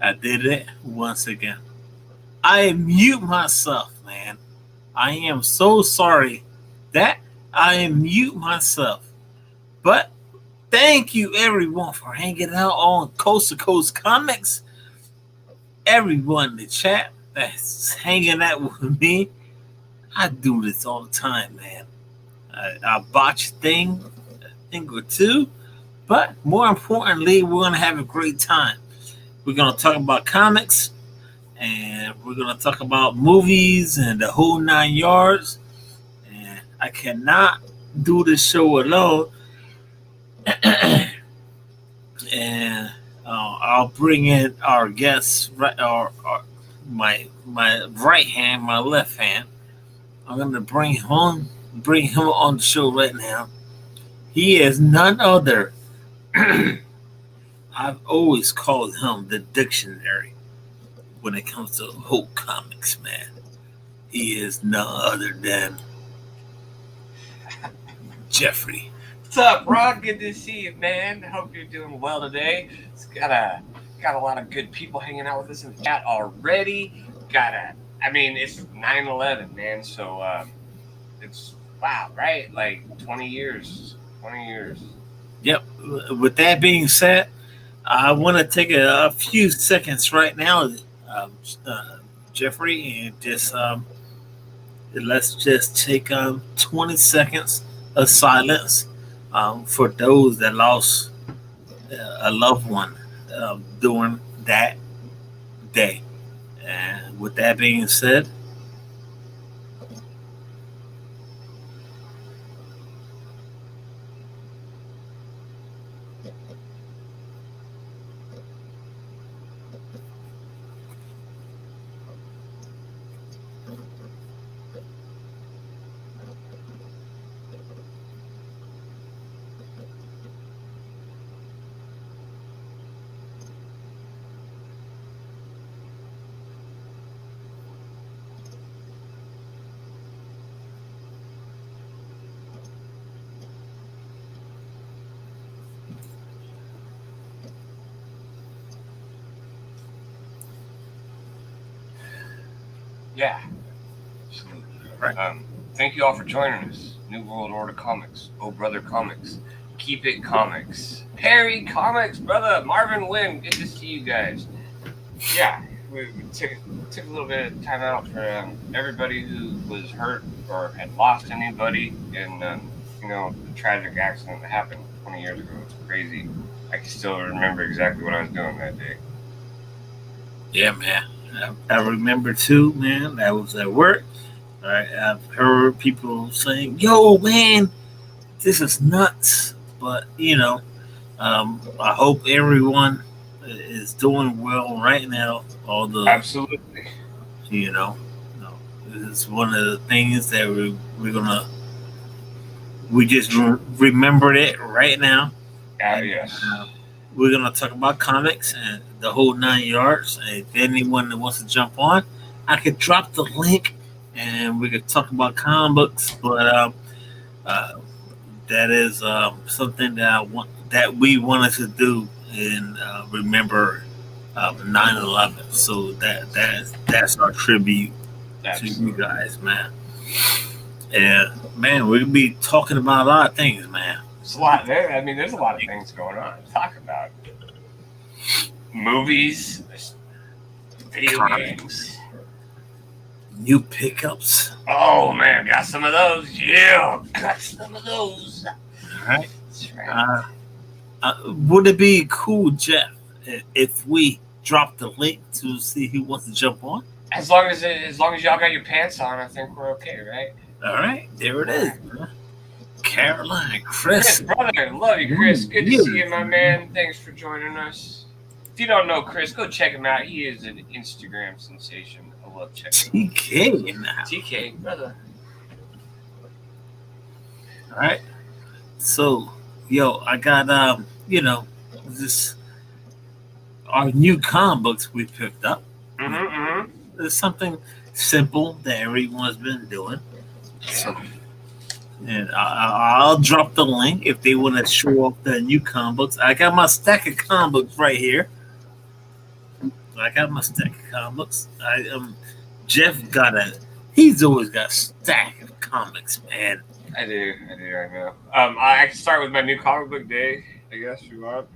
I did it once again. I mute myself, man. I am so sorry that I mute myself. But thank you everyone for hanging out on Coast to Coast Comics. Everyone in the chat that's hanging out with me. I do this all the time, man. I botch a thing or two, but more importantly, we're gonna have a great time. We're gonna talk about comics, and we're gonna talk about movies and the whole 9 yards. And I cannot do this show alone. And I'll bring in our guests, right, or my right hand, my left hand. I'm gonna bring him on the show right now. He is none other. I've always called him the dictionary when it comes to whole comics, man. He is none other than Jeffrey. What's up, Rod? Good to see you, man. I hope you're doing well today. It's got a lot of good people hanging out with us in the chat already. It's 9/11, man. So it's wow, right? Like 20 years. 20 years. Yep. With that being said, I want to take a few seconds right now, Jeffrey, and just let's just take 20 seconds of silence for those that lost a loved one during that day. And with that being said, Yeah, absolutely. Right. Thank you all for joining us. New World Order Comics, Oh Brother Comics, Keep It Comics, Perry Comics, brother, Marvin Wynn. Good to see you guys. Yeah, we took a little bit of time out for everybody who was hurt or had lost anybody in the tragic accident that happened 20 years ago. It's crazy. I can still remember exactly what I was doing that day. Yeah, man. I remember too, man. I was at work. I've heard people saying, "Yo, man, this is nuts." But I hope everyone is doing well right now. Absolutely. It's one of the things that we just remembered it right now. Yes. We're gonna talk about comics and the whole 9 yards. If anyone that wants to jump on, I could drop the link and we could talk about comic books. But that is something that we wanted to do and remember 9/11. So that's our tribute to you guys, man. And man, we'll be talking about a lot of things, man. It's a lot. I mean, there's a lot of things going on to talk about. Movies, video games, new pickups. Oh man, got some of those. Yeah, got some of those. All right. That's right. Would it be cool, Jeff, if we drop the link to see who wants to jump on? As long as y'all got your pants on, I think we're okay, right? All right, there it is. Caroline, Chris, brother, love you, Chris. Good to see you, my man. Thanks for joining us. If you don't know Chris, go check him out. He is an Instagram sensation. I love checking him out. TK now. TK, brother. All right. So, I got this our new comic books we picked up. It's something simple that everyone's been doing. Yeah. So, and I'll drop the link if they want to show off the new comic books. I got my stack of comic books right here. Jeff he's always got a stack of comics, man. I know. I can start with my new comic book day, I guess you want.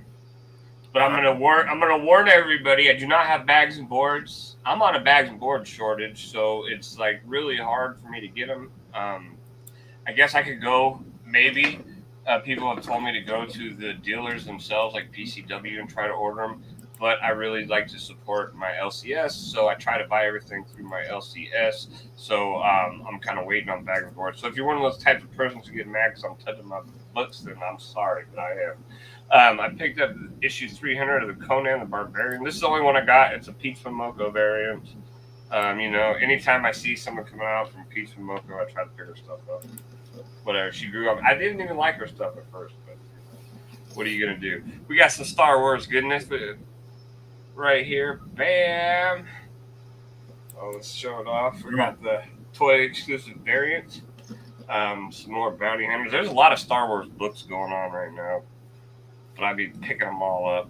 But I'm gonna warn everybody. I do not have bags and boards. I'm on a bags and boards shortage, so it's like really hard for me to get them. I guess I could go, maybe. People have told me to go to the dealers themselves, like PCW, and try to order them. But I really like to support my LCS, so I try to buy everything through my LCS. So I'm kind of waiting on bags and boards. So if you're one of those types of persons who get mad because I'm touching my books, then I'm sorry, but I am. I picked up issue 300 of the Conan the Barbarian. This is the only one I got. It's a Peach Momoko variant. Anytime I see someone coming out from Peach Momoko, I try to pick her stuff up. Whatever. She grew up. I didn't even like her stuff at first, but what are you going to do? We got some Star Wars goodness, but right here. Bam. Oh, let's show it off. We got the toy exclusive variant. Some more bounty hunters. There's a lot of Star Wars books going on right now, but I'd be picking them all up,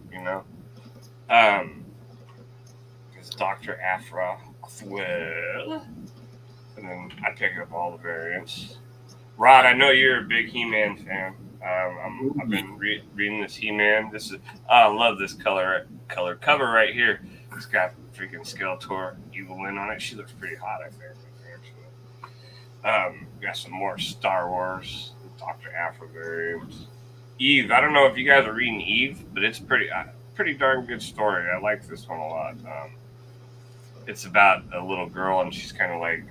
It's Dr. Aphra. Well, and then I pick up all the variants. Rod, I know you're a big He-Man fan. I've been reading this He-Man. I love this color cover right here. It's got freaking Skeletor, Evil Lynn on it. She looks pretty hot, I think. Got some more Star Wars, Dr. Aphra variant. Eve, I don't know if you guys are reading Eve, but it's pretty darn good story. I like this one a lot. It's about a little girl, and she's kind of like.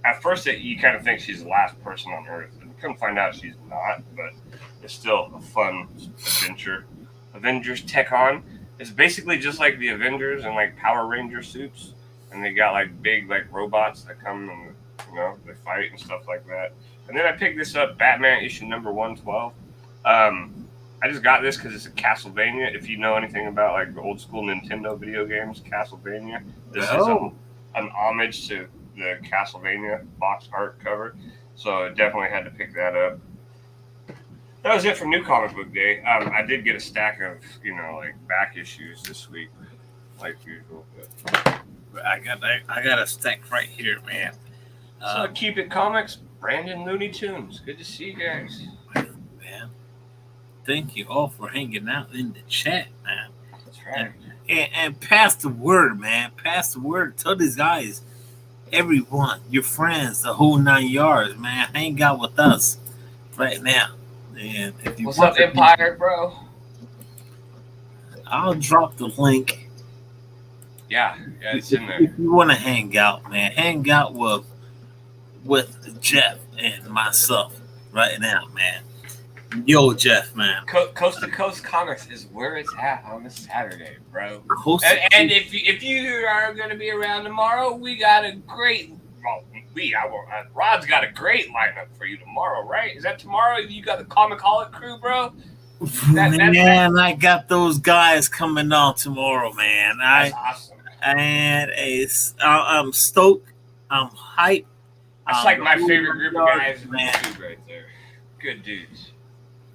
At first, you kind of think she's the last person on Earth, and you come find out she's not. But it's still a fun adventure. Avengers Tech On. It's basically just like the Avengers and like Power Ranger suits, and they got like big like robots that come and they fight and stuff like that. And then I picked this up, Batman issue number 112. I just got this because it's a Castlevania. If you know anything about like the old school Nintendo video games, Castlevania, this is an homage to the Castlevania box art cover. So I definitely had to pick that up. That was it for New Comic Book Day. I did get a stack of, like back issues this week, like usual. But I got a stack right here, man. So Keep It Comics, Brandon Looney Tunes. Good to see you guys. Man, thank you all for hanging out in the chat, man. That's right. And pass the word, man. Pass the word. Tell these guys, everyone, your friends, the whole 9 yards, man. Hang out with us right now. And if you What's up, Empire, bro? I'll drop the link. Yeah, it's in there. If you want to hang out, man, hang out with Jeff and myself right now, man. Yo, Jeff, man. Coast to Coast Comics is where it's at on a Saturday, bro. And if you are going to be around tomorrow, we got a great. Well, Rod's got a great lineup for you tomorrow, right? Is that tomorrow? You got the Comicaholic crew, bro. Man, I got those guys coming on tomorrow, man. That's awesome. And I'm stoked. I'm hyped. That's like my favorite group of guys in man. YouTube right there. Good dudes.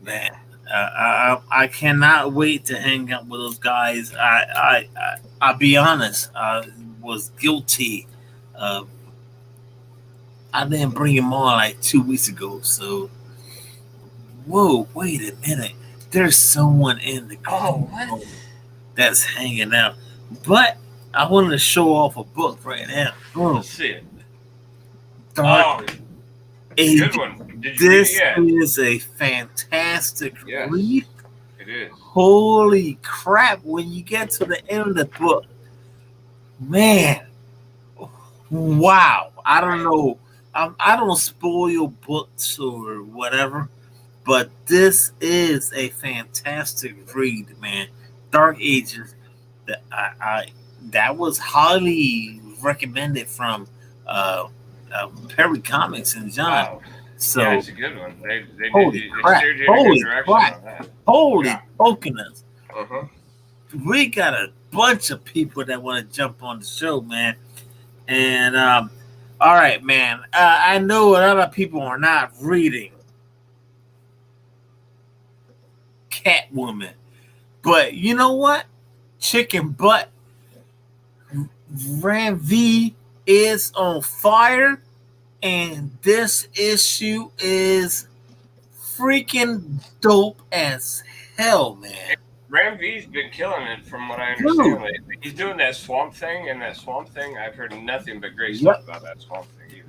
Man, I cannot wait to hang out with those guys. I'll be honest. I was guilty. Uh, I didn't bring him on like 2 weeks ago. So, whoa, wait a minute. There's someone in the what? that's hanging out. But I wanted to show off a book right now. Let's see it. Dark good one. Did you This read it yet? is a fantastic read. It is. Holy crap! When you get to the end of the book, man, wow! I don't know. I don't spoil books or whatever, but this is a fantastic read, man. Dark Ages. That was highly recommended from Perry Comics and John. Wow. So yeah, it's a good one. They holy crap! steered you in a Holy good direction crap! on that. Holy coconuts! Uh-huh. We got a bunch of people that want to jump on the show, man. And all right, man. I know a lot of people are not reading Catwoman, but you know what? Chicken butt Ram V is on fire, and this issue is freaking dope as hell, man. Ram V's been killing it from what I understand lately. He's doing that Swamp Thing, and that Swamp Thing, I've heard nothing but great stuff about that Swamp Thing.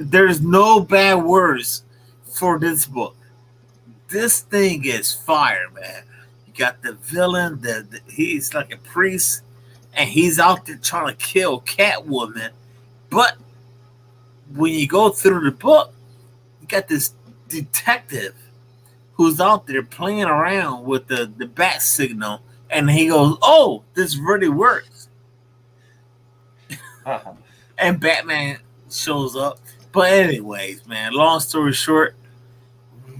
There's no bad words for this book. This thing is fire, man. You got the villain, he's like a priest, and he's out there trying to kill Catwoman. But when you go through the book, you got this detective who's out there playing around with the bat signal, and he goes, "Oh, this really works." And Batman shows up. But anyways, man, long story short,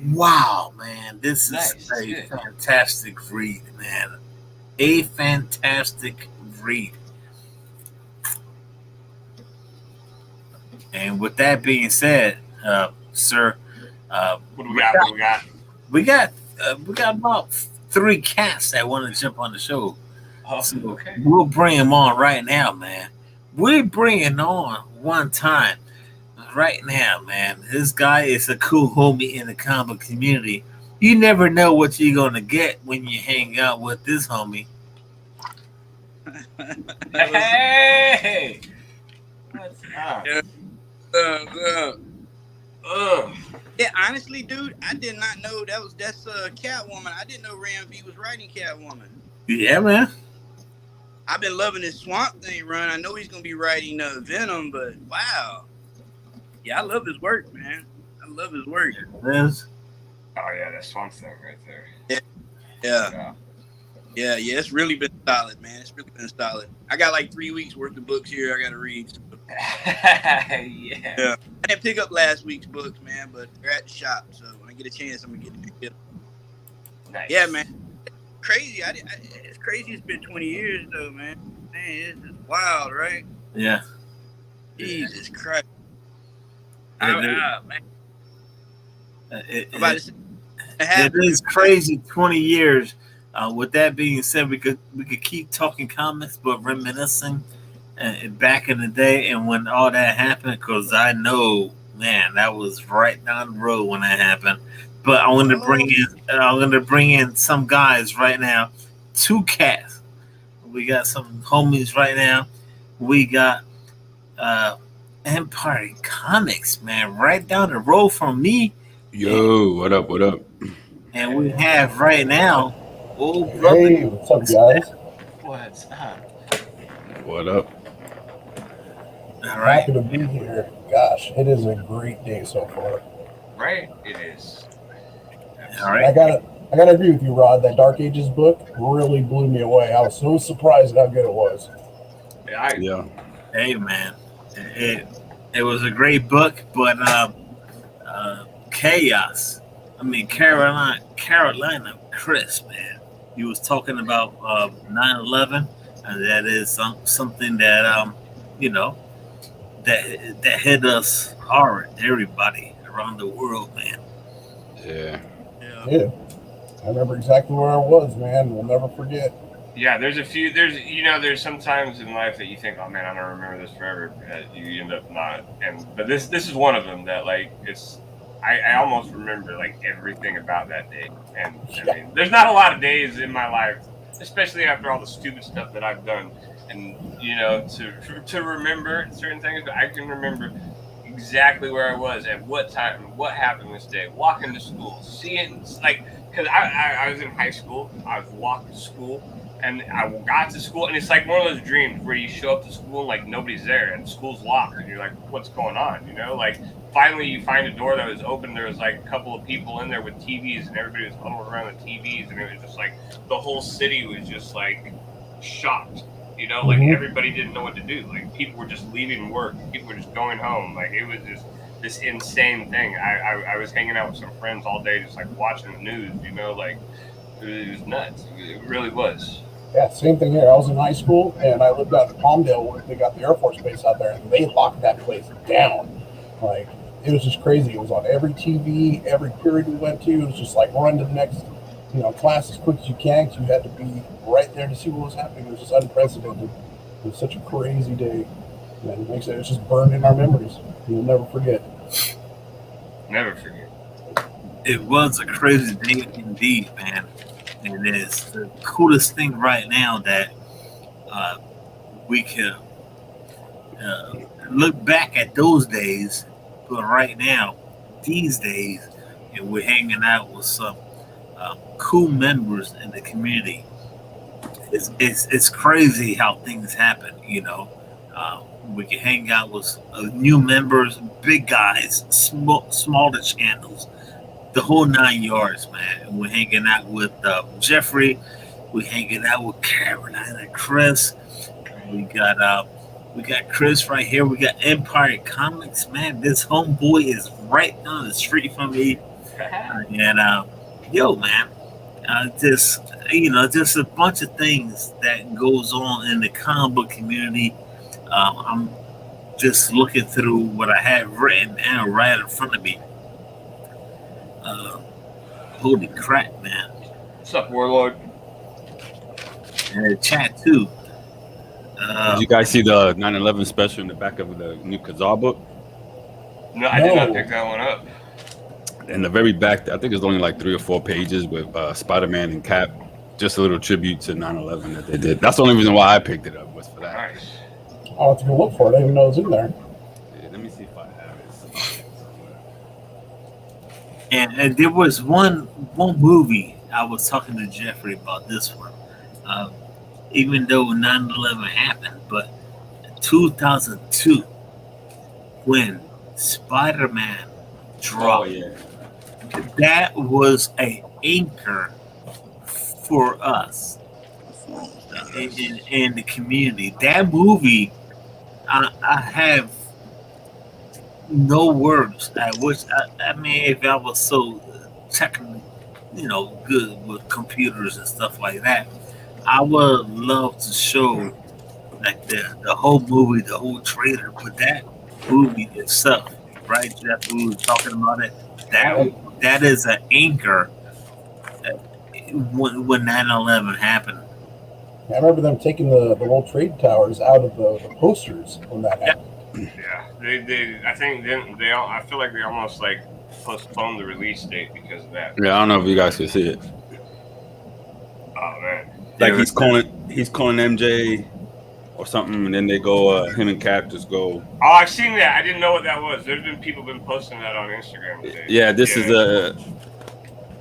wow, man, this is a fantastic read, man. A fantastic read. And with that being said, sir, what do we got? We got about 3 cats that want to jump on the show. So okay. We'll bring them on right now, man. We're bringing on one time right now, man. This guy is a cool homie in the comic community. You never know what you're going to get when you hang out with this homie. Hey! What's up? Yeah, honestly, dude, I did not know that's Catwoman. I didn't know Ram V was writing Catwoman. Yeah, man. I've been loving this Swamp Thing run. I know he's gonna be writing Venom, but wow, yeah, I love his work, man. I love his work. Yes. Oh yeah, that Swamp Thing right there. Yeah. It's really been solid, man. It's really been solid. I got like 3 weeks worth of books here I got to read. So. Yeah. I didn't pick up last week's books, man, but they're at the shop, so when I get a chance, I'm gonna get them. Nice. Yeah, man. Crazy. It's crazy. It's been 20 years though, man. Man, it's just wild, right? Yeah. Jesus Christ. Man. It is crazy. 20 years. With that being said, we could keep talking comics, but reminiscing back in the day and when all that happened, because I know, man, that was right down the road when that happened. But I'm going to bring in some guys right now. 2 cats. We got some homies right now. We got Empire Comics, man, right down the road from me. Yo, what up? What up? And we have right now. Oh, hey, what's up, guys? What's up? What up? All right. Happy to be here. Gosh, it is a great day so far. Right, it is. All right. I gotta agree with you, Rod. That Dark Ages book really blew me away. I was so surprised at how good it was. Yeah. Hey, man, it was a great book, but chaos. I mean, Carolina Chris, man. He was talking about 9/11, and that is something that that hit us hard. Everybody around the world, man. Yeah. Yeah. I remember exactly where I was, man. We'll never forget. Yeah, there's some times in life that you think, oh man, I'm gonna remember this forever, but you end up not. But this is one of them that like I almost remember like everything about that day. And I mean, there's not a lot of days in my life, especially after all the stupid stuff that I've done, and to remember certain things. But I can remember exactly where I was at what time, what happened this day, walking to school, seeing like. Because I was in high school, I was walking to school, and I got to school, and it's like one of those dreams where you show up to school and like nobody's there, and school's locked, and you're like, what's going on? Like finally you find a door that was open. There was like a couple of people in there with TVs, and everybody was huddled around the TVs, and it was just like the whole city was just like shocked. Like everybody didn't know what to do. Like people were just leaving work, people were just going home. Like it was just this insane thing. I was hanging out with some friends all day, just like watching the news. Like it was nuts. It really was. Yeah, same thing here. I was in high school, and I lived out in Palmdale where they got the Air Force Base out there, and they locked that place down. Like it was just crazy. It was on every TV, every period we went to. It was just like run to the next, class as quick as you can. Cause you had to be right there to see what was happening. It was just unprecedented. It was such a crazy day. And like I said, it's just burned in our memories. You'll never forget. Never forget. It was a crazy day indeed, man. And it's the coolest thing right now that we can look back at those days, but right now, these days, and we're hanging out with some cool members in the community. It's crazy how things happen, we can hang out with new members, big guys, smaller channels, the whole 9 yards, man. We're hanging out with Jeffrey. We're hanging out with Carolina, Chris. We got Chris right here. We got Empire Comics, man. This homeboy is right down the street from me. And yo, man, just a bunch of things that goes on in the comic book community. I'm just looking through what I have written down right in front of me. Holy crap, man. What's up, Warlord? And the chat, too. Did you guys see the 9/11 special in the back of the new Kazar book? No, I did not pick that one up. In the very back, I think there's only like 3 or 4 pages with Spider-Man and Cap. Just a little tribute to 9/11 that they did. That's the only reason why I picked it up was for that. Nice. I'll have to go look for it. I didn't even know it was in there. Yeah, let me see if I have it. And there was one movie I was talking to Jeffrey about this one. Even though 9/11 happened, but 2002, when Spider-Man dropped, that was an anchor for us in the community. That movie, I have no words. I mean, if I was so technically, good with computers and stuff like that, I would love to show like the whole movie, the whole trailer, but that movie itself, right, Jeff? We were talking about it. That is an anchor when 9/11 happened. I remember them taking the World Trade Towers out of the posters when that happened. Yeah, I feel like they almost like postponed the release date because of that. Yeah, I don't know if you guys can see it. Oh man. Like he's calling MJ or something, and then they go. Him and Cap just go. Oh, I've seen that. I didn't know what that was. There's been people been posting that on Instagram today. Yeah, this is a.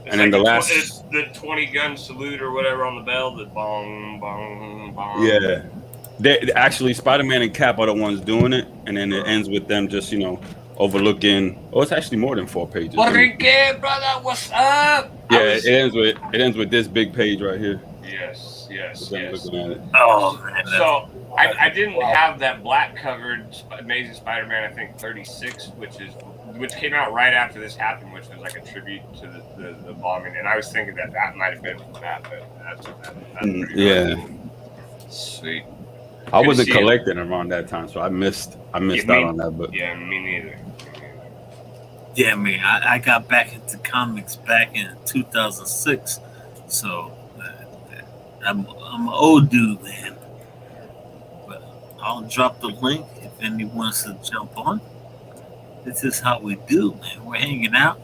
And then it's the 20 gun salute or whatever on the bell. The bong bong bong. Yeah, they actually Spider-Man and Cap are the ones doing it, and then it ends with them just overlooking. Oh, it's actually more than 4 pages. Enrique, brother, what's up? Yeah, it ends with this big page right here. Yes. Looking at it. Oh man. So I didn't have that black covered Amazing Spider-Man, I think 36, which came out right after this happened, which was like a tribute to the bombing. And I was thinking that might have been from that, but that's pretty yeah. cool. Sweet. I wasn't see it. collecting around that time, so I missed out on that book. Yeah, me neither. Yeah, man, I got back into comics back in 2006, so I'm an old dude, man. But I'll drop the link if anyone wants to jump on. This is how we do, man. We're hanging out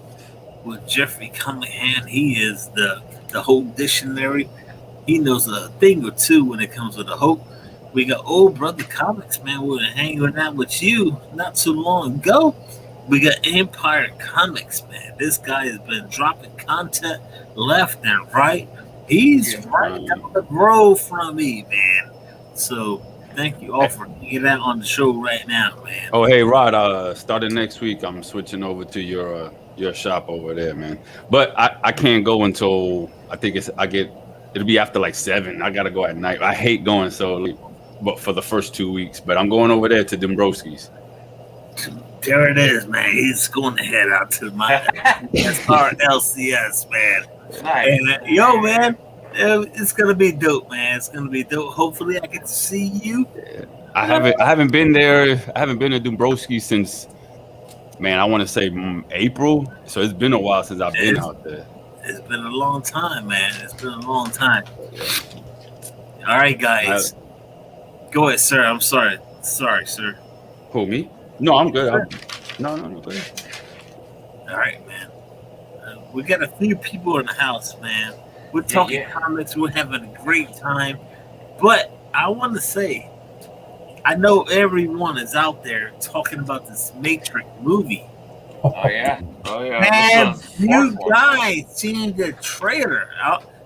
with Jeffrey Cunningham. He is the whole dictionary. He knows a thing or two when it comes to the Hulk. We got Old Brother Comics, man. We were hanging out with you not too long ago. We got Empire Comics, man. This guy has been dropping content left and right. He's right down the road from me, man. So thank you all for hanging out on the show right now, man. Oh, hey, Rod. Starting next week, I'm switching over to your shop over there, man. But I can't go until I think it'll be after like 7. I gotta go at night. I hate going so late, but for the first 2 weeks. But I'm going over there to Dombrowski's. There it is, man. He's going to head out to my SRLCS, man. Nice. And yo, man, it's gonna be dope, man. It's gonna be dope. Hopefully, I get to see you. I haven't been there. I haven't been to Dombrowski's since, man, I want to say April. So it's been a while since I've been out there. It's been a long time, man. It's been a long time. All right, guys. Go ahead, sir. I'm sorry. Sorry, sir. Who, me? No, I'm good. No, go ahead. All right, man. We got a few people in the house, man. We're talking comics. We're having a great time. But I want to say, I know everyone is out there talking about this Matrix movie. Oh yeah. Man, you guys seen the trailer?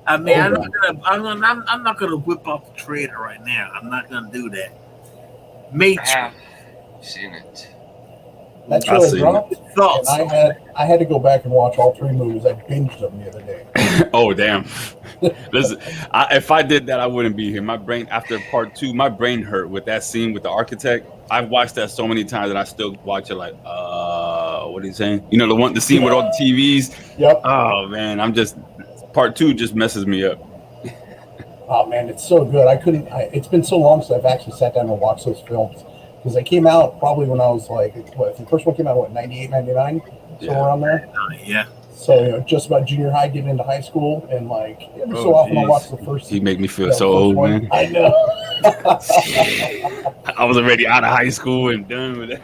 I mean, I'm not gonna whip off the trailer right now. I'm not gonna do that. Matrix. I have seen it. That trailer dropped, Thoughts? and I had to go back and watch all 3 movies. I binged them the other day. Oh, damn. Listen, if I did that, I wouldn't be here. My brain, after part 2, my brain hurt with that scene with the architect. I've watched that so many times that I still watch it like, what are you saying? You know, the scene with all the TVs? Yep. Oh, man, part 2 just messes me up. Oh, man, it's so good. It's been so long since I've actually sat down and watched those films. Because they came out probably when I was like, the first one came out, 98, 99? Somewhere around there? Yeah. So, just about junior high, getting into high school. And, like, every so often I'll watch the first. He make me feel so old, man. I know. I was already out of high school and done with it.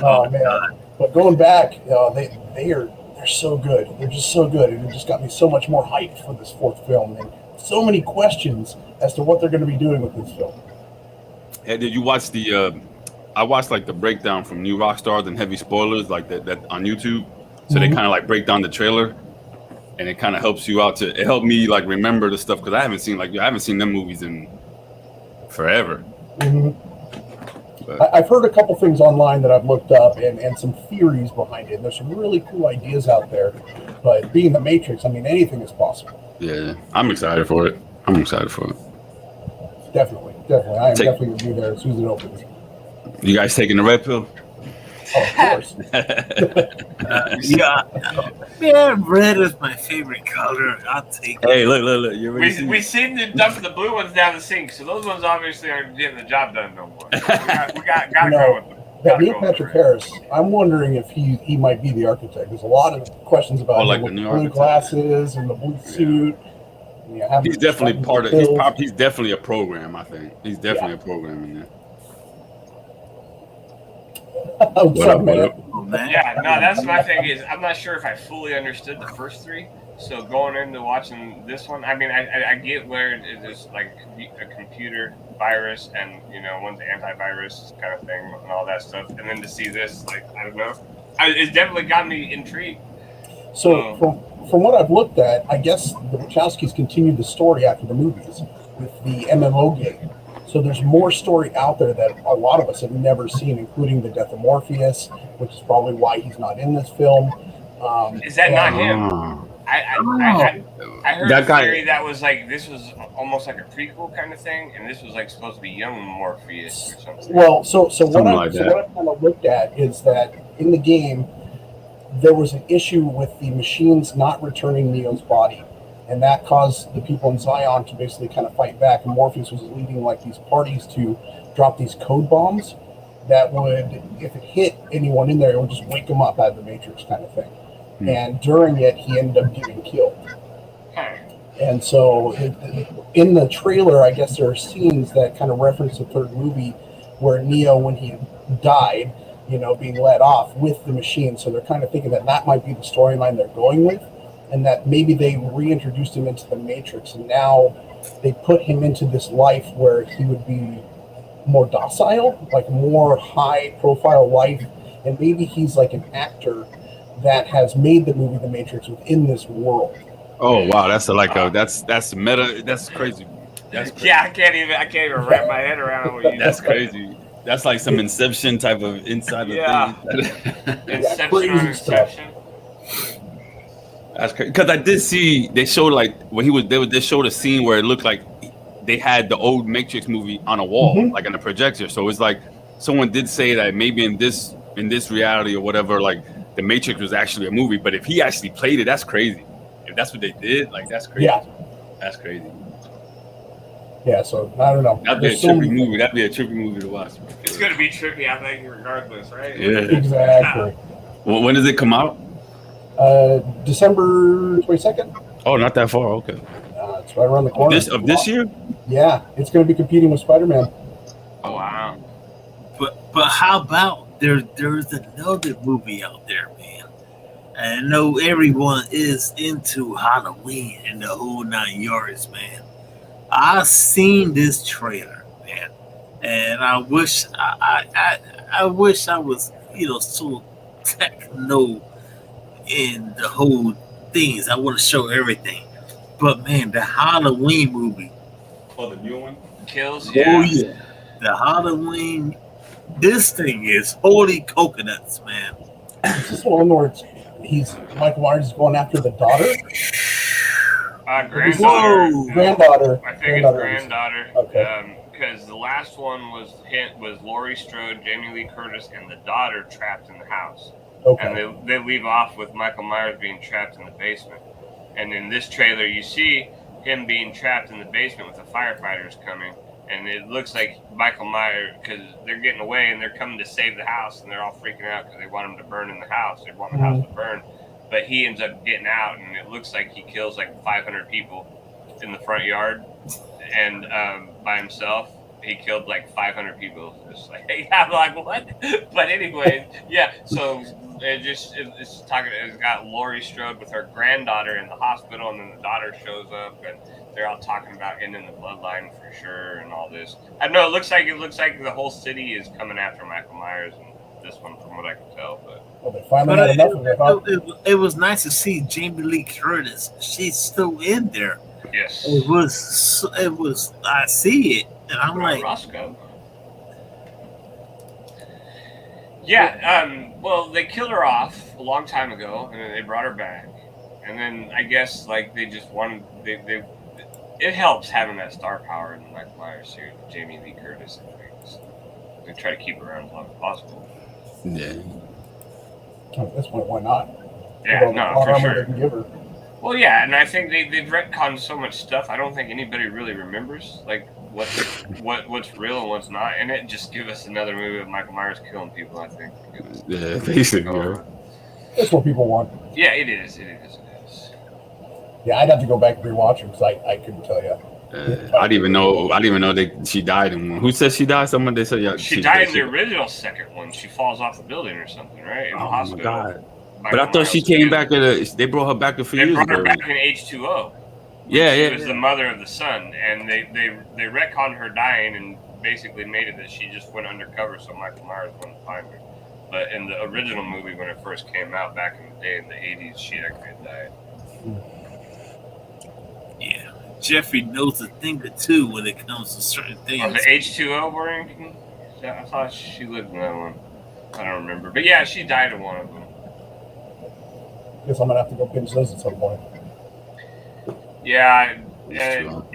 Oh, man. But going back, they're so good. They're just so good. And it just got me so much more hyped for this 4th film. And so many questions as to what they're going to be doing with this film. Hey, did you watch I watched like the breakdown from New Rockstars and Heavy Spoilers, like that on YouTube. So they kind of like break down the trailer, and it kind of helps you out it helped me like remember the stuff because I haven't seen them movies in forever. I've heard a couple things online that I've looked up and some theories behind it. And there's some really cool ideas out there, but being the Matrix, I mean, anything is possible. Yeah, I'm excited for it. Definitely. I am definitely going to be there as soon as it opens. You guys taking the red pill? Oh, of course. Yeah, red is my favorite color. I'll take it. Hey, look. We seem to dump the blue ones down the sink, so those ones obviously aren't getting the job done no more. We got to go with them. That Neil Patrick Harris, I'm wondering if he might be the architect. There's a lot of questions about like him the with new blue architect. Glasses and the blue suit. Yeah, He's definitely part of. He's definitely a program. I think he's definitely a program in there. What's up, man? Yeah, no, that's my thing is I'm not sure if I fully understood the first 3. So going into watching this one, I mean, I get where it is like a computer virus and, one's antivirus kind of thing and all that stuff. And then to see this, like, I don't know. It's definitely got me intrigued. So from what I've looked at, I guess the Wachowskis continued the story after the movies with the MMO game. So there's more story out there that a lot of us have never seen, including the death of Morpheus, which is probably why he's not in this film. Is that not him? I heard a theory that was like this was almost like a prequel kind of thing, and this was like supposed to be young Morpheus or something. Well, so what I kind of looked at is that in the game there was an issue with the machines not returning Neo's body. And that caused the people in Zion to basically kind of fight back. And Morpheus was leading like these parties to drop these code bombs that would, if it hit anyone in there, it would just wake them up out of the Matrix kind of thing. And during it, he ended up getting killed. And so in the trailer, I guess there are scenes that kind of reference the third movie where Neo, when he died, being let off with the machine. So they're kind of thinking that might be the storyline they're going with, and that maybe they reintroduced him into the Matrix, and now they put him into this life where he would be more docile, like more high-profile life, and maybe he's like an actor that has made the movie The Matrix within this world. Oh wow, that's meta. That's crazy. That's crazy. Yeah, I can't even wrap my head around what you. That's crazy. That's like some Inception type of insider thing. Inception on Inception. That's crazy. Because I did see they showed like when they showed a scene where it looked like they had the old Matrix movie on a wall, like in a projector. So it's like someone did say that maybe in this reality or whatever, like the Matrix was actually a movie. But if he actually played it, that's crazy. If that's what they did, like that's crazy. Yeah, that's crazy. Yeah, so I don't know. That'd be a trippy movie. That'd be a trippy movie to watch. It's gonna be trippy, I think, regardless, right? Yeah, exactly. Well, when does it come out? December 22nd. Oh, not that far. Okay. It's right around the corner. This year? Yeah, it's going to be competing with Spider-Man. Oh wow! But how about there's another movie out there, man. I know everyone is into Halloween and the whole 9 yards, man. I've seen this trailer, man, and I wish I wish I was so techno in the whole things. I want to show everything, but man, the Halloween movie. Oh, the new one. Kills. Yeah. Oh yeah, the Halloween. This thing is holy coconuts, man. Is this one where Michael Myers is going after the daughter? Granddaughter. Granddaughter. I think it's granddaughter. Okay. Because the last one was Laurie Strode, Jamie Lee Curtis, and the daughter trapped in the house. Okay. And they leave off with Michael Myers being trapped in the basement. And in this trailer, you see him being trapped in the basement with the firefighters coming. And it looks like Michael Myers, because they're getting away and they're coming to save the house, and they're all freaking out because they want him to burn in the house. They want the house to burn. But he ends up getting out, and it looks like he kills like 500 people in the front yard. And by himself, he killed like 500 people. It's like, I'm like, what? But anyway, yeah. So it's got Laurie Strode with her granddaughter in the hospital, and then the daughter shows up, and they're all talking about ending the bloodline for sure and all this. I know it looks like the whole city is coming after Michael Myers in this one, from what I can tell. But well, they finally had enough of it, huh? It was nice to see Jamie Lee Curtis. She's still in there. Yes, it was. I see it, and I'm like, Roscoe. Yeah. Well, they killed her off a long time ago, and then they brought her back, and then I guess like they just wanted they. It helps having that star power in the Michael Myers suit, Jamie Lee Curtis and things. They try to keep her around as long as possible. Yeah. At this point, why not? Yeah, no, for sure. They can give her. Well, yeah, and I think they've retconned so much stuff. I don't think anybody really remembers like what's real and what's not, and it just gives us another movie of Michael Myers killing people. I think. Yeah, basically. That's what people want. Yeah, it is. It is. Yeah, I'd have to go back and rewatch it because I couldn't tell you. I didn't even know she died in one. Who said she died? Someone they said she died in the original second one. She falls off the building or something, right? In the hospital. My God. But I thought she came back they brought her back a few years ago. They brought her back in H2O. Yeah, she was the mother of the son, and they retconned her dying and basically made it that she just went undercover so Michael Myers wouldn't find her. But in the original movie, when it first came out back in the day in the 80s, she actually died. Yeah, Jeffrey knows a thing or two when it comes to certain things. Oh, the H2O version? I thought she lived in that one. I don't remember. But yeah, she died in one of them. Guess I'm going to have to go binge those at some point. Yeah,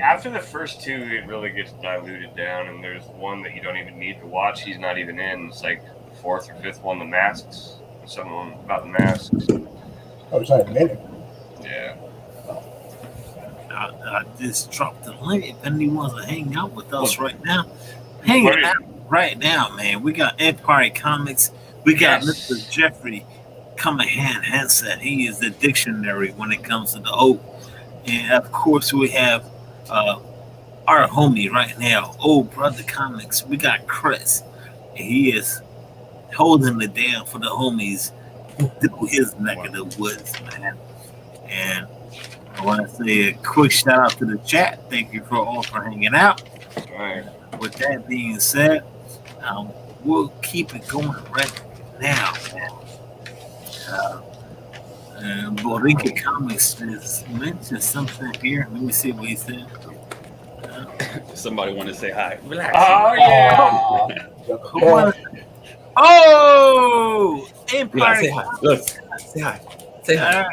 after the first two, it really gets diluted down, and there's one that you don't even need to watch. He's not even in. It's like the fourth or fifth one, The Masks. Something about the masks. Oh, it's not admitted. Yeah. I just dropped the link if anyone wants to hang out with us right now. hanging out right now, man. We got Empire Comics. We got Mr. Jeffrey Cumahan Hansen. He is the dictionary when it comes to the old. And of course, we have our homie right now, Old Brother Comics. We got Chris. And he is holding it down for the homies through his neck of the woods, man. And I want to say a quick shout out to the chat. Thank you for all for hanging out. All right. With that being said, we'll keep it going right now, man. Boricua Comics has mentioned something here. Let me see what he said. Somebody want to say hi. Relax. Oh yeah. Oh, Empire. Say hi. Look, say hi. Say hi.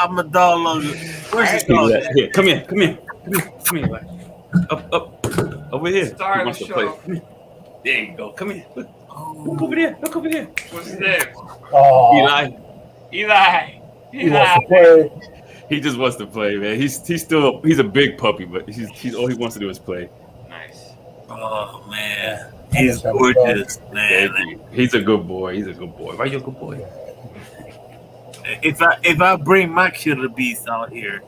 I'm a dog lover. Where's his dog? Here, come here. Up. Over here. Star He of wants the to play. show. There you go. Come here. Look over there. What's his name? Eli. He wants to play. He just wants to play, man. He's a big puppy, but he's all he wants to do is play. Nice. Oh man, he's gorgeous, man. He's a good boy. Why you a good boy? If I bring my killer beast out here,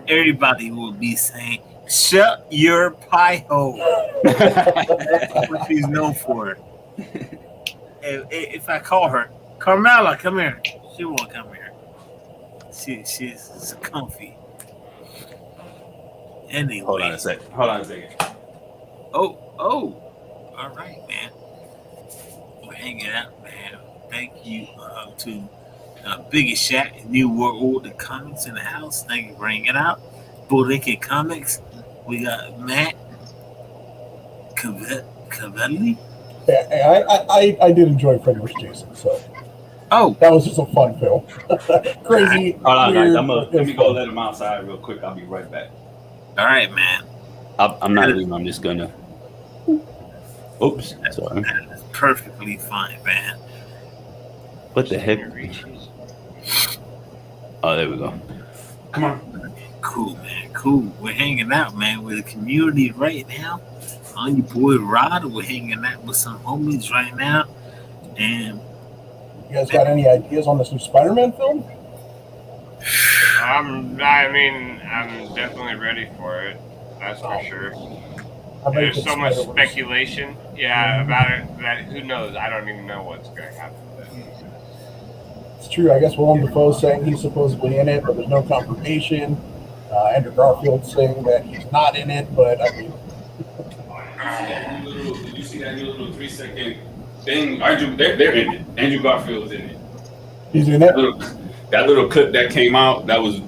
everybody will be saying, "Shut your pie hole." That's what she's known for. If I call her, Carmela, come here. She won't come here. She's comfy. Anyway. Hold on a second. Oh. All right, man. We're hanging out, man. Thank you to Biggest Shaq, New World Order Comics in the house. Thank you for hanging out. Boricua Comics. We got Matt Cavelli. Yeah, I did enjoy Fred vs. Jason, so that was just a fun film. Crazy. Hold on, weird, let me go let him outside real quick. I'll be right back. All right, man. I'm not leaving. I'm just gonna. Oops, sorry. That's perfectly fine, man. What the heck? Oh, there we go. Come on. Cool, man. Cool. We're hanging out, man, with the community right now. On your boy Rod, we're hanging out with some homies right now. And you guys got any ideas on this new Spider-Man film? I'm definitely ready for it. That's for sure. There's so much speculation, about it that who knows? I don't even know what's going to happen. It's true. I guess Willem Dafoe's saying he's supposedly in it, but there's no confirmation. Andrew Garfield's saying that he's not in it, but I mean. Did you see that little 3-second thing? They're in it. Andrew Garfield's in it. He's in it. That little clip that came out, that was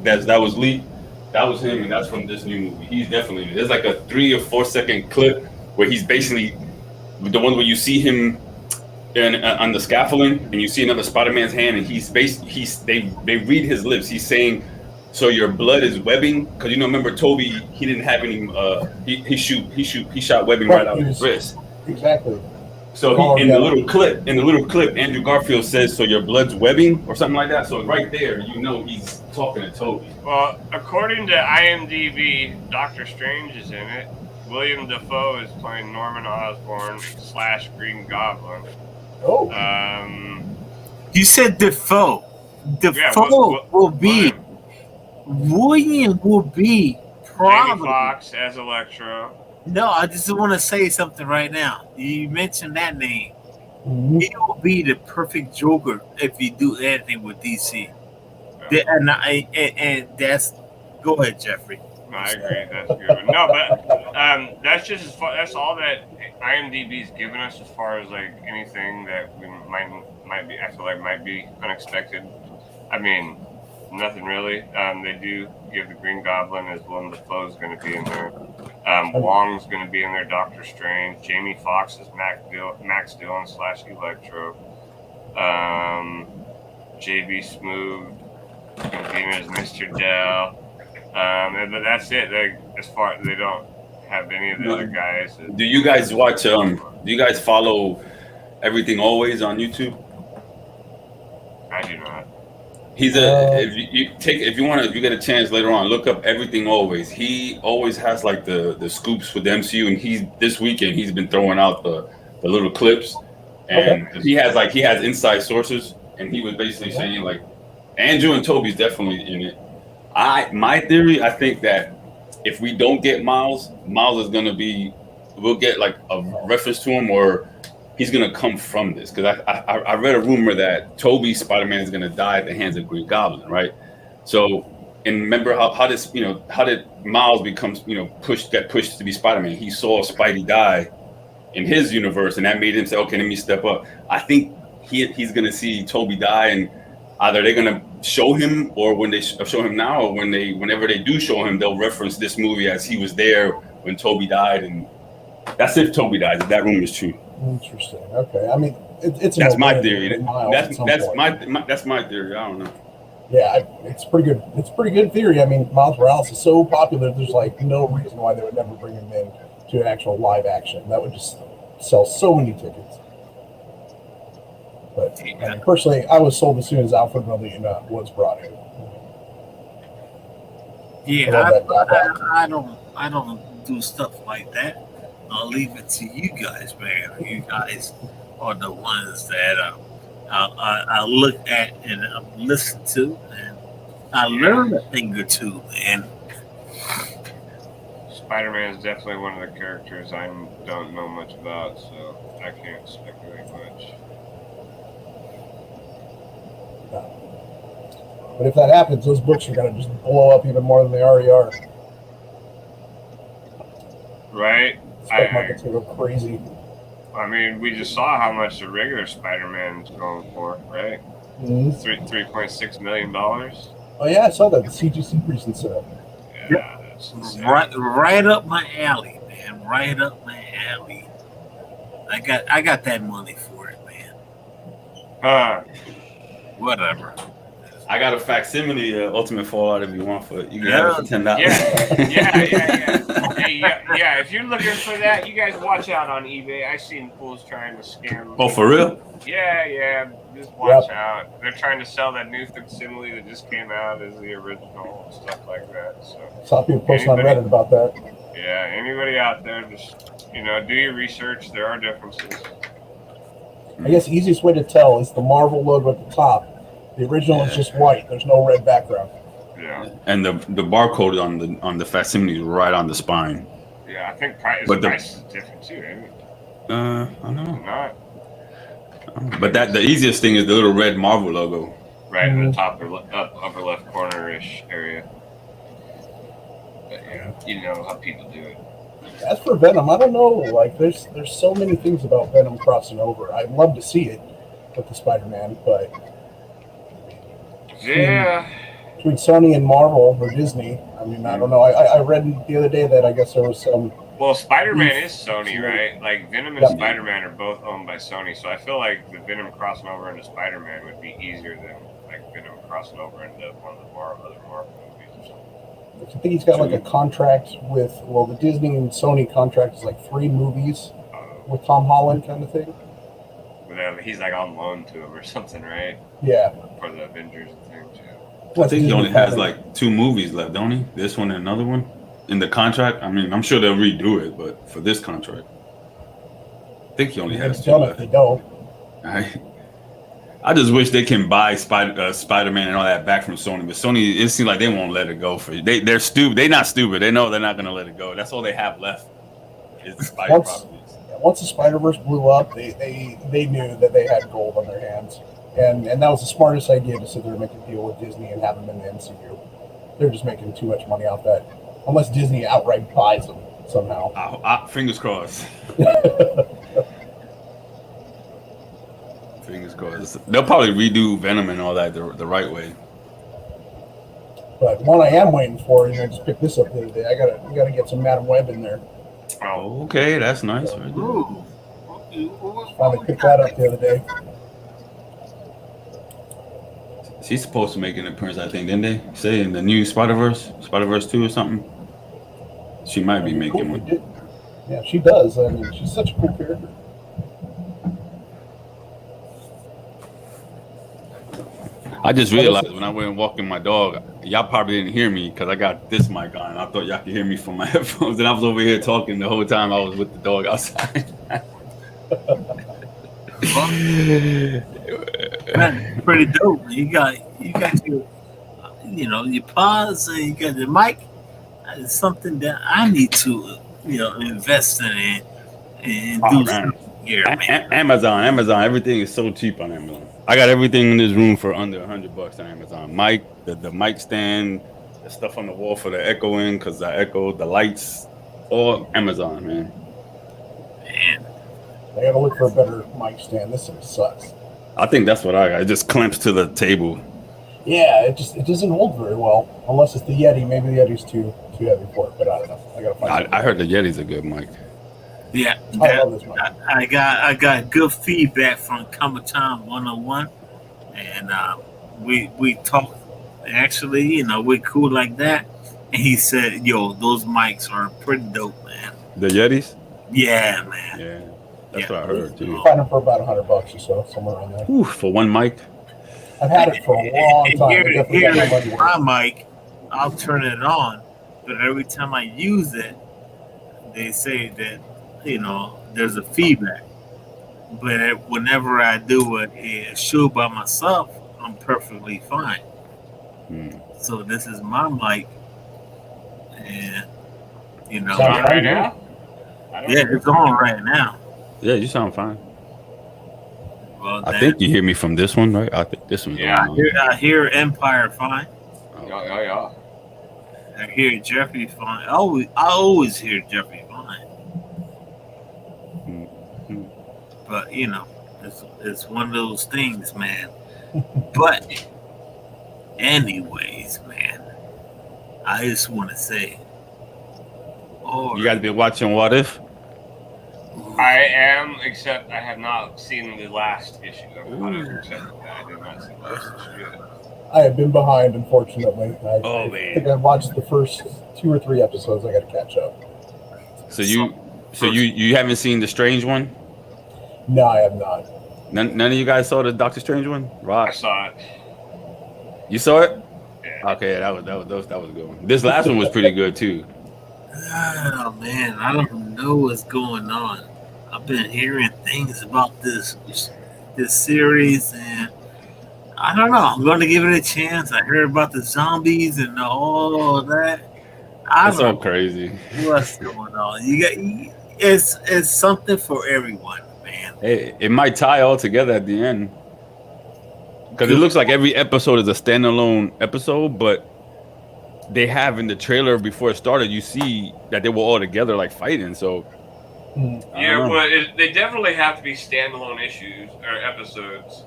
leaked. That was him, and that's from this new movie. He's definitely in it. There's like a 3 or 4 second clip where he's basically the one where you see him on the scaffolding, and you see another Spider-Man's hand, and they read his lips. He's saying, "So your blood is webbing," because remember Toby, he didn't have any. He shot webbing right out of his wrist. Exactly. So in the little clip, Andrew Garfield says, "So your blood's webbing," or something like that. So right there, he's talking to Toby. Well, according to IMDb, Doctor Strange is in it. William Dafoe is playing Norman Osborn / Green Goblin. Oh. You said Dafoe. Dafoe will be. William will be probably. Jamie Foxx as Electro. No, I just want to say something right now. You mentioned that name. Mm-hmm. He will be the perfect Joker if you do anything with DC. And that's. Go ahead, Jeffrey. No, I agree. That's good. No, but that's just as far. That's all that IMDb's given us as far as like anything that we might be. I feel like might be unexpected. I mean, nothing really. They do give the Green Goblin as Willem Dafoe's going to be in there. Wong's going to be in there. Doctor Strange. Jamie Foxx is Max Dillon / Electro. JB Smoove is going to be in as Mr. Dell. But that's it. As far as they don't have any of the other guys. Do you guys watch? Do you guys follow Everything Always on YouTube? I do not. He's if you get a chance later on, look up Everything Always. He always has like the scoops with the MCU, and this weekend he's been throwing out the little clips, and he has inside sources, and he was basically saying like Andrew and Toby's definitely in it. My theory, I think that if we don't get Miles is gonna we'll get like a reference to him, or he's gonna come from this, because I read a rumor that Toby's Spider-Man is gonna die at the hands of Green Goblin, right? So, and remember how did Miles get pushed to be Spider-Man? He saw Spidey die in his universe, and that made him say, okay, let me step up. I think he's gonna see Toby die, and either they're gonna show him, or when they show him now, or whenever they do show him, they'll reference this movie as he was there when Toby died, and that's if Toby dies. If that rumor is true. Interesting. Okay. I mean, that's my theory. That's my theory. I don't know. Yeah, it's pretty good. It's a pretty good theory. I mean, Miles Morales is so popular. There's like no reason why they would never bring him in to an actual live action. That would just sell so many tickets. But I mean, personally, I was sold as soon as Alfred Molina was brought in. Yeah, I don't do stuff like that. I'll leave it to you guys, man. You guys are the ones that I look at and listen to, and I learn a thing or two, man. Spider-Man is definitely one of the characters I don't know much about, so I can't speculate much. But if that happens, those books are going to just blow up even more than they already are. Right? Stock market's going to go crazy. I mean, we just saw how much the regular Spider-Man is going for, right? Mm-hmm. $3.6 million. Oh yeah, I saw that. The CGC recent set. Yeah, that's insane. Right up my alley, man. Right up my alley. I got that money for it, man. Whatever. I got a facsimile Ultimate Fallout if you want for it. You can have it for $10. Yeah. If you're looking for that, you guys watch out on eBay. I've seen fools trying to scam. Oh, for real? Yeah. Just watch out. They're trying to sell that new facsimile that just came out as the original and stuff like that. So saw people posting on Reddit about that. Yeah, anybody out there, just do your research. There are differences. I guess the easiest way to tell is the Marvel logo at the top. The original is just white. There's no red background. Yeah. And the barcode on the facsimile is right on the spine. Yeah, I think price is different too, isn't it? I don't know. Not. But the easiest thing is the little red Marvel logo. Right in the top or upper left corner-ish area. But yeah, you know how people do it. As for Venom, I don't know. Like, there's so many things about Venom crossing over. I'd love to see it with the Spider-Man, but between Sony and Marvel or Disney, I mean, I don't know. I read the other day that I guess there was some. Well, Spider-Man is Sony, right? Like Venom and Spider-Man are both owned by Sony, so I feel like the Venom crossing over into Spider-Man would be easier than like Venom crossing over into one of the other Marvel movies or something. I think he's got like a contract with, the Disney and Sony contract is like 3 movies with Tom Holland kind of thing. But he's like on loan to him or something, right? Yeah. For the Avengers and things, yeah. I think he only has like 2 movies left, don't he? This one and another one in the contract. I mean, I'm sure they'll redo it, but for this contract, I think he only has 2 left. They don't. I just wish they can buy Spider-Man and all that back from Sony, but Sony, it seems like they won't let it go. They're stupid. They're not stupid. They know they're not going to let it go. That's all they have left is the Spider properties. Once the Spider-Verse blew up, they knew that they had gold on their hands. And that was the smartest idea to sit there and make a deal with Disney and have them in the MCU. They're just making too much money off that. Unless Disney outright buys them somehow. Fingers crossed. Fingers crossed. They'll probably redo Venom and all that the right way. But one I am waiting for, and I just picked this up the other day. We gotta get some Madam Web in there. Oh, okay, that's nice. Ooh. Finally picked that up the other day. She's supposed to make an appearance, I think, didn't they? Say in the new Spider-Verse 2 or something. She might be making one. Yeah, she does. I mean, she's such a cool character. I just realized when I went walking my dog, y'all probably didn't hear me because I got this mic on. I thought y'all could hear me from my headphones, and I was over here talking the whole time I was with the dog outside. Man, pretty dope. You got your, your pause and you got the mic. It's something that I need to, invest in and do something here, man. Amazon, everything is so cheap on Amazon. I got everything in this room for under $100 on Amazon. Mic, the mic stand, the stuff on the wall for the echoing, because I echo, the lights, all Amazon, man. Man, I gotta look for a better mic stand. This thing sucks. I think that's what I got. It just clamps to the table. Yeah, it doesn't hold very well unless it's the Yeti. Maybe the Yeti's too heavy for it, but I don't know. I gotta find. I heard the Yeti's a good mic. yeah, I love this mic. I got good feedback from Comic-Con 101, and we talked. Actually, we're cool like that. And he said, "Yo, those mics are pretty dope, man." The Yetis? Yeah, man. Yeah, that's what I heard too. You find them for about $100 or so, somewhere around there. Ooh, for one mic. I've had it for a long time. I definitely got my money worth. My mic, I'll turn it on, but every time I use it, they say that there's a feedback. But whenever I do a show by myself, I'm perfectly fine. So this is my mic, and Sounds right now? yeah, it's on right now. Yeah, you sound fine. Well, I think you hear me from this one, right? I think this one's on. I hear Empire fine. Yeah. I hear Jeffrey fine. I always hear Jeffrey fine. But it's one of those things, man. But anyways, man, I just want to say, You guys been watching What If? I am, except I have not seen the last issue. I did not see the last issue yet. I have been behind, unfortunately. I man. think I watched the first 2 or 3 episodes. I got to catch up. So you haven't seen the Strange one? No, I have not. None of you guys saw the Doctor Strange one? Right. I saw it. You saw it? Yeah. Okay, that was a good one. This last one was pretty good too. oh man, I don't know what's going on. I've been hearing things about this series, and I don't know. I'm going to give it a chance. I heard about the zombies and all of that. It's all crazy. What's going on? It's something for everyone, man. Hey, it might tie all together at the end. Because it looks like every episode is a standalone episode, but they have in the trailer before it started, you see that they were all together like fighting. So yeah, but they definitely have to be standalone issues or episodes.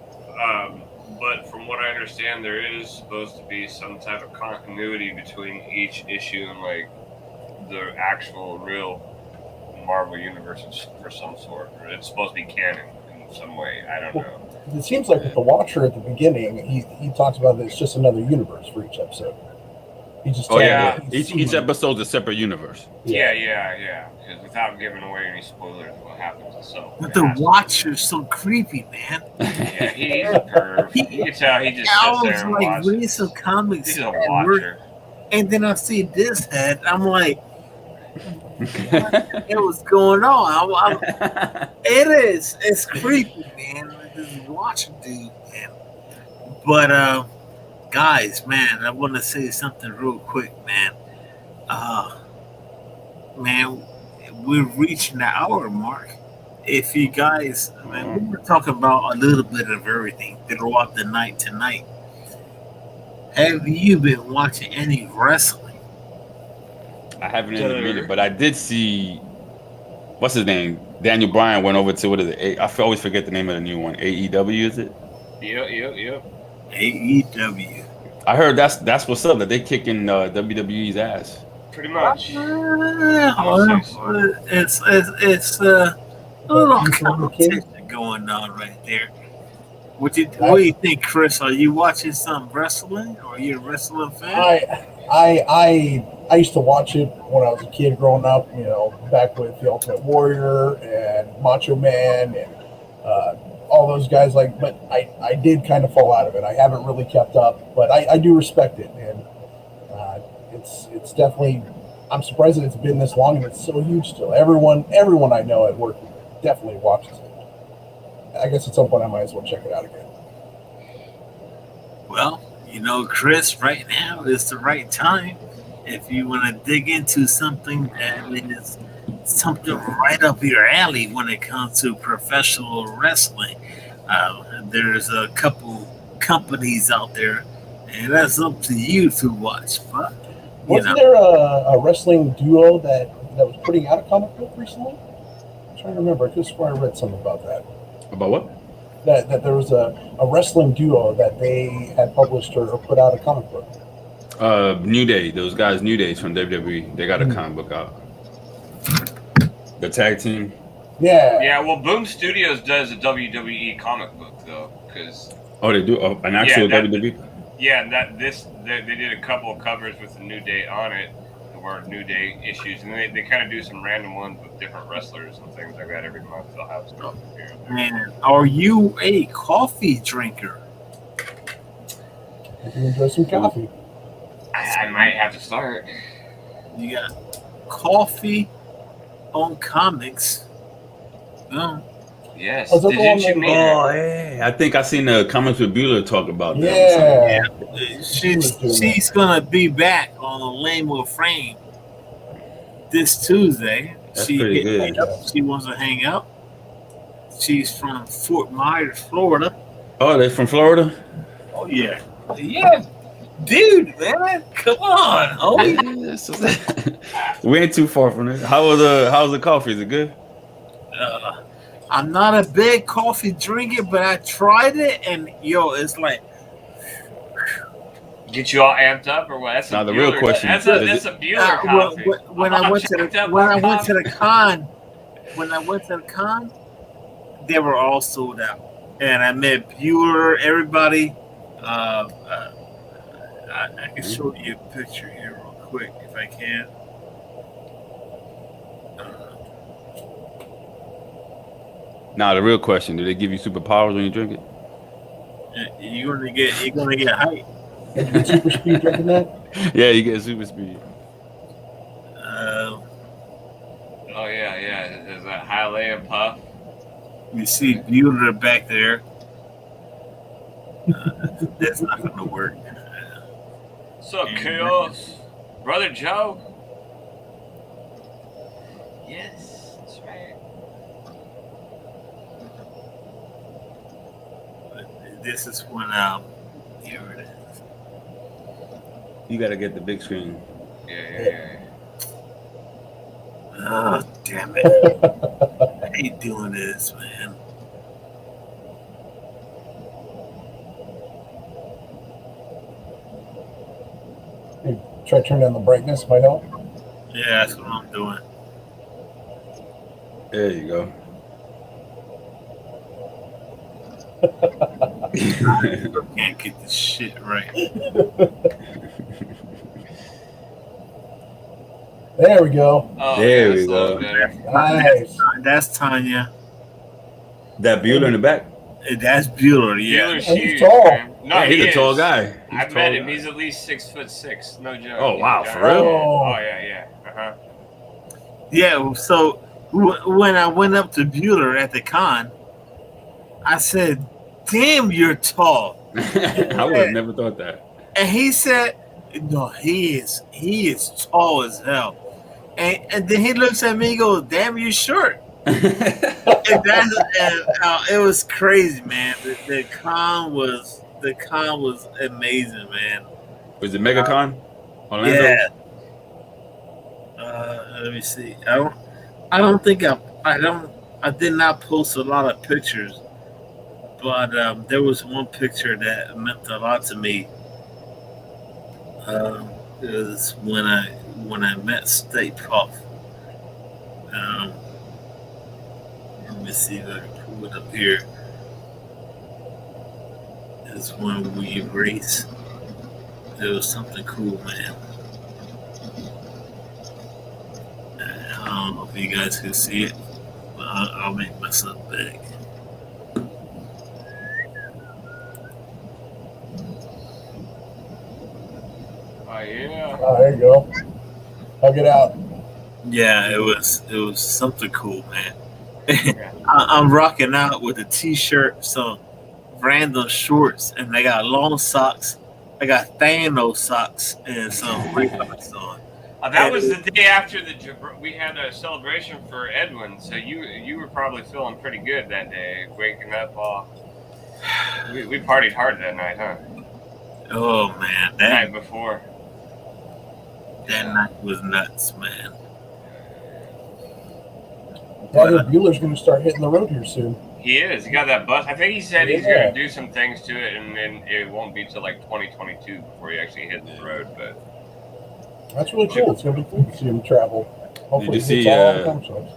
But from what I understand, there is supposed to be some type of continuity between each issue and like the actual real Marvel universe for some sort. Or it's supposed to be canon in some way. I don't know. It seems like with the Watcher at the beginning, he talks about that it's just another universe for each episode. He just each episode's a separate universe. Yeah. Because without giving away any spoilers of what happens, so. But the Watcher's so creepy, man. Yeah, he's a perv. You can tell he just sits there and like watches. reading some comics. He's a watcher. And then I see this head. I'm like, what was going on? It's creepy, man. This Watcher dude, man. But guys, man, I want to say something real quick, man. Man, we're reaching the hour mark. If you guys, man, we were talking about a little bit of everything throughout the night tonight. Have you been watching any wrestling? I haven't in a minute, but I did see, what's his name? Daniel Bryan went over to, what is it? I always forget the name of the new one. AEW, is it? Yep. AEW. I heard that's what's up, that they kicking WWE's ass. Pretty much. It's a little competition going on right there. What do you think, Chris? Are you watching some wrestling, or are you a wrestling fan? I used to watch it when I was a kid growing up, back with the Ultimate Warrior and Macho Man and all those guys, like, but I did kind of fall out of it. I haven't really kept up, but I do respect it, and it's definitely. I'm surprised that it's been this long and it's so huge still. Everyone I know at work definitely watches it. I guess at some point I might as well check it out again. Well, Chris, right now is the right time if you want to dig into something that is something right up your alley when it comes to professional wrestling. There's a couple companies out there, and that's up to you to watch. But wasn't there a wrestling duo that was putting out a comic book recently? I'm trying to remember. I could swear I read something about that. About what? That there was a wrestling duo that they had published or put out a comic book. New Day, those guys, New Days from WWE, they got a comic book out. The tag team. Yeah. Yeah, well, Boom Studios does a WWE comic book though, because. Oh, they do an actual WWE. Yeah, they did a couple of covers with the New Day on it, or New Day issues, and they kind of do some random ones with different wrestlers and things like that every month. They'll have stuff here and there. Man, are you a coffee drinker? I can enjoy some coffee. I might have to start. You got Coffee on Comics. Yes. Oh, Didn't you meet her? Oh, hey. I think I seen the comments with Bueller talk about that. Yeah. She's gonna be back on the Lame with Frame this Tuesday. That's pretty good. She wants to hang out. She's from Fort Myers, Florida. Oh, they're from Florida? Oh yeah. Yeah. Dude, man, come on, homie. We ain't too far from it. How's the coffee? Is it good? I'm not a big coffee drinker, but I tried it, and it's like get you all amped up, or what? That's now the real question. That's a Bueller coffee. When I went to the con, they were all sold out, and I met Bueller, everybody. I can show you a picture here real quick if I can. Now the real question: do they give you superpowers when you drink it? You're gonna get hype. You get super speed drinking that? Yeah, you get super speed. Oh yeah. There's a Highland Puff. You see Bueller back there. That's not gonna work. So chaos, Brother Joe. Yes, that's right. This is when here it is. You gotta get the big screen. Yeah. Oh damn it! I hate doing this, man. Hey, try to turn down the brightness, might help. Yeah, that's what I'm doing. There you go. I can't get this shit right. There we go. Oh, there yeah, we go. Nice. That's Tanya. That Bueller in the back. That's Bueller. Yeah. Bueller's He's huge, tall. man. No, He's he a tall is. guy. I've met him. He's at least 6'6". No joke. Oh, He's wow, a giant. for real? Oh yeah. Yeah. So when I went up to Bueller at the con, I said, "Damn, you're tall." I would have never thought that. And he said, "No, he is tall as hell." And then he looks at me and goes, "Damn, you're short." It was crazy, man. The con was amazing, man. Was it MegaCon? Orlando? Yeah. Let me see. I don't think I did not post a lot of pictures, but there was one picture that meant a lot to me. It was when I met State Puff. Let me see if I can pull it up here. It's when we race. It was something cool, man. I don't know if you guys can see it, but I'll make myself big. Oh yeah. Oh, there you go. Hug it out. Yeah, it was something cool, man. I'm rocking out with a t-shirt, some random shorts, and I got long socks. I got Thanos socks and some Reeboks on. That was the day after we had a celebration for Edwin, so you were probably feeling pretty good that day, waking up. We partied hard that night, huh? Oh man, The night before. That night was nuts, man. Yeah, Bueller's going to start hitting the road here soon. He is. He got that bus. I think he said he's going to do some things to it, and then it won't be till like 2022 before he actually hits the road. But that's really cool. It's going to be cool to see him travel. Hopefully, did you he all the comic shops.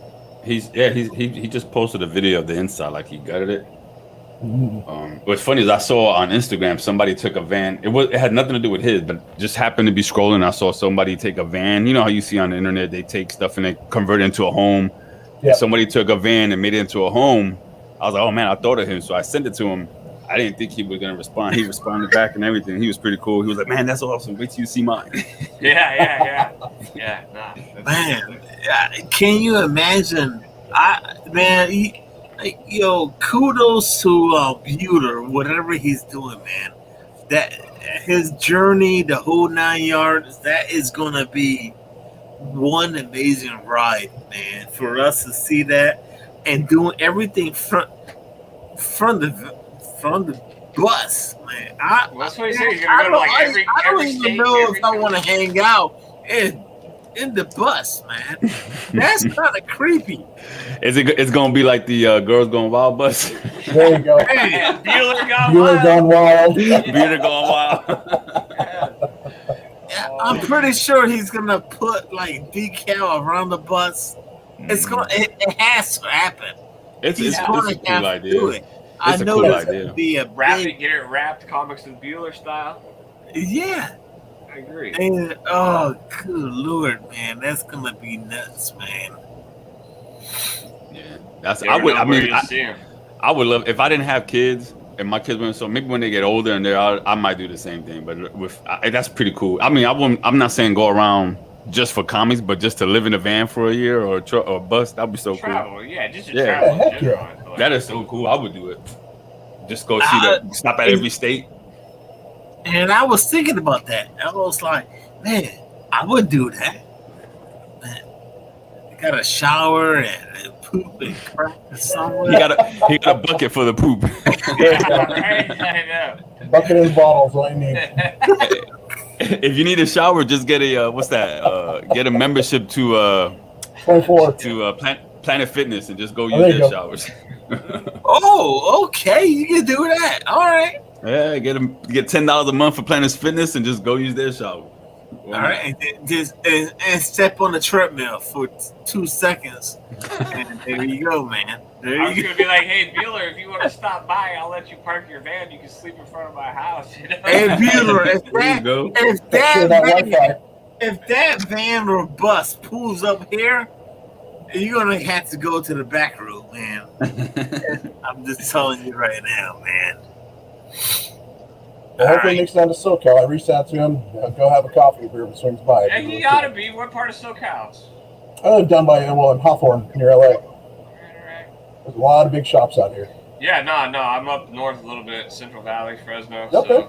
He just posted a video of the inside, like he gutted it. What's funny is I saw on Instagram somebody took a van. It had nothing to do with his, but just happened to be scrolling. I saw somebody take a van. You know how you see on the internet they take stuff and they convert it into a home. Yeah. Somebody took a van and made it into a home. I was like, oh man, I thought of him, so I sent it to him. I didn't think he was gonna respond. He responded back and everything. He was pretty cool. He was like, man, that's awesome. Wait till you see mine. Yeah. Man, can you imagine? Kudos to Bueller, whatever he's doing, man. That his journey, the whole 9 yards, that is gonna be one amazing ride, man. For us to see that and doing everything from the bus, man. That's what he said. He's gonna go to like every I don't even state, know if I want to hang out in the bus, man. That's kind of creepy. It's gonna be like the Girls Gone Wild bus. There you go. Hey, Bueller gone wild. Bueller gone wild. Yeah, I'm pretty sure he's gonna put like decal around the bus. It's gonna. It has to happen. It's a cool idea. I know it's gonna be a get it wrapped comics with Bueller style. Yeah. I agree. And, oh, good Lord, man, that's gonna be nuts, man. Yeah, I would love if I didn't have kids and my kids went. So maybe when they get older and I might do the same thing. But that's pretty cool. I mean, I'm not saying go around just for comics, but just to live in a van for a year or a bus, that'd be so travel, cool. Yeah, just to travel. Heck yeah. That is so cool. I would do it. Just go see that. Stop at every state. And I was thinking about that. I was like, man, I would do that. Man, I got a shower and poop and crap somewhere. He got a bucket for the poop. I know. Bucket and bottles, all you need. If you need a shower, just get a get a membership to 24 to Planet Fitness and just go use their showers. Oh, okay, you can do that. All right. Yeah, get $10 a month for Planet Fitness and just go use their shower. All right, and step on the treadmill for 2 seconds, and there you go, man. I was gonna be like, hey, Bueller, if you want to stop by, I'll let you park your van. You can sleep in front of my house. You know? Hey, Bueller, if that van or bus pulls up here, you're gonna have to go to the back room, man. I'm just telling you right now, man. Well, hopefully next time to SoCal, I reached out to him. Go have a coffee if he ever swings by. Yeah, he ought to be. What part of SoCal? I live down by in Hawthorne, near LA. Right. There's a lot of big shops out here. Yeah, no, I'm up north a little bit, Central Valley, Fresno. Okay.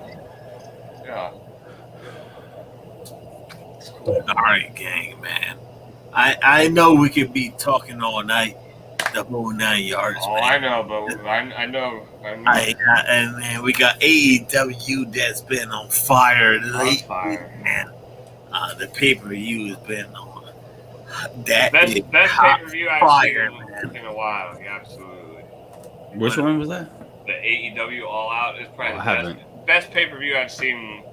So, yeah. All right, gang, man. I know we could be talking all night, the whole 9 yards. Oh, man. I know, but I know. And we got AEW that's been on fire lately, man. The pay-per-view has been on that best pay-per-view I've seen in a while. Yeah, absolutely. Which one was that? The AEW All Out is probably the best pay-per-view I've seen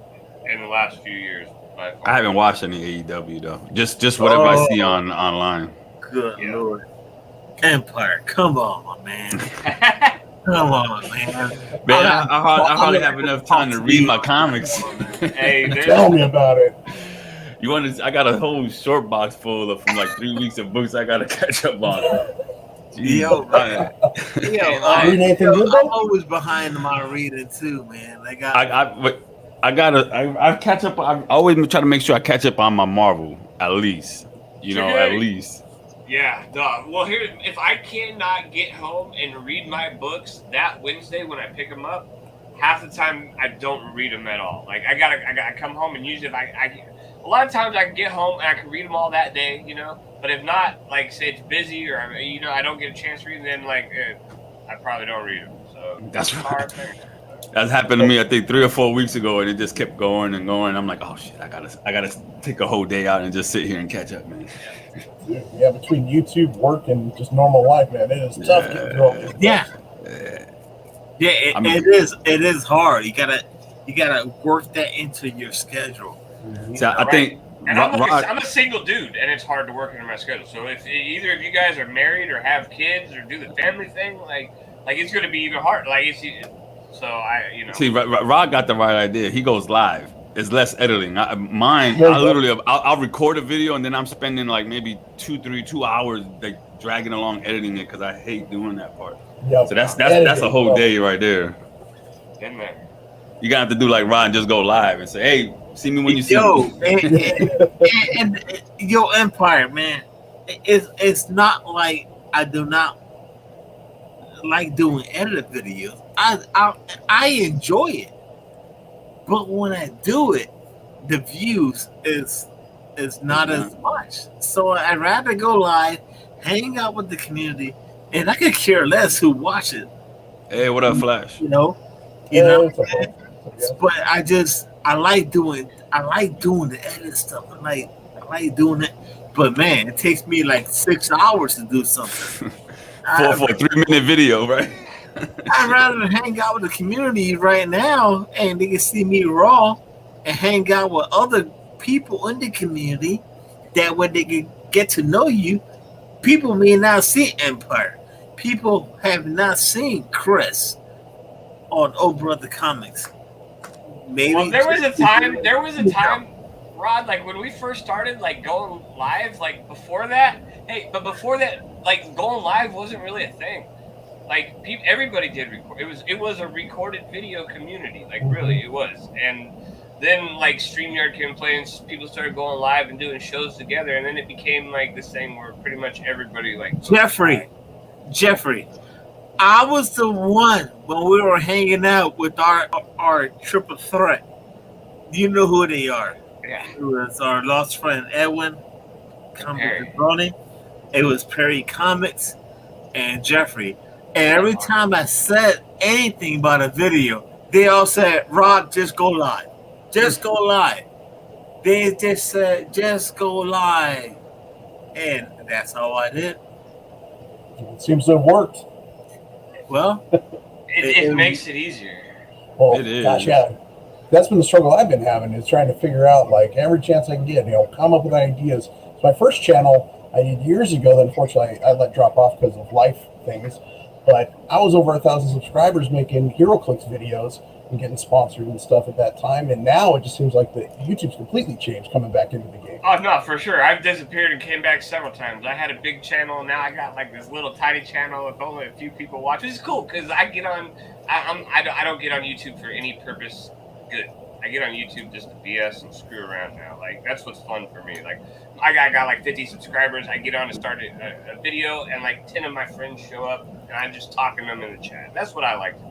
in the last few years. I haven't watched any AEW though. Just whatever I see online. Good Lord. Empire, come on, my man. Come on, man. Man, I hardly have enough time to read my comics. Hey, tell me about it. You want to? I got a whole short box full of from like 3 weeks of books I gotta catch up on. Yo, man. I'm always behind my reading too, man. I catch up. I always try to make sure I catch up on my Marvel at least. You know, at least. Yeah, dog. Well, here, if I cannot get home and read my books that Wednesday when I pick them up, half the time I don't read them at all. Like I gotta come home and usually if a lot of times I can get home and I can read them all that day, you know. But if not, like say it's busy or I don't get a chance to read them, then I probably don't read them. So that's hard. That happened to me, I think 3 or 4 weeks ago, and it just kept going and going. I'm like, oh shit, I gotta take a whole day out and just sit here and catch up, man. Yeah, between YouTube, work, and just normal life, man, it is tough getting through all these books. It is hard. You gotta work that into your schedule. So I think. And I'm a single dude, and it's hard to work into my schedule. So if either of you guys are married or have kids or do the family thing, like it's going to be even hard. Like See, Rod got the right idea. He goes live. It's less editing. I'll record a video and then I'm spending like maybe 2 hours like dragging along editing it because I hate doing that part. Yep. So that's a whole day right there. In there. You gotta have to do like Rod and just go live and say, "Hey, see me when you see me." And Empire, man, it's not like I do not like doing edited videos. I enjoy it, but when I do it, the views is not as much. So I'd rather go live, hang out with the community, and I could care less who watches. Hey, what up, Flash? You know. But I like doing the edit stuff. I like doing it. But man, it takes me like 6 hours to do something. for a 3-minute video, right? I'd rather hang out with the community right now and they can see me raw and hang out with other people in the community that when they can get to know you, people may not see Empire. People have not seen Chris on Oh Brother Comics. Maybe there was a time, Rod, like when we first started like going live, like before that, like going live wasn't really a thing. Like everybody did record. It was a recorded video community. Like really, it was. And then like StreamYard came playing, people started going live and doing shows together, and then it became like this thing where pretty much everybody like Jeffrey. I was the one when we were hanging out with our triple threat. Do you know who they are? Yeah. It was our lost friend Edwin, Brony. It was Perry Comics and Jeffrey. And every time I said anything about a video, they all said, "Rod, just go live. Just go live." They just said, "Just go live." And that's how I did. It seems to have worked. Well, it makes it easier. Well, it is. Gosh, yeah. That's been the struggle I've been having, is trying to figure out, like, every chance I can get, come up with ideas. So my first channel I did years ago that unfortunately I let drop off because of life things. But I was over 1,000 subscribers making HeroClix videos and getting sponsored and stuff at that time. And now it just seems like the YouTube's completely changed coming back into the game. Oh, no, for sure. I've disappeared and came back several times. I had a big channel, and now I got like this little tiny channel with only a few people watching. It's cool because I get on. I don't get on YouTube for any purpose good. I get on YouTube just to BS and screw around now. Like that's what's fun for me. Like I got like 50 subscribers. I get on and start a video, and like 10 of my friends show up, and I'm just talking to them in the chat. That's what I like to do.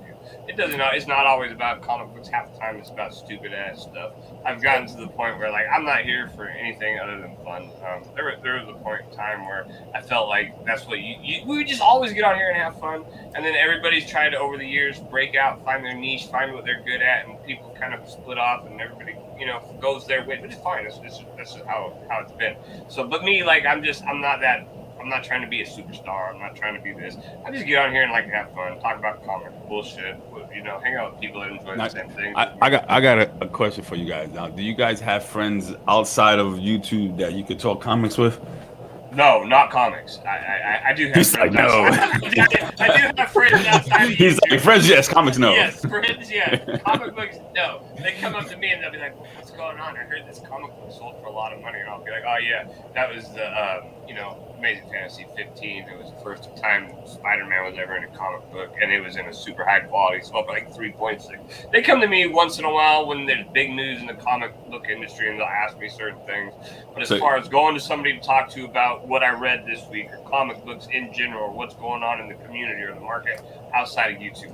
It's not always about comic books. Half the time it's about stupid ass stuff. I've gotten to the point where like I'm not here for anything other than fun. There was a point in time where I felt like that's what we would just always get on here and have fun, and then everybody's tried to over the years break out, find their niche, find what they're good at, and people kind of split off, and everybody goes their way. But it's fine. That's how it's been. So, but me, like I'm not trying to be a superstar. I'm not trying to be this. I just get on here and like have fun, talk about comics, bullshit, hang out with people that enjoy the same thing. I got a question for you guys now. Do you guys have friends outside of YouTube that you could talk comics with? No, not comics. I do have He's friends. Like, no. I do have friends outside of He's YouTube. like, friends, yes, comics, no. Yes, friends, yeah. Comic books, no. They come up to me and they'll be like, "What's going on? I heard this comic book sold for a lot of money." And I'll be like, "Oh, yeah, that was the Amazing Fantasy 15. It was the first time Spider-Man was ever in a comic book, and it was in a super high quality, so up like 3.6. They come to me once in a while when there's big news in the comic book industry, and they'll ask me certain things. But as far as going to somebody to talk to about what I read this week, or comic books in general, or what's going on in the community or the market outside of YouTube,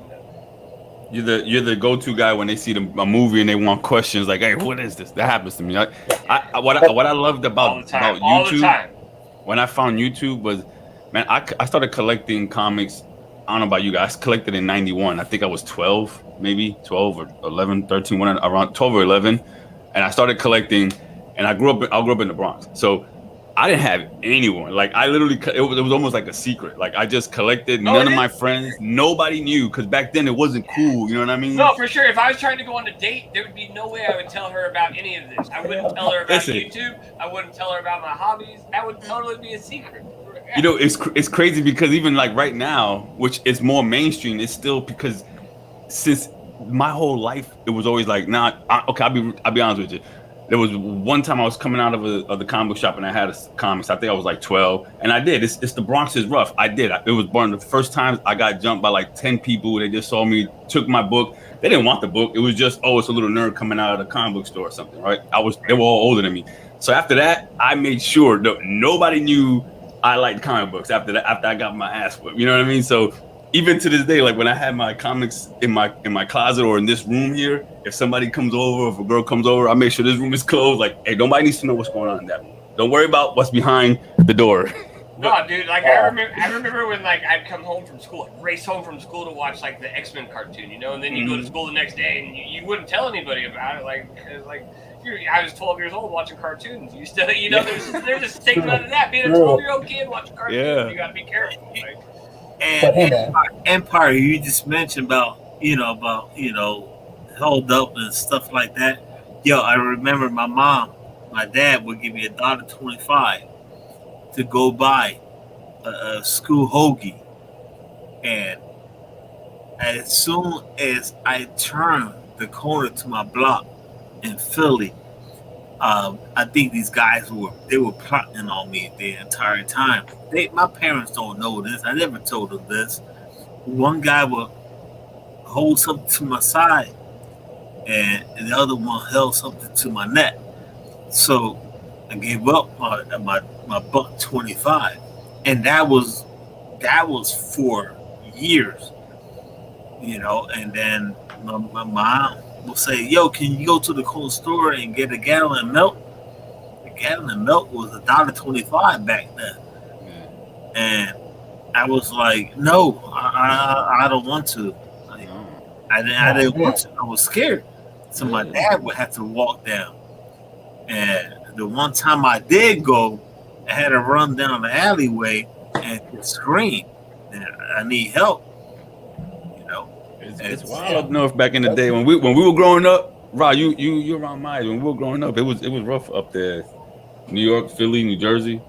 you're the go-to guy when they see a movie and they want questions like, "Hey, what is this?" That happens to me. What I loved about YouTube. All the time. When I found YouTube was, man, I started collecting comics. I don't know about you guys. I collected in 91. I think I was 12, maybe 12 or 11, 13, around 12 or 11. And I started collecting, and I grew up in the Bronx. So I didn't have anyone. Like, I literally, it was almost like a secret. Like, I just collected. None of my friends, nobody knew, because back then it wasn't cool. You know what I mean? No, for sure. If I was trying to go on a date, there would be no way I would tell her about any of this. I wouldn't tell her about YouTube. I wouldn't tell her about my hobbies. That would totally be a secret. It's crazy because even like right now, which is more mainstream, it's still because since my whole life, it was always like, okay, I'll be honest with you. There was one time I was coming out of the comic book shop and I had comics. I think I was like 12, and I did. It's the Bronx is rough. I did. It was one of the first times I got jumped by like 10 people. They just saw me, took my book. They didn't want the book. It was just, it's a little nerd coming out of the comic book store or something, right? They were all older than me. So after that, I made sure that nobody knew I liked comic books. After I got my ass whipped, you know what I mean? So even to this day, like when I have my comics in my closet or in this room here, if somebody comes over, if a girl comes over, I make sure this room is closed. Like, hey, nobody needs to know what's going on in that room. Don't worry about what's behind the door. No, dude. Like I remember when like I'd come home from school, like, race home from school to watch like the X-Men cartoon, and then you go to school the next day and you wouldn't tell anybody about it, I was 12 years old watching cartoons. You still, there's a stigma to that. Being a 12-year-old kid watching cartoons, you got to be careful. Like. And Empire, you just mentioned about hold up and stuff like that. Yo, I remember my dad would give me $1.25 to go buy a school hoagie, and as soon as I turned the corner to my block in Philly, I think these guys were plotting on me the entire time. My parents don't know this. I never told them this. One guy would hold something to my side, and the other one held something to my neck. So I gave up my $1.25, and that was for years, And then my mom will say, "Yo, can you go to the cold store and get a gallon of milk?" A gallon of milk was $1.25 back then, and I was like, "No, I don't want to." Like, I didn't want to. I was scared, so my dad would have to walk down. And the one time I did go, I had to run down the alleyway and scream, "I need help!" It's wild up north back in the day when we were growing up. Rod, you're around my age. When we were growing up, it was rough up there. New York, Philly, New Jersey.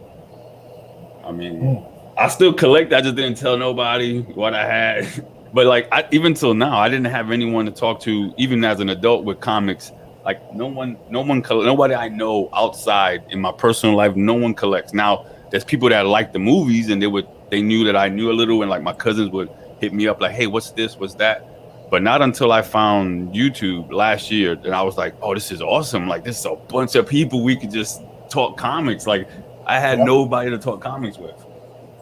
I mean, I still collect. I just didn't tell nobody what I had. But like, even till now, I didn't have anyone to talk to, even as an adult with comics. Like nobody I know outside in my personal life, no one collects. Now there's people that like the movies, and they knew that I knew a little, and like my cousins would hit me up like, "Hey, what's this? What's that?" But not until I found YouTube last year, and I was like, "Oh, this is awesome! Like, this is a bunch of people we could just talk comics." Like, I had nobody to talk comics with.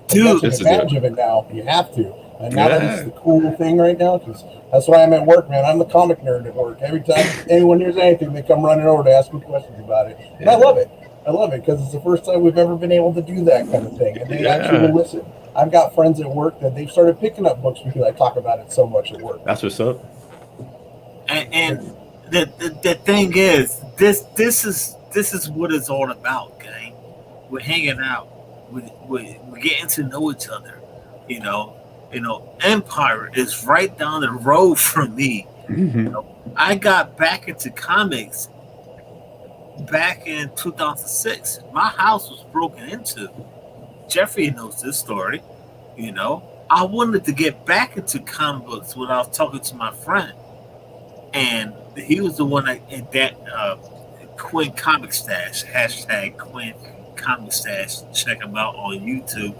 Dude, that's an advantage of it now. You have to, and now that it's the cool thing right now, because that's why I'm at work, man. I'm the comic nerd at work. Every time anyone hears anything, they come running over to ask me questions about it, and I love it. I love it because it's the first time we've ever been able to do that kind of thing, and they actually will listen. I've got friends at work that they've started picking up books because I talk about it so much at work. That's what's up. And the thing is, this is what it's all about, gang. We're hanging out. We're getting to know each other. Empire is right down the road from me. Mm-hmm. I got back into comics back in 2006. My house was broken into. Jeffrey knows this story. I wanted to get back into comic books when I was talking to my friend, and he was the one that Quinn Comic Stash #Quinn Comic Stash. Check him out on YouTube.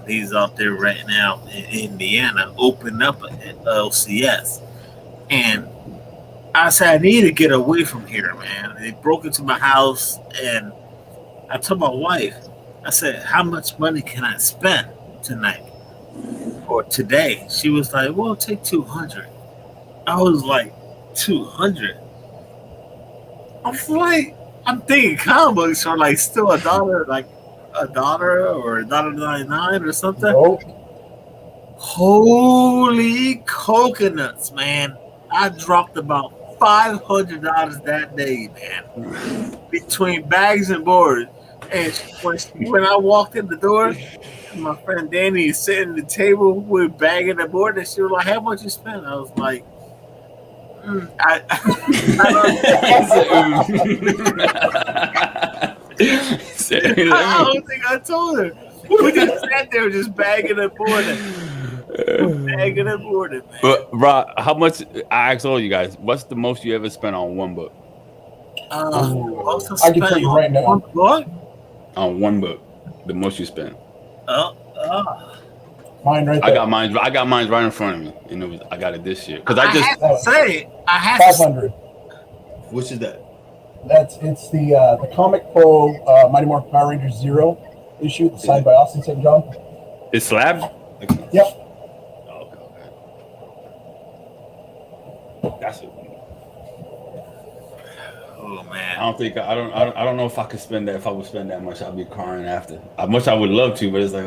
He's out there right now in Indiana, opening up an LCS. And I said, I need to get away from here, man. They broke into my house, and I told my wife, I said, how much money can I spend tonight or today? She was like, well, take 200. I was like, 200? I'm thinking comic books are like still $1, like $1 or $1.99 or something. Nope. Holy coconuts, man. I dropped about $500 that day, man, between bags and board. And when I walked in the door, my friend Danny is sitting at the table with bag and the board, and she was like, how much you spent? I was like, I don't think I told her. We just sat there just bagging and boarding. Bagging and boarding, man. But Rob, how much? I asked all you guys, what's the most you ever spent on one book? I can tell you right now. One book? On one book, the most you spent. Mine right there. I got mine right in front of me, and I got it this year because I have 500. Which is that? It's the Comic Pro Mighty Morphin Power Rangers Zero issue, signed by Austin St. John. It's slabbed. Yep. Okay. That's it. Oh man. I don't know if I could spend that. If I would spend that much, I'd be crying after. How much I would love to, but it's like,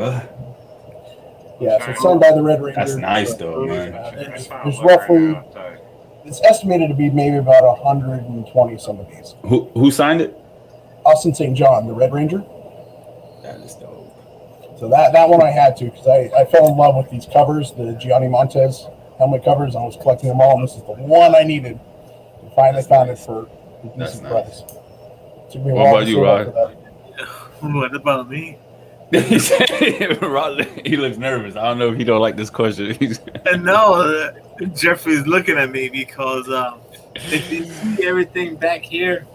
yeah. So it's signed by the Red Ranger. That's nice though, man. There's roughly. It's estimated to be maybe about 120 some of these. Who signed it? Austin St. John, the Red Ranger. That is dope. So that one I had to, because I fell in love with these covers, the Gianni Montez helmet covers. I was collecting them all, and this is the one I needed. And finally found it for a decent price. What about you, Rod? What about me? Rod, he looks nervous. I don't know if he don't like this question. No, Jeffrey's looking at me because if you see everything back here,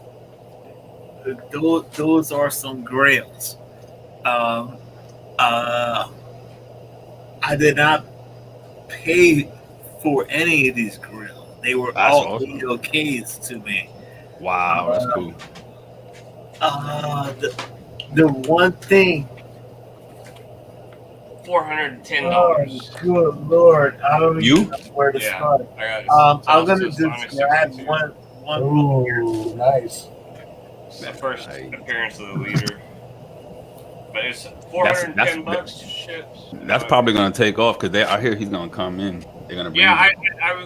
those are some grails. I did not pay for any of these grails. They were all awesome. okays to me. Wow, that's cool. The one thing. $410. Good Lord! I don't even know where to start. I'm gonna just grab one book here. Ooh, nice. The first appearance of the leader. But it's $410 to ship. That's probably gonna take off because I hear he's gonna come in. They're gonna bring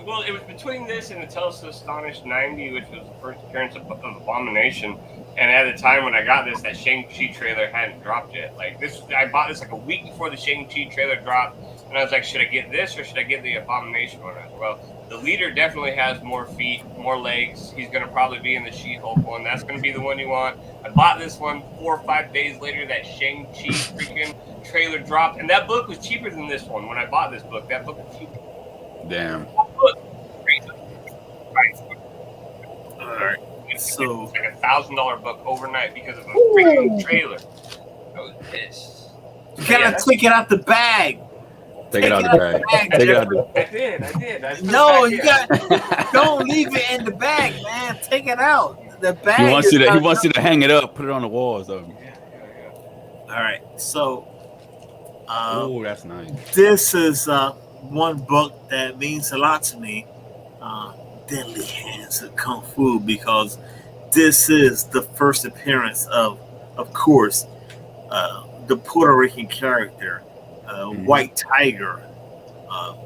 well, it was between this and the Tell Us to Astonish 90, which was the first appearance of Abomination. And at the time when I got this, that Shang-Chi trailer hadn't dropped yet. Like this, I bought this like a week before the Shang-Chi trailer dropped, and I was like, should I get this or should I get the Abomination one? Well, the leader definitely has more feet, more legs. He's gonna probably be in the She-Hulk one. That's gonna be the one you want. I bought this one 4 or 5 days later. That Shang-Chi freaking trailer dropped, and that book was cheaper than this one. When I bought this book, that book was cheaper. Damn. All right. So it's like $1,000 book overnight because of a freaking trailer. I was pissed. You gotta take it out the bag. Take it out the bag. Take it out the I did. No, you got. Don't leave it in the bag, man. Take it out. The bag. He wants you to hang it up, put it on the wall or something. All right. So. Oh, that's nice. This is one book that means a lot to me. Deadly Hands of Kung Fu, because this is the first appearance of course, the Puerto Rican character, White Tiger.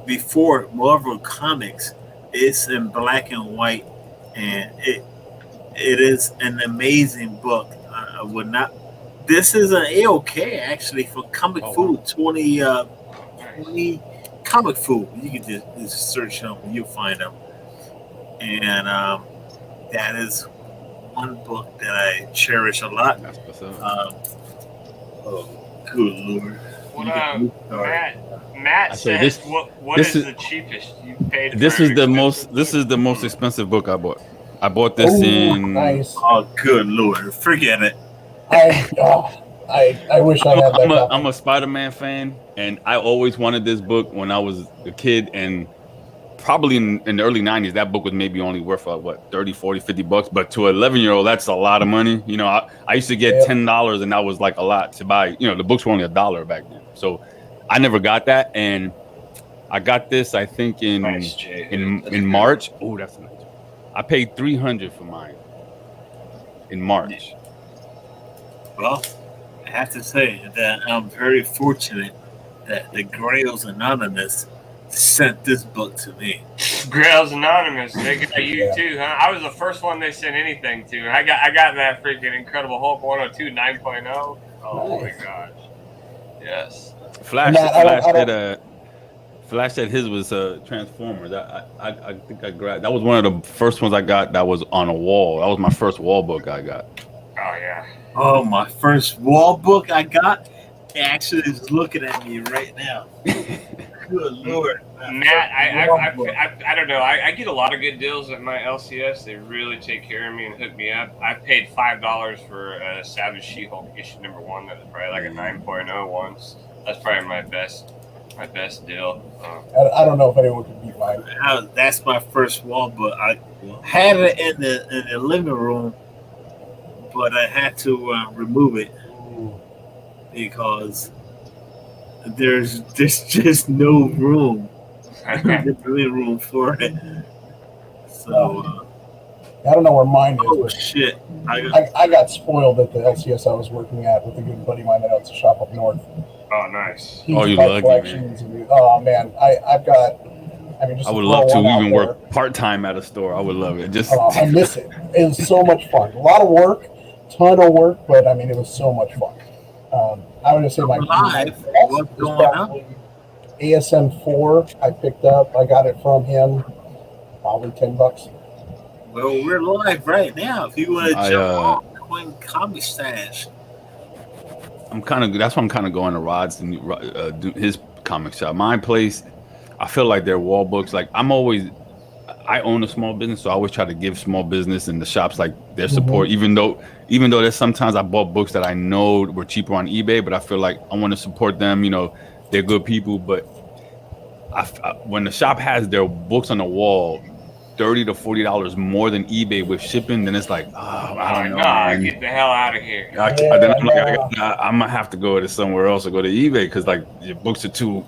Before Marvel Comics, it's in black and white, and it is an amazing book. I would not. This is an AOK actually for Comic Food 20 Comic Food. You can just search them, you'll find them. And that is one book that I cherish a lot. That's what's up. Oh, good Lord. Matt says, what is the cheapest you paid? This is the most expensive book I bought. I bought this in. Nice. Oh, good Lord. Forget it. I wish I had that copy. I'm a Spider-Man fan, and I always wanted this book when I was a kid, and probably in the early 90s, that book was maybe only worth what, 30, 40, 50 bucks, but to an 11-year-old, that's a lot of money. You know, I used to get $10, and that was like a lot to buy. You know, the books were only $1 back then, so I never got that, and I got this, I think, in March. Oh, that's nice. I paid $300 for mine in March. Well, I have to say that I'm very fortunate that the Grails Anonymous sent this book to me. Grails Anonymous, they got you too, huh? I was the first one they sent anything to. I got that freaking Incredible Hulk 102 9.0. Oh my gosh. Yes. Flash said his was Transformers. I think I grabbed. That was one of the first ones I got that was on a wall. That was my first wall book I got. Oh yeah. Oh, my first wall book I got actually is looking at me right now. Good Lord. Matt, I don't know. I get a lot of good deals at my LCS. They really take care of me and hook me up. I paid $5 for Savage She-Hulk issue #1. That was probably like a 9.0 once. That's probably my best deal. I don't know if anyone can beat mine. That's my first wall book. I had it in the living room, but I had to remove it because there's just no room in the living room for it. So I don't know where mine is. Oh shit! I got spoiled at the LCS I was working at with a good buddy of mine that owns a shop up north. Oh, nice. You lucky, man. Oh man, I've got. I mean, just I would love to even work part-time at a store. I would love it. Just I miss it. It was so much fun. A lot of work, ton of work, but I mean, it was so much fun. I would just say my what's going on? ASM4 I picked up. I got it from him, probably $10. Well, we're live right now. If you want to jump on Quinn Comic Stash. That's why I'm kind of going to Rod's and do his comic shop. My place, I feel like they're wall books. Like I own a small business, so I always try to give small business and the shops like their support. Even though there's sometimes I bought books that I know were cheaper on eBay, but I feel like I want to support them. You know, they're good people. But when the shop has their books on the wall, $30 to $40 more than eBay with shipping, then it's like, I don't know. Nah, get the hell out of here. Then I'm like, I'm gonna have to go to somewhere else or go to eBay because like your books are too.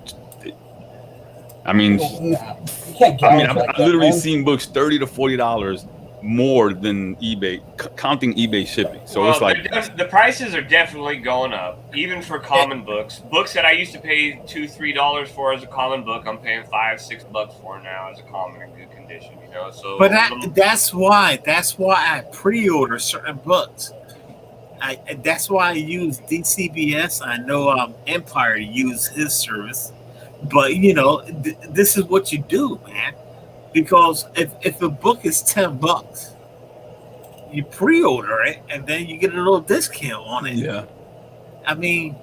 I mean, I've literally seen books $30 to $40 more than eBay, counting eBay shipping. So it's like the prices are definitely going up, even for common books. Books that I used to pay $2-3 for as a common book, I'm paying $5-6 for now as a common in good condition. You know, so but that's why I pre-order certain books. That's why I use DCBS. I know Empire used his service, but you know this is what you do, man. Because if a book is $10, you pre-order it and then you get a little discount on it. Yeah. I mean,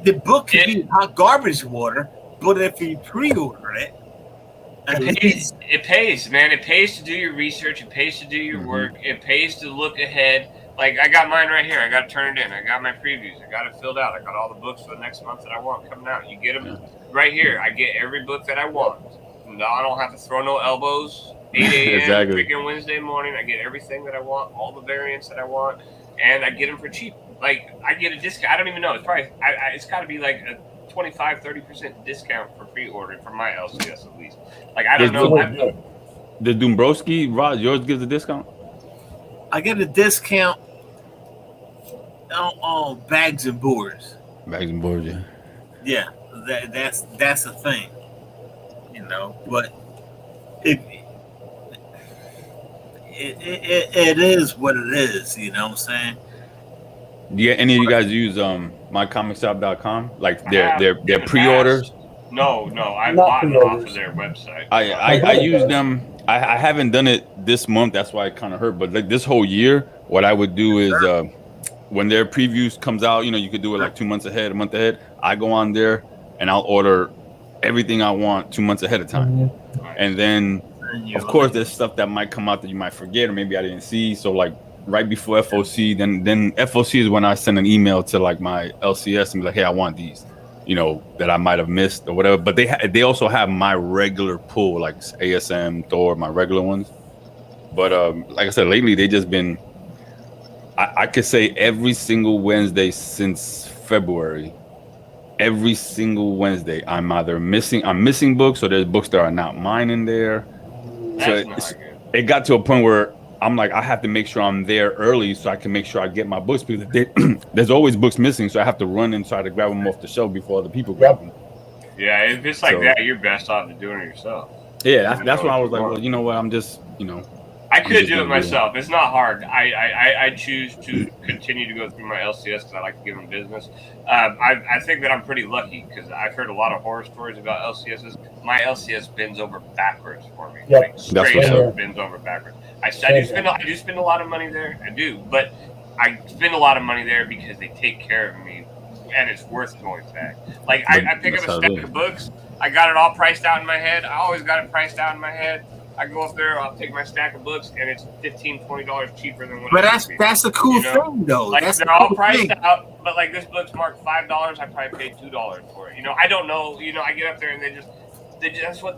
the book could be hot garbage water, but if you pre-order it, it pays, man. It pays to do your research. It pays to do your work. It pays to look ahead. Like I got mine right here. I got to turn it in. I got my previews. I got it filled out. I got all the books for the next month that I want coming out. You get them right here. I get every book that I want. No, I don't have to throw no elbows. 8 a.m. Exactly. Freaking Wednesday morning. I get everything that I want, all the variants that I want, and I get them for cheap. Like I get a discount. I don't even know. It's probably it's got to be like a 25-30% discount for pre-order for my LCS at least. Like I don't know. The Dombrowski, Rod, yours gives a discount? I get a discount on bags and boards. Bags and boards, yeah. Yeah, that's a thing. You know, but it is what it is. You know what I'm saying? Yeah. Any of you guys use mycomicshop.com? Like their pre-orders? No, I bought them off of their website. I use them. I haven't done it this month. That's why it kind of hurt. But like this whole year, what I would do is when their previews comes out, you know, you could do it like 2 months ahead, a month ahead. I go on there and I'll order everything I want 2 months ahead of time. And then of course there's stuff that might come out that you might forget or maybe I didn't see. So like right before FOC. Then FOC is when I send an email to like my LCS and be like, hey, I want these, you know, that I might have missed or whatever. But they also have my regular pool, like ASM, Thor, my regular ones. But like I said, lately they just been. I could say every single Wednesday since February. Every single Wednesday, I'm missing books, or there's books that are not mine in there. That's it got to a point where I'm like, I have to make sure I'm there early so I can make sure I get my books, because there's always books missing, so I have to run and try to grab them off the shelf before other people grab them. Yeah, if it's like that, you're best off to doing it yourself. Yeah, that's why I was like, well, you know what, I'm just, you know. I could do it myself. It's not hard. I choose to continue to go through my LCS because I like to give them business. I think that I'm pretty lucky because I've heard a lot of horror stories about LCSs. My LCS bends over backwards for me. Yep. Like straight up bends over backwards. I do spend a lot of money there. I do, but I spend a lot of money there because they take care of me, and it's worth going back. Like I pick up a stack of books. I got it all priced out in my head. I always got it priced out in my head. I go up there, I'll take my stack of books, and it's $15, $20 cheaper than what. But that's a cool thing, though. Like that's they're all priced out, but like this book's marked $5. I probably paid $2 for it. You know, I don't know. You know, I get up there and they just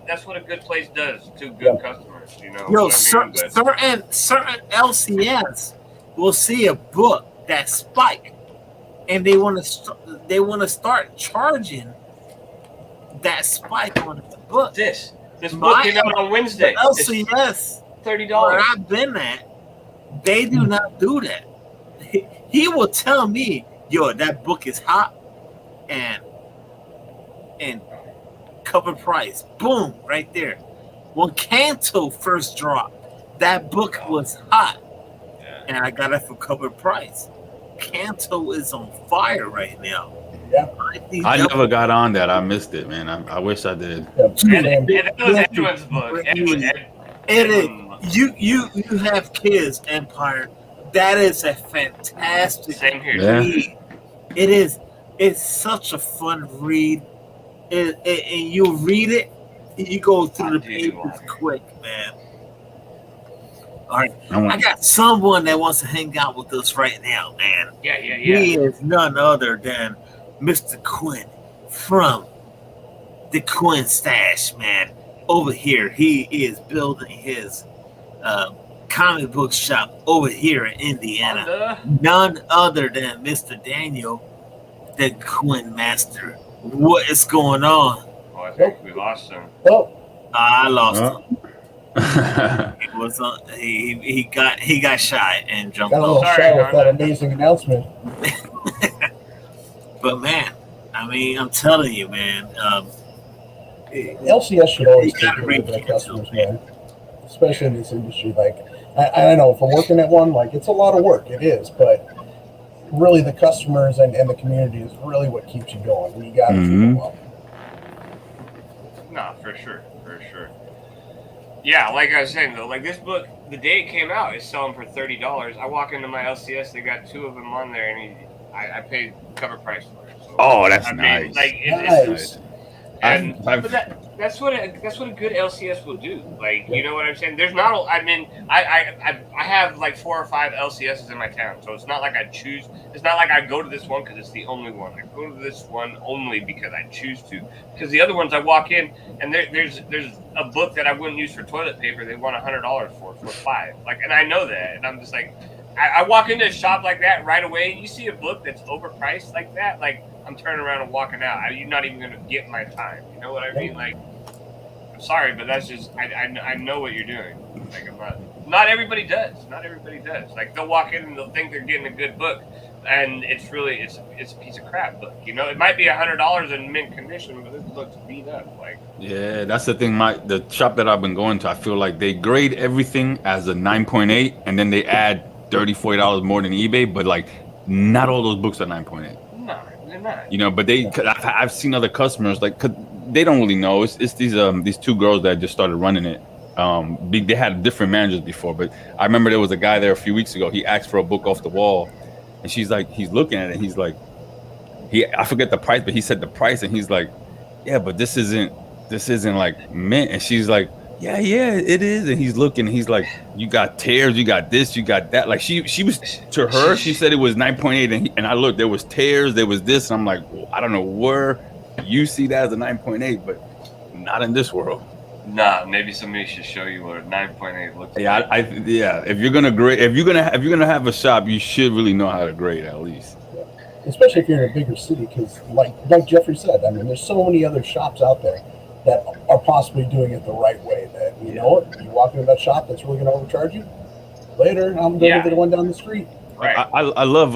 that's what a good place does to good customers. You know, yo, certain LCS will see a book that spike, and they want to start charging that spike on the book. This book came out on Wednesday. LCS, $30. where I've been at, they do not do that. He will tell me, yo, that book is hot, and cover price, boom, right there. When Kanto first dropped, that book was hot, and I got it for cover price. Kanto is on fire right now. Yeah. I never got on that. I missed it, man. I wish I did. And it was Edwin's book. It is. You have kids, Empire. That is a fantastic read. It is. It's such a fun read. And you read it, and you go through the pages quick, man. All right, I got someone that wants to hang out with us right now, man. Yeah. He is none other than Mr. Quinn from the Quinn Stash, man. Over here, he is building his comic book shop over here in Indiana. None other than Mr. Daniel, the Quinn Master. What is going on? Oh, I think we lost him. Oh, I lost him. He was he got shy and jumped got a little off. shy with that amazing announcement. But man, I mean, I'm telling you, man. LCS should always take care of their customers, man. Especially in this industry. Like, I know from working at one, like it's a lot of work. It is, but really the customers and the community is really what keeps you going. You got to treat them well. No, for sure. Yeah, like I was saying though, like this book, the day it came out, is selling for $30. I walk into my LCS, they got two of them on there, and I paid cover price for it. So, that's nice. Like Nice. But that's what a good LCS will do. Like, you know what I'm saying? There's not. I have like 4 or 5 LCSs in my town, so it's not like I choose. It's not like I go to this one because it's the only one. I go to this one only because I choose to. Because the other ones, I walk in and there's a book that I wouldn't use for toilet paper. They want $100 for 5. Like, and I know that, and I'm just like, I walk into a shop like that right away, and you see a book that's overpriced like that, like. I'm turning around and walking out. You're not even going to get my time. You know what I mean? Like, I'm sorry, but that's just, I know what you're doing. Like, not everybody does. Not everybody does. Like, they'll walk in and they'll think they're getting a good book, and it's really, it's a piece of crap book. You know, it might be $100 in mint condition, but this book's beat up. Like, yeah, that's the thing. The shop that I've been going to, I feel like they grade everything as a 9.8, and then they add $30, $40 more than eBay, but like, not all those books are 9.8. No. Not. You know, but I've seen other customers like, cause they don't really know. It's these 2 girls that just started running it. They had different managers before, but I remember there was a guy there a few weeks ago. He asked for a book off the wall, and she's like, he's looking at it. He's like, I forget the price, but he said the price, and he's like, yeah, but this isn't like mint. And she's like, yeah, it is. And he's looking, he's like, you got tears, you got this, you got that. Like she was, to her, she said it was 9.8, and I looked, there was tears, there was this, and I'm like, well, I don't know where you see that as a 9.8, but not in this world. Nah, maybe somebody should show you what a 9.8 looks Yeah, like. If you're gonna grade, if you're gonna have a shop, you should really know how to grade at least. Especially if you're in a bigger city, because like Jeffrey said, I mean, there's so many other shops out there that are possibly doing it the right way. That you know what, you walk into that shop that's really going to overcharge you. Later, I'm going to the one down the street. Right. I love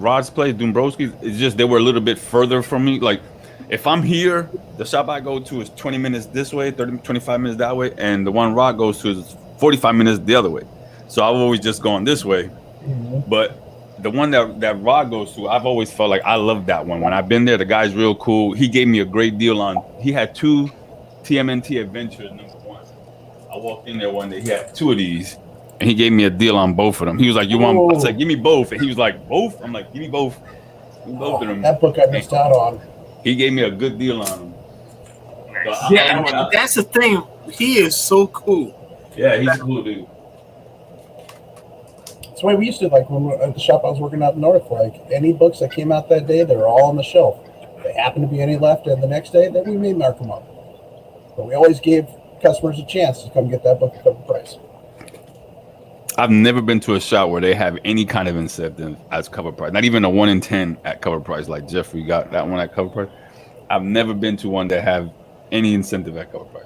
Rod's place, Dombrowski's. It's just they were a little bit further from me. Like if I'm here, the shop I go to is 20 minutes this way, 25 minutes that way, and the one Rod goes to is 45 minutes the other way. So I've always just gone this way. Mm-hmm. But the one that Rod goes to, I've always felt like I love that one. When I've been there, the guy's real cool. He gave me a great deal on. He had 2 TMNT Adventures #1. I walked in there one day. He had 2 of these, and he gave me a deal on both of them. He was like, "You want?" I said, "Give me both." And he was like, "Both?" I'm like, "Give me both." Both of them. That book I missed out on. He gave me a good deal on them. So that's the thing. He is so cool. Yeah, he's a cool dude. That's why we used to, like, when we were at the shop I was working out north, like, any books that came out that day, they were all on the shelf. If there happened to be any left and the next day, then we may mark them up. But we always gave customers a chance to come get that book at cover price. I've never been to a shop where they have any kind of incentive as cover price. Not even a 1 in 10 at cover price, like Jeffrey got that one at cover price. I've never been to one that have any incentive at cover price.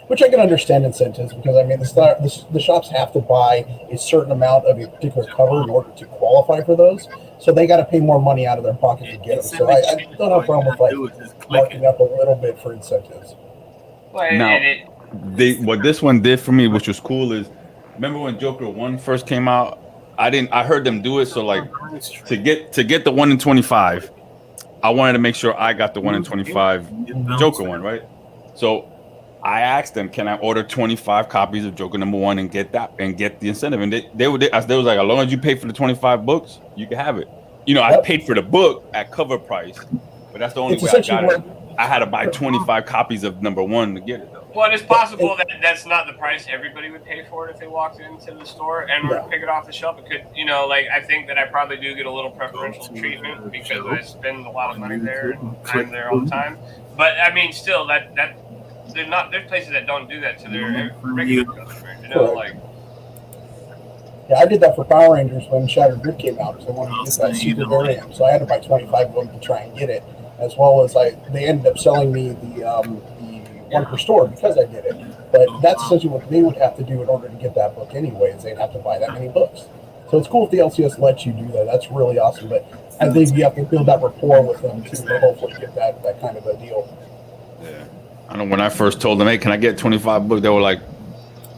Which I can understand incentives, because I mean the shops have to buy a certain amount of a particular cover in order to qualify for those, so they got to pay more money out of their pocket to get them. So I don't have a problem with like marking up a little bit for incentives. Now, what this one did for me, which was cool, is remember when Joker 1 first came out? I heard them do it, so like to get the 1 in 25, I wanted to make sure I got the 1 in 25 Joker one, right? So I asked them, can I order 25 copies of Joker #1 and get that and get the incentive? And they was like, as long as you pay for the 25 books, you can have it. You know, I paid for the book at cover price, but that's the only way I got it. I had to buy 25 copies of #1 to get it, though. Well, it's possible that that's not the price everybody would pay for it if they walked into the store and were to pick it off the shelf. It could, you know, like I think that I probably do get a little preferential treatment because I spend a lot of money there and I'm there all the time. But I mean, still, that there's places that don't do that to their regular customers. You know, like. Yeah, I did that for Power Rangers when Shattered Grid came out because I wanted to get that super variant. So I had to buy 25 of them to try and get it, as well as they ended up selling me the one per store because I did it. But that's essentially what they would have to do in order to get that book anyways. They'd have to buy that many books. So it's cool if the LCS lets you do that. That's really awesome. But I believe you have to build that rapport with them to hopefully get that kind of a deal. Yeah. I know when I first told them, hey, can I get 25 books? They were like,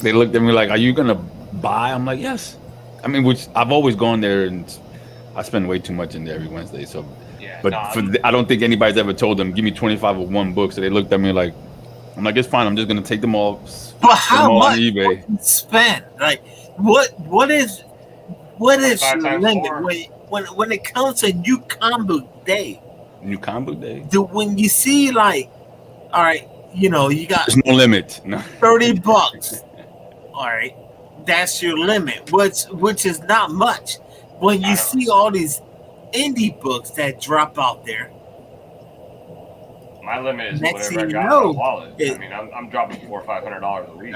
they looked at me like, are you going to buy? I'm like, yes. I mean, which I've always gone there and I spend way too much in there every Wednesday. So, yeah, but I don't think anybody's ever told them, give me 25 of one book. So they looked at me like, I'm like, it's fine. I'm just going to take them all. But how much on eBay. Spend? Like, what is your limit when it comes to New Comic Book Day? New Comic Book Day? When you see like, all right, you know, you got there's no limit. No. $30. All right, that's your limit, which is not much. When you see all these indie books that drop out there, my limit is whatever I got in my wallet. I mean, I'm dropping $400 or $500 a week.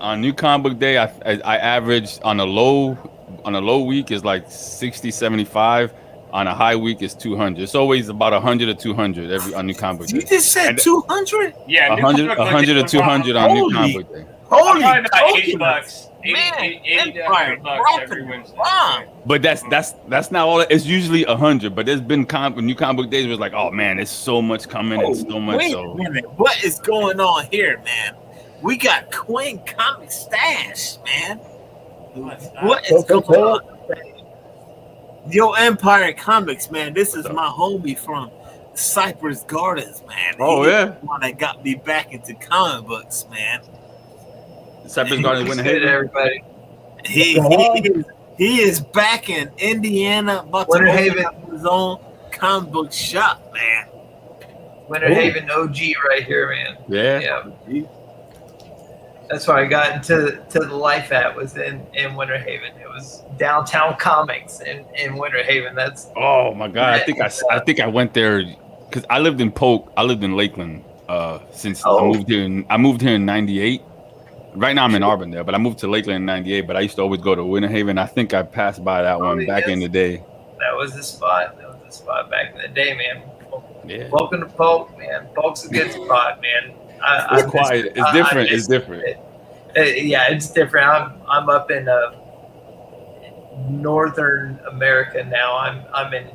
On New Comic Book Day, I average on a low week is like 60, 75. On a high week is 200. It's always about 100 or 200 on New Comic Book Day. You just said 200? Yeah, 100 or 200 on New Comic Book Day. Holy about $80. Man, $80 every Wednesday. But that's not all. It's usually 100. But there's been New Comic Book Days where it's like, oh man, there's so much coming. It's so much. Wait a minute. What is going on here, man? We got Quinn comic stash, man. What is going on? Yo, Empire Comics, man. This is my homie from Cypress Gardens, man. Oh, yeah. The one that got me back into comic books, man. Cypress Gardens winning hit everybody. He is back in Indiana, about to open his own comic book shop, man. Winter Haven OG right here, man. Yeah. That's where I got into the life at, was in Winter Haven. It was Downtown Comics in Winter Haven. That's Oh my God! I think I went there because I lived in Polk. I lived in Lakeland since I moved here. I moved here in '98. Right now I'm in Arbondale, but I moved to Lakeland in '98. But I used to always go to Winter Haven. I think I passed by that one back in the day. That was the spot. That was the spot back in the day, man. Yeah. Welcome to Polk, man. Polk's a good spot, man. It's quiet. It's different. It's different. Yeah, it's different. I'm up in northern America now. I'm in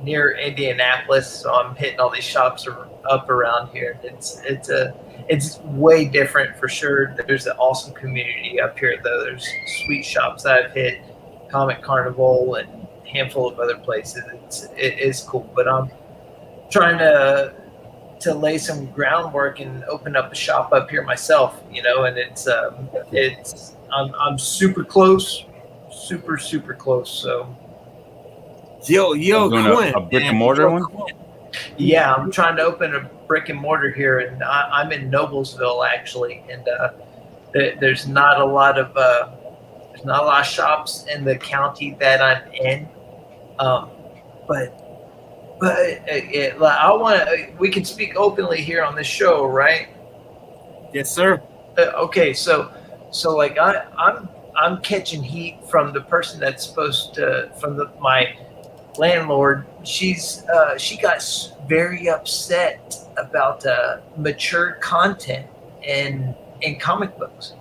near Indianapolis, so I'm hitting all these shops up around here. It's way different for sure. There's an awesome community up here, though. There's sweet shops that I've hit, Comic Carnival and a handful of other places. It is cool, but I'm trying to lay some groundwork and open up a shop up here myself, and I'm super close, super close. So Yo, Quinn, a brick and mortar one? Yeah, I'm trying to open a brick and mortar here, and I'm in Noblesville actually, and there's not a lot of shops in the county that I'm in, but I want to. We can speak openly here on this show, right? Yes, sir. Okay, so like I'm catching heat from the person that's supposed to, my landlord. She got very upset about mature content in comic books.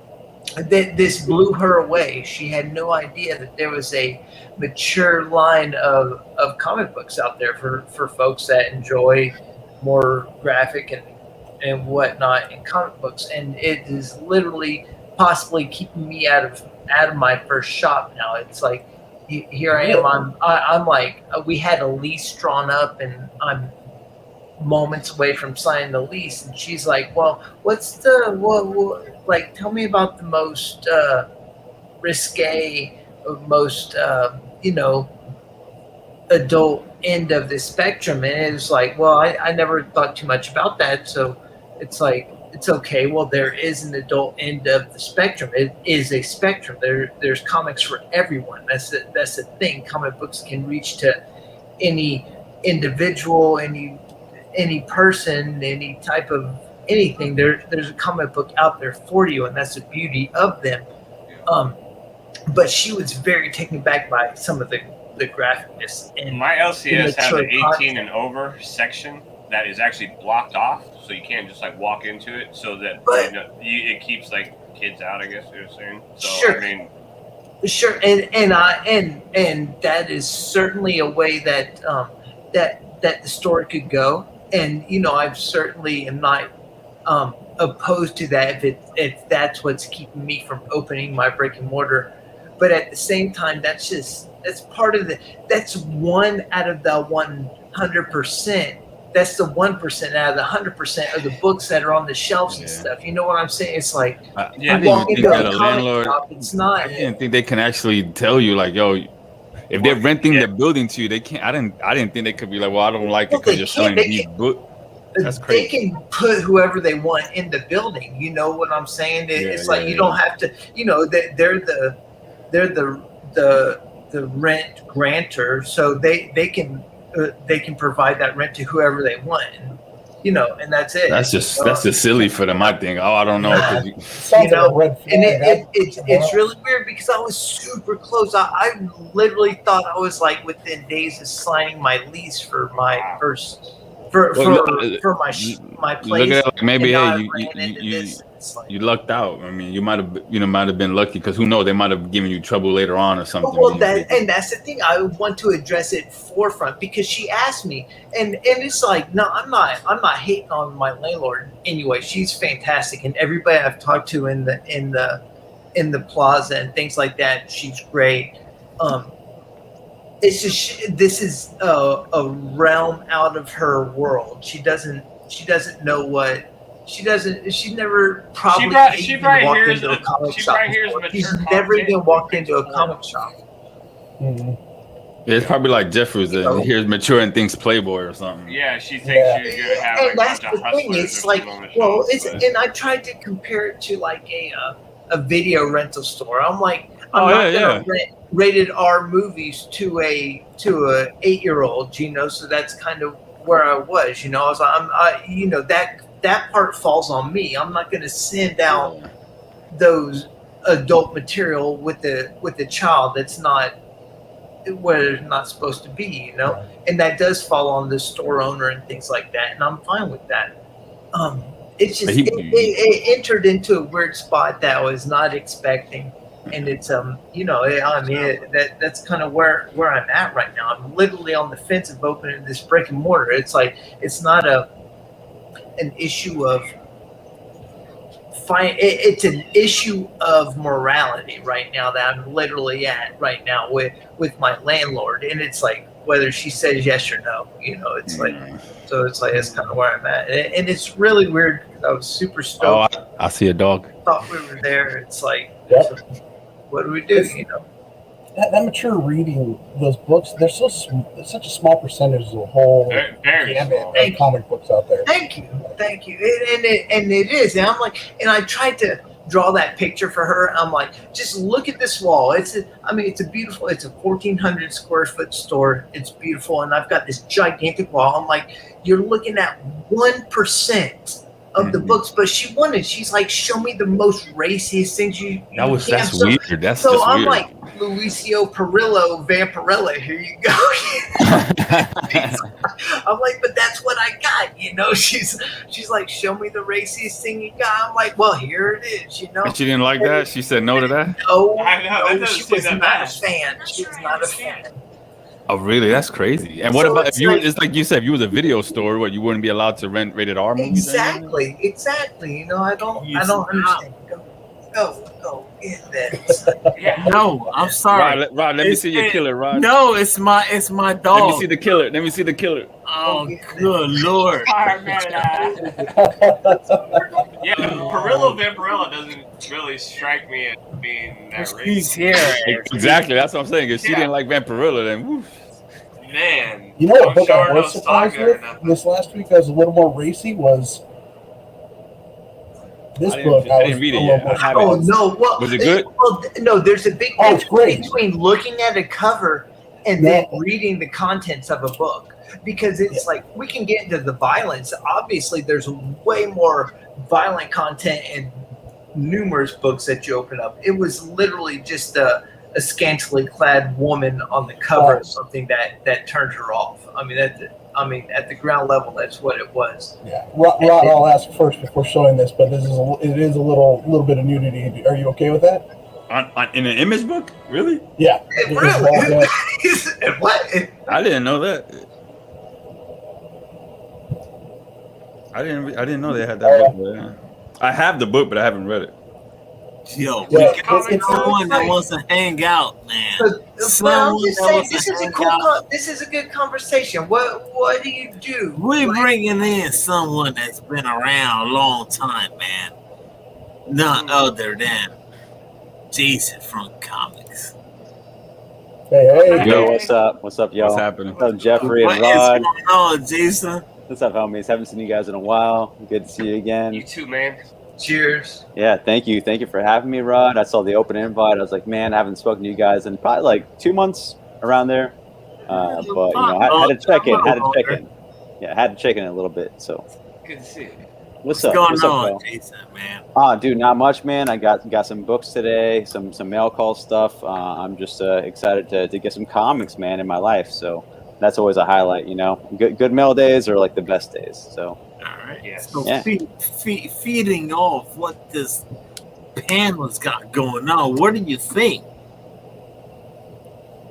This blew her away. She had no idea that there was a mature line of comic books out there for folks that enjoy more graphic and whatnot in comic books, and it is literally possibly keeping me out of my first shop now. It's like, here I am. I'm like, we had a lease drawn up, and I'm moments away from signing the lease, and she's like, well, what's like, tell me about the most risque, most adult end of the spectrum. And it was like, well, I never thought too much about that. So it's like, it's okay. Well, there is an adult end of the spectrum. It is a spectrum. There's comics for everyone. That's the thing. Comic books can reach to any individual, any person, any type of anything. There's a comic book out there for you, and that's the beauty of them. But she was very taken back by some of the graphicness. And my LCS has an 18 and over section that is actually blocked off, so you can't just like walk into it. So that it keeps like kids out, I guess you're saying. So sure. I mean, sure, and that is certainly a way that that the store could go. And I certainly am not opposed to that if that's what's keeping me from opening my brick and mortar. But at the same time, that's part of that's one out of the 100%. That's the 1% out of the 100% of the books that are on the shelves and stuff. You know what I'm saying? It's like, you walk into a landlord shop, it's not. I didn't think they can actually tell you, like, yo, if they're renting the building to you, they can't. I didn't think they could be like, well, I don't like it because you're selling these books. That's crazy. They can put whoever they want in the building. You know what I'm saying? It's like you don't have to. They're the rent grantor, so they can provide that rent to whoever they want. And that's it. That's just silly for them. I think. Oh, I don't know. It's really weird because I was super close. I literally thought I was like within days of signing my lease for my first for my place. Look at it, like maybe you lucked out. I mean, you might have been lucky because who knows? They might have given you trouble later on or something. Well, that's the thing. I want to address it forefront because she asked me, and it's like, no, I'm not hating on my landlord anyway. She's fantastic, and everybody I've talked to in the plaza and things like that, she's great. It's just this is a realm out of her world. She doesn't know what. She's never probably walked into a comic shop. She's never even walked into a comic shop. Mm-hmm. Yeah, it's probably like Jeffers that know. here's mature and thinks Playboy or something. Yeah, she thinks Yeah. you're gonna have And like a that's bunch of the thing. hustlers It's or like, something on the well, shelves, it's but- and I tried to compare it to like a video rental store. I'm like, Oh, I'm not yeah, gonna rent rated R movies to a 8-year-old, you know. So that's kind of where I was, you know. I was like, you know, that part falls on me. I'm not gonna send out those adult material with the child that's not where it's not supposed to be, you know. And that does fall on the store owner and things like that, and I'm fine with that. It's just it entered into a weird spot that I was not expecting, and it's you know, I mean that's kind of where I'm at right now. I'm literally on the fence of opening this brick and mortar. It's like it's not an issue of it's an issue of morality right now that I'm literally at right now with my landlord, and it's like whether she says yes or no, you know. It's like, so it's like that's kind of where I'm at, and it's really weird because I was super stoked. Oh, I see a dog. Thought we were there. It's like, Yep. what do we do? You know. That mature reading, those books, they're such a small percentage of the whole Very, very gamut small. of comic books out there. Thank you. And it is. And I'm like, and I tried to draw that picture for her. I'm like, just look at this wall. It's a beautiful. It's a 1,400 square foot store. It's beautiful, and I've got this gigantic wall. I'm like, you're looking at 1% of the books, but she's like, show me the most raciest things you can. That's So- weird. That's So just I'm weird. like, Luisio Perillo, Vampirella, here you go. I'm like, but that's what I got, you know. She's like, show me the raciest thing you got. I'm like, well, here it is, you know. And she didn't like that. She said no to that. Oh, I know, that no, doesn't she seem was that not bad. a fan. She was not a fan. Oh, really? That's crazy. And what So about it's if you? like- It's like you said, if you was a video store, what, you wouldn't be allowed to rent rated R movies? Exactly. You know, I don't understand. Go get that. Yeah. No, I'm sorry. Rod, let me see your killer, Rod. No, it's my dog. Let me see the killer. Let me see the killer. Oh, good lord. Yeah, Perillo Vampirella doesn't really strike me as being that He's racist. here. Exactly. That's what I'm saying. If she Yeah. didn't like Vampirella, then woof. Man, You know what I'm book sure I no was surprised saga or with nothing. this last week? I was a little more racy. Was this I didn't- book? I I didn't was read it a yet. little more I haven't. Oh surprised. no! Well, Was it good? Well, no. There's a big Oh, it's difference great. between looking at a cover and then reading the contents of a book, because it's like we can get into the violence. Obviously, there's way more violent content in numerous books that you open up. It was literally just a scantily clad woman on the cover of something that turned her off. I mean, at the ground level, that's what it was. Yeah, Rod, I'll ask first before showing this, but it is a little bit of nudity. Are you okay with that? In an image book? Really? Yeah. Really? What? I didn't know that. I didn't know they had that book. Yeah. I have the book, but I haven't read it. Yo, Yeah, we got it's- someone that wants to hang out, man. Well, I'm Someone just that saying, wants this to is a hang cool. out. This is a good conversation. What do you do? We Like, bringing in someone that's been around a long time, man. None other than Jason from comics. Hey. Yo, what's up? What's up, y'all? What's happening? What's up, Jeffrey What and is Rod? going on, Jason? What's up, homies? Haven't seen you guys in a while. Good to see you again. You too, man. Cheers. Yeah, thank you. Thank you for having me, Rod. I saw the open invite. I was like, man, I haven't spoken to you guys in probably like 2 months around there. But, you know, I had to check in. Yeah, I had to check in a little bit. So, Good to see you. what's What's up? going What's up, on, bro? Jason, man? Dude, not much, man. I got some books today, some mail call stuff. I'm just excited to get some comics, man, in my life. So that's always a highlight, you know. Good mail days are like the best days. So All right. Yes. So Yeah. feeding off what this panel's got going on, what do you think?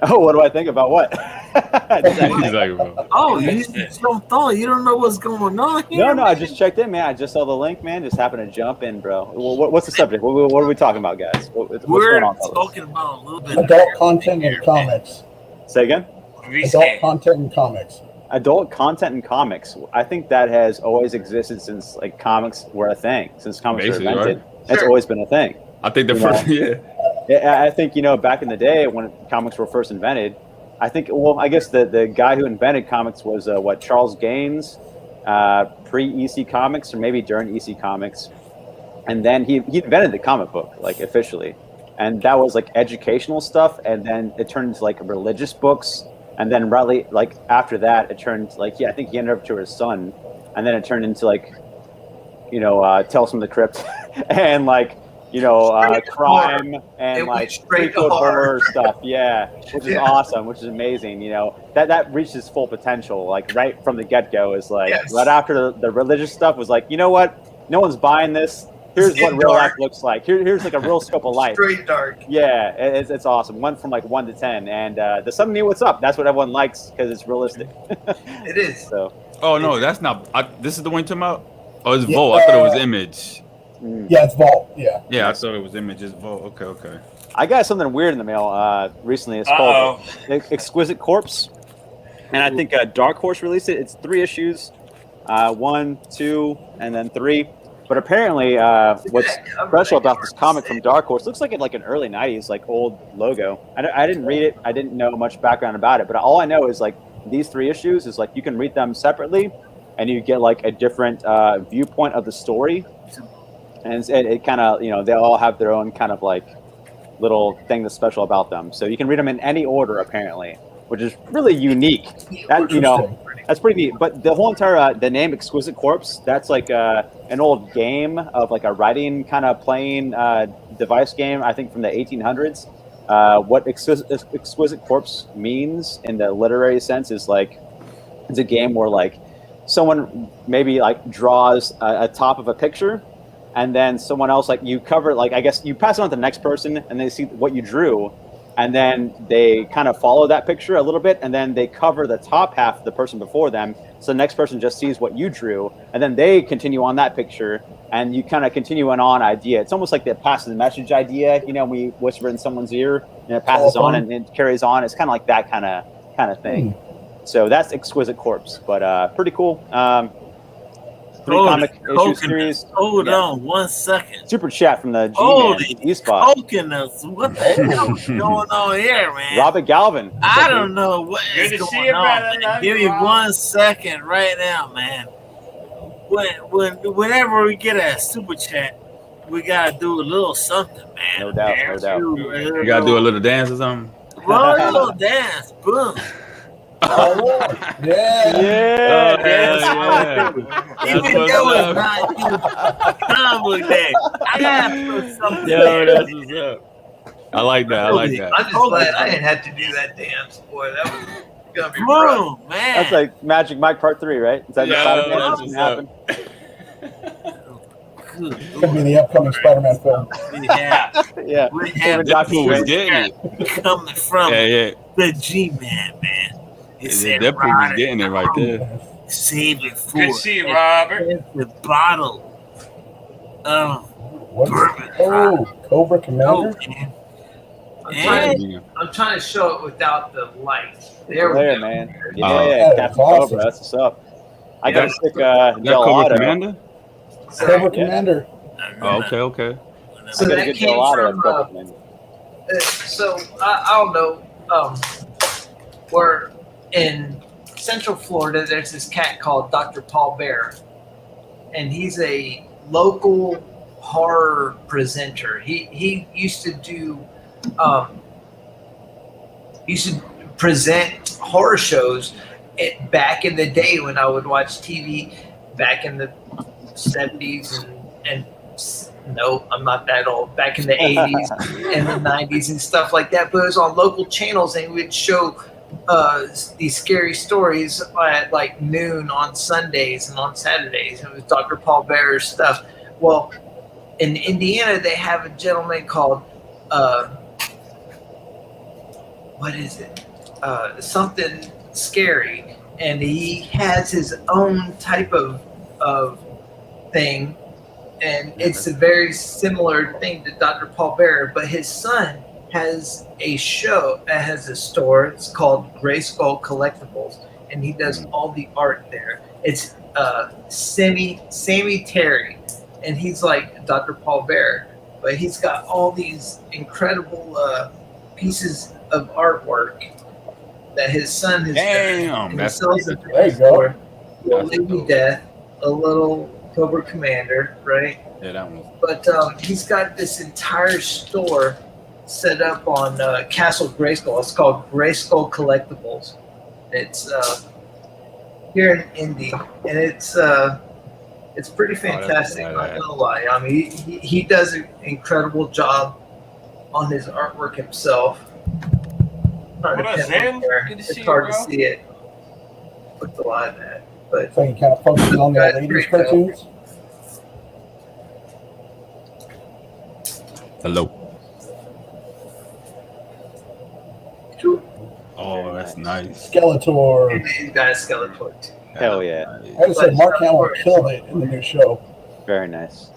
oh, what do I think about what? He's like, well, Oh, you jumped on. You don't know what's going on here? No, I just checked in, man. I just saw the link, man. Just happened to jump in, bro. What's the subject? What are we talking about, guys? What's We're going on, fellas? talking about a little bit Adult content and comics. Say again? Adult content and comics. Adult content and comics. I think that has always existed since like comics were a thing. Since comics were Basically, invented, right? that's Sure. always been a thing. I think the You first, know? yeah. Yeah, I think, you know, back in the day when comics were first invented, I think. Well, I guess the guy who invented comics was Charles Gaines, pre-EC Comics or maybe during EC Comics, and then he invented the comic book like officially, and that was like educational stuff, and then it turned into like religious books, and then rightly like after that it turned like I think he ended up to his son, and then it turned into like Tales from the Crypt and like crime and like prequel horror stuff, which is awesome, which is amazing. That reached its full potential like right from the get-go. Is like right after the religious stuff was like, you know what, no one's buying this. Here's what real life looks like. Here's like a real scope of life. Straight dark. Yeah, it's awesome. Went from like 1 to 10, and the Some knew what's up. That's what everyone likes because it's realistic. It is. So. Oh no, that's not. This is the one you're talking about. Oh, it's Volt. I thought it was Image. Yeah, it's Vault. Yeah. Yeah, I thought it was Image. It's Volt. Okay. I got something weird in the mail recently. It's called Exquisite Corpse, and I think Dark Horse released it. It's 3 issues, 1, 2, and then 3. But apparently, what's special about this comic from Dark Horse looks like an early '90s like old logo. I didn't read it. I didn't know much background about it. But all I know is like these 3 issues is like you can read them separately, and you get like a different viewpoint of the story. And it kind of, they all have their own kind of like little thing that's special about them. So you can read them in any order, apparently, which is really unique. That's pretty neat. But the whole entire, the name Exquisite Corpse, that's like an old game of like a writing kind of playing device game, I think from the 1800s. What Exquisite Corpse means in the literary sense is like, it's a game where like someone maybe like draws a top of a picture, and then someone else, like you cover, like I guess you pass it on to the next person and they see what you drew, and then they kind of follow that picture a little bit, and then they cover the top half of the person before them, so the next person just sees what you drew, and then they continue on that picture, and you kind of continue on idea. It's almost like the pass the message idea, we whisper in someone's ear and it passes on and it carries on. It's kind of like that kind of thing. So that's Exquisite Corpse, but pretty cool. 3 comic issue series. Hold on 1 second. Super chat from the G-Man spot. Coconuts. What the hell is going on here, man? Robert Galvin. I don't know what is going on. Give me 1 second right now, man. Whenever we get a super chat, we gotta do a little something, man. No doubt. You gotta do a little dance or something. Well, a little dance, boom. Yeah. Even though it's not comic day, I gotta put something. That's what's up. I like that. I'm just glad I didn't have to do that dance, boy. That was gonna be rough. Man. That's like Magic Mike Part 3, right? Is that the Spider-Man that's gonna happen? It's gonna be the upcoming Spider-Man film. Yeah. We have Deadpool was getting it. Coming from the G-Man, man. Deadpool was getting it right there. Save it for Good to see you, Robert. The bottle of bourbon. Cobra Commander. I'm trying to show it without the light. There we go, man. Yeah, that's awesome. Cobra. That's what's up. I got to stick Cobra Commander. Cobra Commander. Oh, okay. So that came from. So I don't know. We're in Central Florida. There's this cat called Dr. Paul Bear, and he's a local horror presenter. He used to do. Used to present horror shows back in the day when I would watch TV back in the 70s and no, I'm not that old. Back in the 80s and the 90s and stuff like that. But it was on local channels, and we'd show these scary stories at like noon on Sundays and on Saturdays. It was Dr. Paul Bear's stuff. Well, in Indiana, they have a gentleman called what is it? Something scary, and he has his own type of thing, and it's a very similar thing to Dr. Paul Bear, but his son has a show that has a store. It's called Gray Skull Collectibles, and he does all the art there. It's Sammy Terry, and he's like Dr. Paul Bear, but he's got all these incredible pieces of artwork, that his son has Damn, done, and he that's sells them there you go. Little Lady Death, a little Cobra Commander, right? Yeah, that one. But he's got this entire store set up on Castle Grayskull. It's called Grayskull Collectibles. It's here in Indy, and it's pretty fantastic. I'm not gonna lie. I mean, he does an incredible job on his artwork himself. What up, Zen? Good to It's see you, hard to bro. see it with the live at, but So you kind of focus on the That's 80s great, cartoons. Hello. Oh, that's nice. Skeletor. he's got a Skeletor too. Hell yeah. I would say Mark Hamill killed it in the new show. Very nice.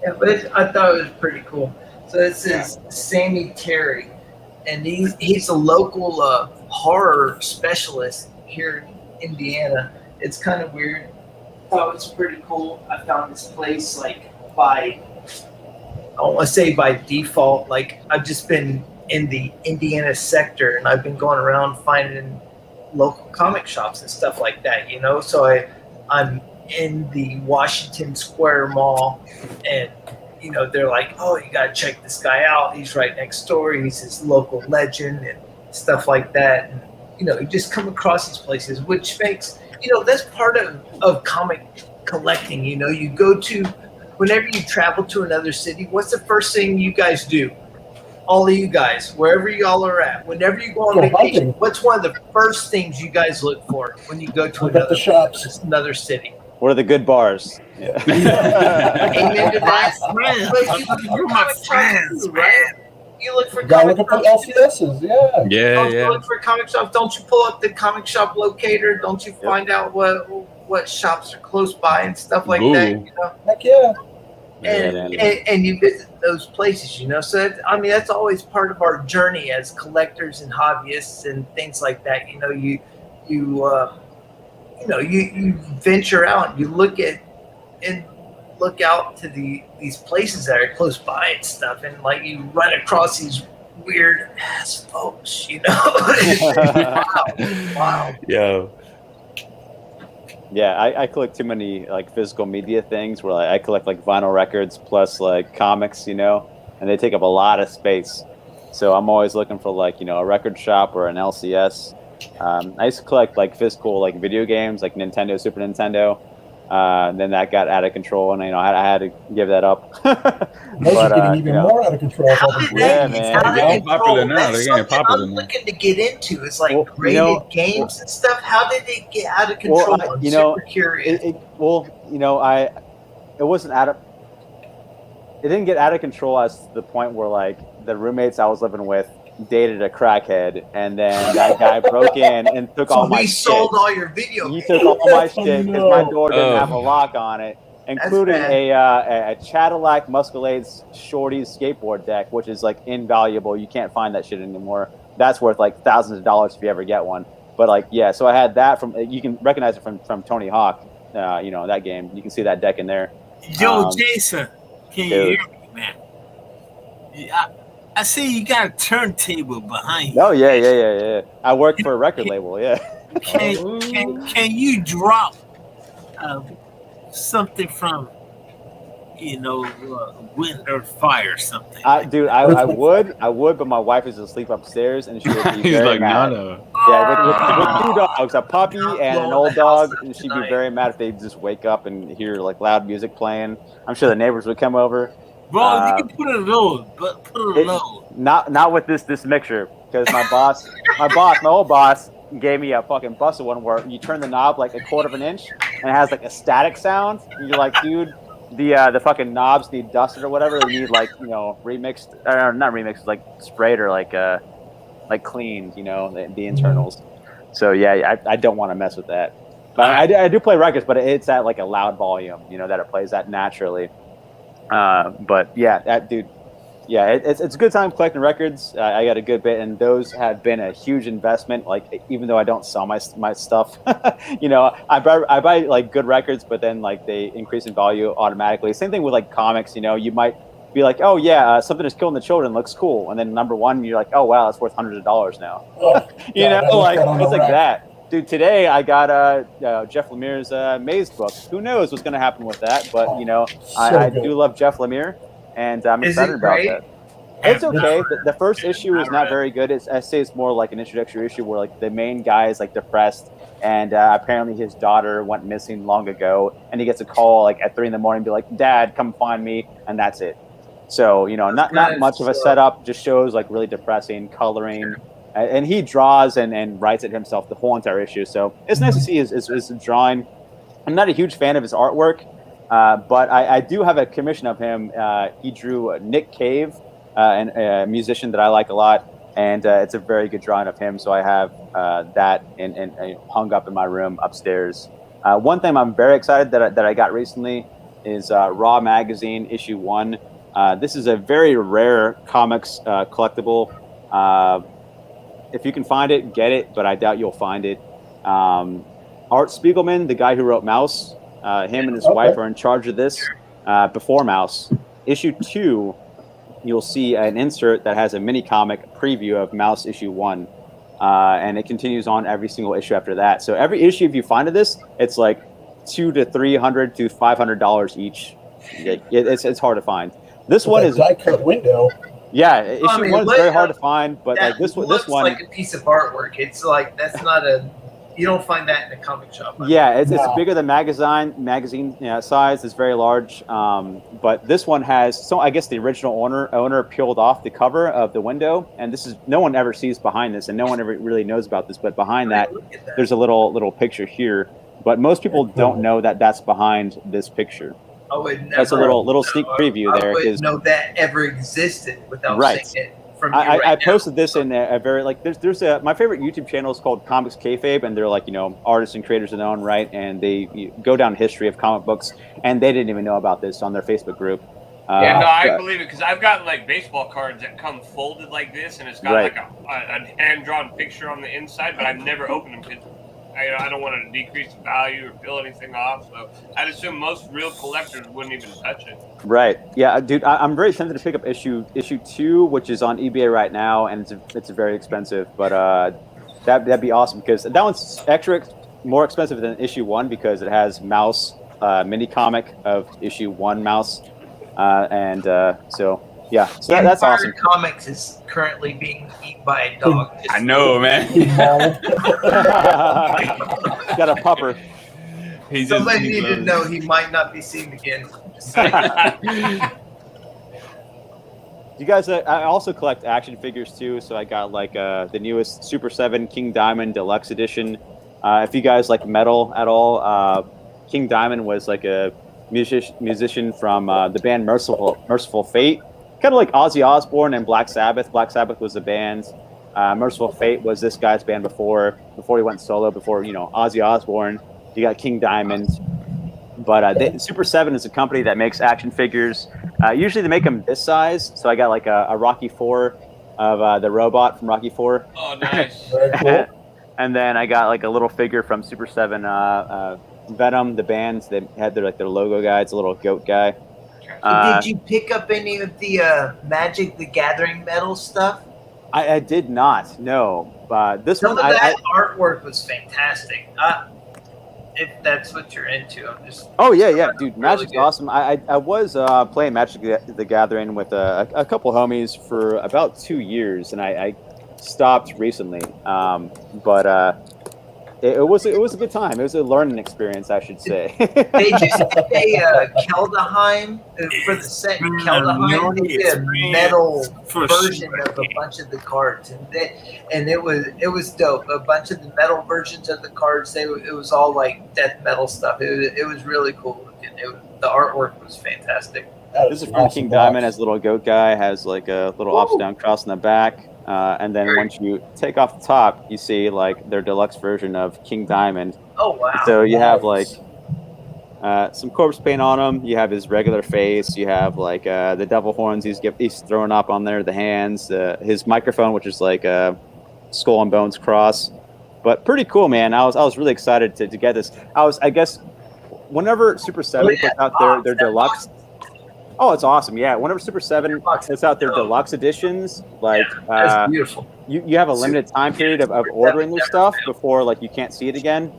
Yeah, but I thought it was pretty cool. So this is Sammy Terry, and he's a local horror specialist here in Indiana. It's kind of weird. Thought it was pretty cool. I found this place like I don't want to say by default. Like I've just been in the Indiana sector, and I've been going around finding local comic shops and stuff like that. You know, so I'm in the Washington Square Mall, and you know they're like, "Oh, you gotta check this guy out. He's right next door. He's this local legend and stuff like that." And you know, you just come across these places, which makes that's part of comic collecting. You know, you go to whenever you travel to another city. What's the first thing you guys do? All of you guys, wherever y'all are at, whenever you go on Go vacation, hunting. what's one of the first things you guys look for when you go to Look at the shops. another city? What are the good bars? Yeah. Amen to that. Friends. But you look for You're my comic shops friends, too, right? You look for You gotta comic look for shops too. LCSs, yeah. Yeah, Don't you yeah. look for comic shops? Don't you pull up the comic shop locator? Don't you find out what shops are close by and stuff like that? Google. You know? Heck yeah. And you visit those places, So that's always part of our journey as collectors and hobbyists and things like that. You venture out, you look out to these places that are close by and stuff, and like you run across these weird ass folks, Wow. Yo. Yeah, I collect too many like physical media things where I collect like vinyl records plus like comics, and they take up a lot of space. So I'm always looking for like, a record shop or an LCS. I used to collect like physical like video games like Nintendo, Super Nintendo. Then that got out of control, and I had to give that up. Those are getting even more out of control. Yeah, man. Out of They're getting control. popular now. That's They're getting something popular I'm now. looking to get into. It's like Well, graded games and stuff. How did it get out of control? I'm super curious. It wasn't out of. It didn't get out of control as to the point where like the roommates I was living with dated a crackhead, and then that guy broke in and took all my he shit. sold all your video He games. took all my shit because my door didn't Oh. have a lock on it, including a Cadillac Muscalade's Shorty skateboard deck, which is like invaluable. You can't find that shit anymore. That's worth like thousands of dollars if you ever get one. But like, yeah, so I had that from. You can recognize it from Tony Hawk. That game. You can see that deck in there. Yo, Jason, can you dude. hear me, man? Yeah, I see you got a turntable behind you. Oh yeah. I work for a record label. Yeah. Can you drop something from Wind or Fire or something? Dude, I would, but my wife is asleep upstairs, and she would be He's very like, mad. no. Yeah, with two dogs, a puppy and an old dog, and she'd be very mad if they just wake up and hear like loud music playing. I'm sure the neighbors would come over. Bro, you can put it low, but put it low. Not with this mixture, because my old boss gave me a fucking busted one where you turn the knob like a quarter of an inch and it has like a static sound. And you're like, dude, the fucking knobs need dusted or whatever. They need like remixed, or not remixed, like sprayed or like cleaned. The internals. So yeah, I don't want to mess with that. But I do play records, but it's at like a loud volume. That it plays that naturally. But yeah, that dude. Yeah, it's a good time collecting records. I got a good bit, and those have been a huge investment. Like, even though I don't sell my stuff, I buy like good records, but then like they increase in value automatically. Same thing with like comics. You might be like, oh yeah, something is killing the children, looks cool, and then number one, you're like, oh wow, that's worth hundreds of dollars now. Oh, You God, know, I like looked on the it's like rack. that. Dude, today I got Jeff Lemire's Maze book. Who knows what's going to happen with that? But you know, I good. do love Jeff Lemire, and I'm Is excited it about great? that. It's okay. The first issue is not very good. I say it's more like an introductory issue where like the main guy is like depressed, and apparently his daughter went missing long ago, and he gets a call like at 3 a.m, and be like, "Dad, come find me," and that's it. So you know, not much of a setup. Just shows like really depressing coloring, and he draws and writes it himself the whole entire issue. So it's nice to see his drawing. I'm not a huge fan of his artwork, but I do have a commission of him. He drew Nick Cave. And a musician that I like a lot, and it's a very good drawing of him. So I have that and hung up in my room upstairs. One thing I'm very excited that I got recently is Raw Magazine issue 1. This is a very rare comics collectible. If you can find it, get it, but I doubt you'll find it. Art Spiegelman, the guy who wrote Mouse, him and his wife are in charge of this. Before Mouse, issue 2. You'll see an insert that has a mini comic preview of Mouse issue 1, and it continues on every single issue after that. So every issue, if you find of this, it's like $200 to $300 to $500 each. It's hard to find. This one is die cut window. Yeah, issue 1 is very hard to find, but like this one, like a piece of artwork. It's like that's not a. You don't find that in a comic shop. Yeah, it's bigger than magazine size. It's very large. But this one has, so I guess the original owner peeled off the cover of the window, and this is, no one ever sees behind this, and no one ever really knows about this. But behind that, there's a little picture here. But most people don't know that that's behind this picture. I would never. That's a little sneak preview there. I wouldn't know that ever existed without Right. seeing it. I posted this in a very like there's my favorite YouTube channel is called Comics Kayfabe, and they're like, you know, artists and creators in their own right, and they go down history of comic books, and they didn't even know about this on their Facebook group. I believe it because I've got like baseball cards that come folded like this, and it's got like a hand drawn picture on the inside, but I've never opened them because I don't want to decrease the value or peel anything off. So I'd assume most real collectors wouldn't even touch it. Right. Yeah, dude, I'm very tempted to pick up issue 2, which is on eBay right now, and it's very expensive. But that'd be awesome because that one's more expensive than issue 1 because it has Mouse mini comic of issue 1 Mouse, and so. Yeah, so that's awesome. Comics is currently being eaten by a dog. I know, man. Got a pupper. Somebody need to know he might not be seen again. You guys, I also collect action figures too. So I got like the newest Super 7 King Diamond Deluxe Edition. If you guys like metal at all, King Diamond was like a musician from the band Merciful Fate. Kind of like Ozzy Osbourne and Black Sabbath. Black Sabbath was the band. Merciful Fate was this guy's band before he went solo. Before Ozzy Osbourne, you got King Diamond. But Super 7 is a company that makes action figures. Usually they make them this size. So I got like a Rocky 4 of the robot from Rocky 4. Oh, nice. Very cool. And then I got like a little figure from Super 7 Venom, the bands that had their logo guy. It's a little goat guy. Did you pick up any of the Magic the Gathering metal stuff? I did not. No. Some of that artwork was fantastic. If that's what you're into, I'm just. Oh yeah, dude. Magic's awesome. I was playing Magic the Gathering with a couple homies for about 2 years, and I stopped recently. It was a good time. It was a learning experience, I should say. They just did a Keldheim for the set. Keldheim, they did a metal version of a bunch of the cards, and it was dope. A bunch of the metal versions of the cards, it was all like death metal stuff. It was really cool looking. The artwork was fantastic. This is from King Diamond. Has a little goat guy. Has like a little upside down cross in the back. And then once you take off the top, you see like their deluxe version of King Diamond. Oh wow! So you have like some corpse paint on him. You have his regular face. You have like the devil horns he's throwing up on there. The hands. His microphone, which is like a skull and bones cross. But pretty cool, man. I was really excited to get this. I guess whenever Super 7 puts out their deluxe. Oh, it's awesome. Yeah, whenever Super 7 puts out their deluxe editions, like That's beautiful. you have a limited time period of ordering their stuff before like you can't see it again.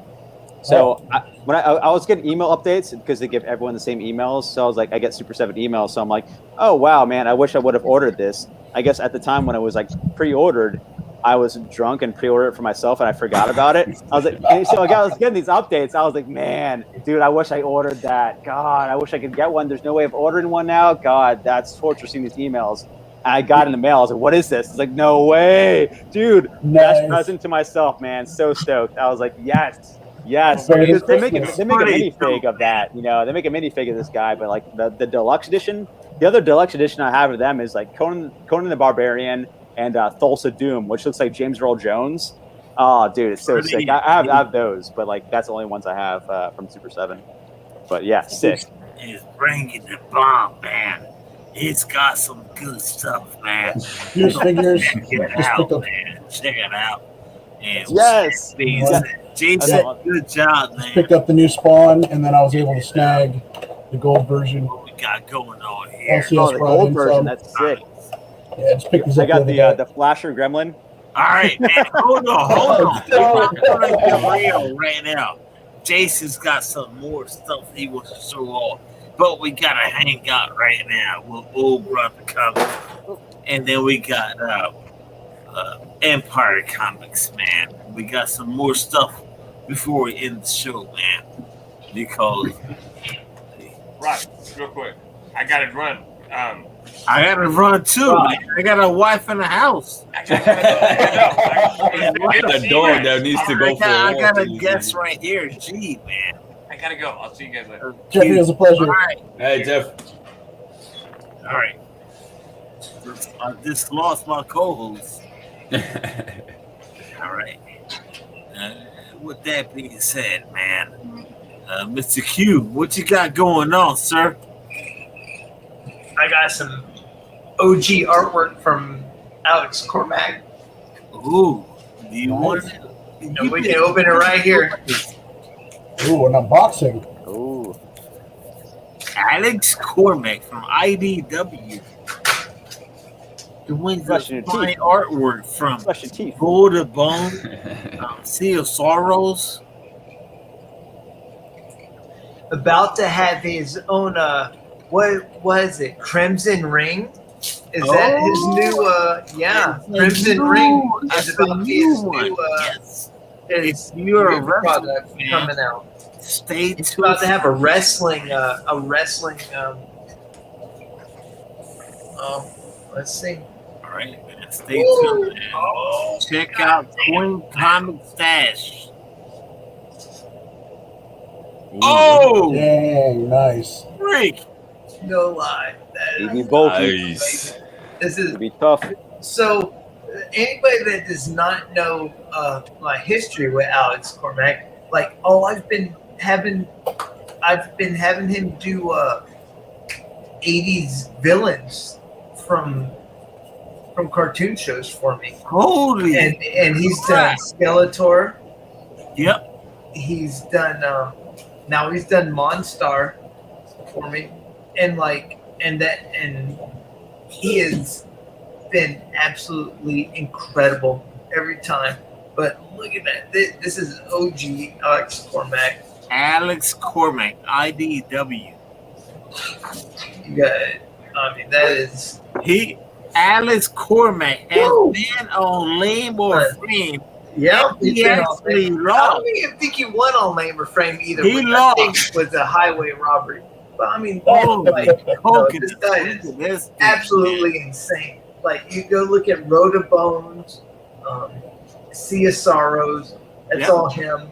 So when I was getting email updates because they give everyone the same emails, so I was like, I get Super 7 emails, so I'm like, oh wow, man, I wish I would have ordered this. I guess at the time when it was like pre-ordered, I was drunk and pre-ordered it for myself and I forgot about it. I was like, and so I was getting these updates. I was like, man, dude, I wish I ordered that. God, I wish I could get one. There's no way of ordering one now. God, that's torture seeing these emails. And I got in the mail. I was like, what is this? It's like, no way, dude. Best present to myself, man. So stoked. I was like, yes. Yes, they make a minifig of that. You know, they make a minifig of this guy, but like the deluxe edition, the other deluxe edition I have of them is like Conan the Barbarian and Thulsa Doom, which looks like James Earl Jones. Oh, dude, it's so sick. I have those, but like that's the only ones I have from Super 7. But yeah, sick. It's bringing the bomb, man. It's got some good stuff, man. Fuse figures. Check it out, man. Check it out. And yes. Jason, good job, man. Picked up the new Spawn, and then I was able to snag the gold version. What we got going on here? Oh, the gold version. That's sick. Yeah, just pick these up. I got the Flasher Gremlin. All right, man. Hold on. We're going to get real right now. Jason's got some more stuff he wants to show off, but we got to hang out right now with Old Brother Comics. And then we got Empire Comics, man. We got some more stuff before we end the show, man. Because Right, real quick. I gotta run. I gotta run too, man. I got a wife in the house. The dog that needs to go for a walk. I got a guest right here, G, man. I gotta go. I'll see you guys later. Jeffrey, it was a pleasure. All right. Hey, Jeff. All right. I just lost my co-host. All right. With that being said, man, Mr. Q, what you got going on, sir? I got some OG artwork from Alex Cormack. Ooh, do you want it? And we can open it right here. Ooh, an unboxing. Ooh. Alex Cormack from IDW. The wins the fine artwork from Gold of Bone, Sea of Sorrows. About to have his own, what was it? Crimson Ring? Is that his new, yeah, Crimson Ring is about to be his new, it's your product coming out. Stay tuned. It's about to have a wrestling, let's see. All right, man. Stay tuned, man. Check out Quinn Comic Stash. Oh! Dang, nice. Freak! No lie. Nice. This is be tough. So, anybody that does not know my history with Alex Cormack, like I've been having him do 80s villains from cartoon shows for me. Holy! And he's done Skeletor. Yep. He's done now he's done Monstar for me, and he has been absolutely incredible every time. But look at that! This is OG Alex Cormack. Alex Cormack, IDW. You got it. I mean, that is Alex Cormack has been on Lame or Frame. Yeah, he actually lost. I don't even think he won on Lame or Frame either. He lost. I think it was a highway robbery. But I mean, this guy is absolutely insane. Like, you go look at Road of Bones, Sea of Sorrows. That's all him.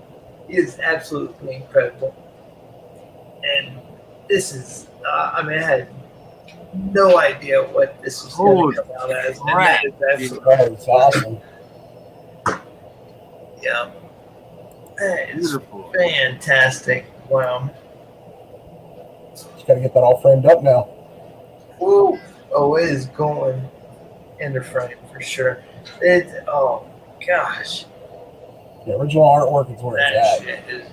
He is absolutely incredible. And this is, I had no idea what this was going to come out as. And that is That's awesome. Yeah. That is fantastic. Wow. Just got to get that all framed up now. Woo. Oh, it is going in the frame for sure. Oh, gosh. The original artwork is where That it's at. shit is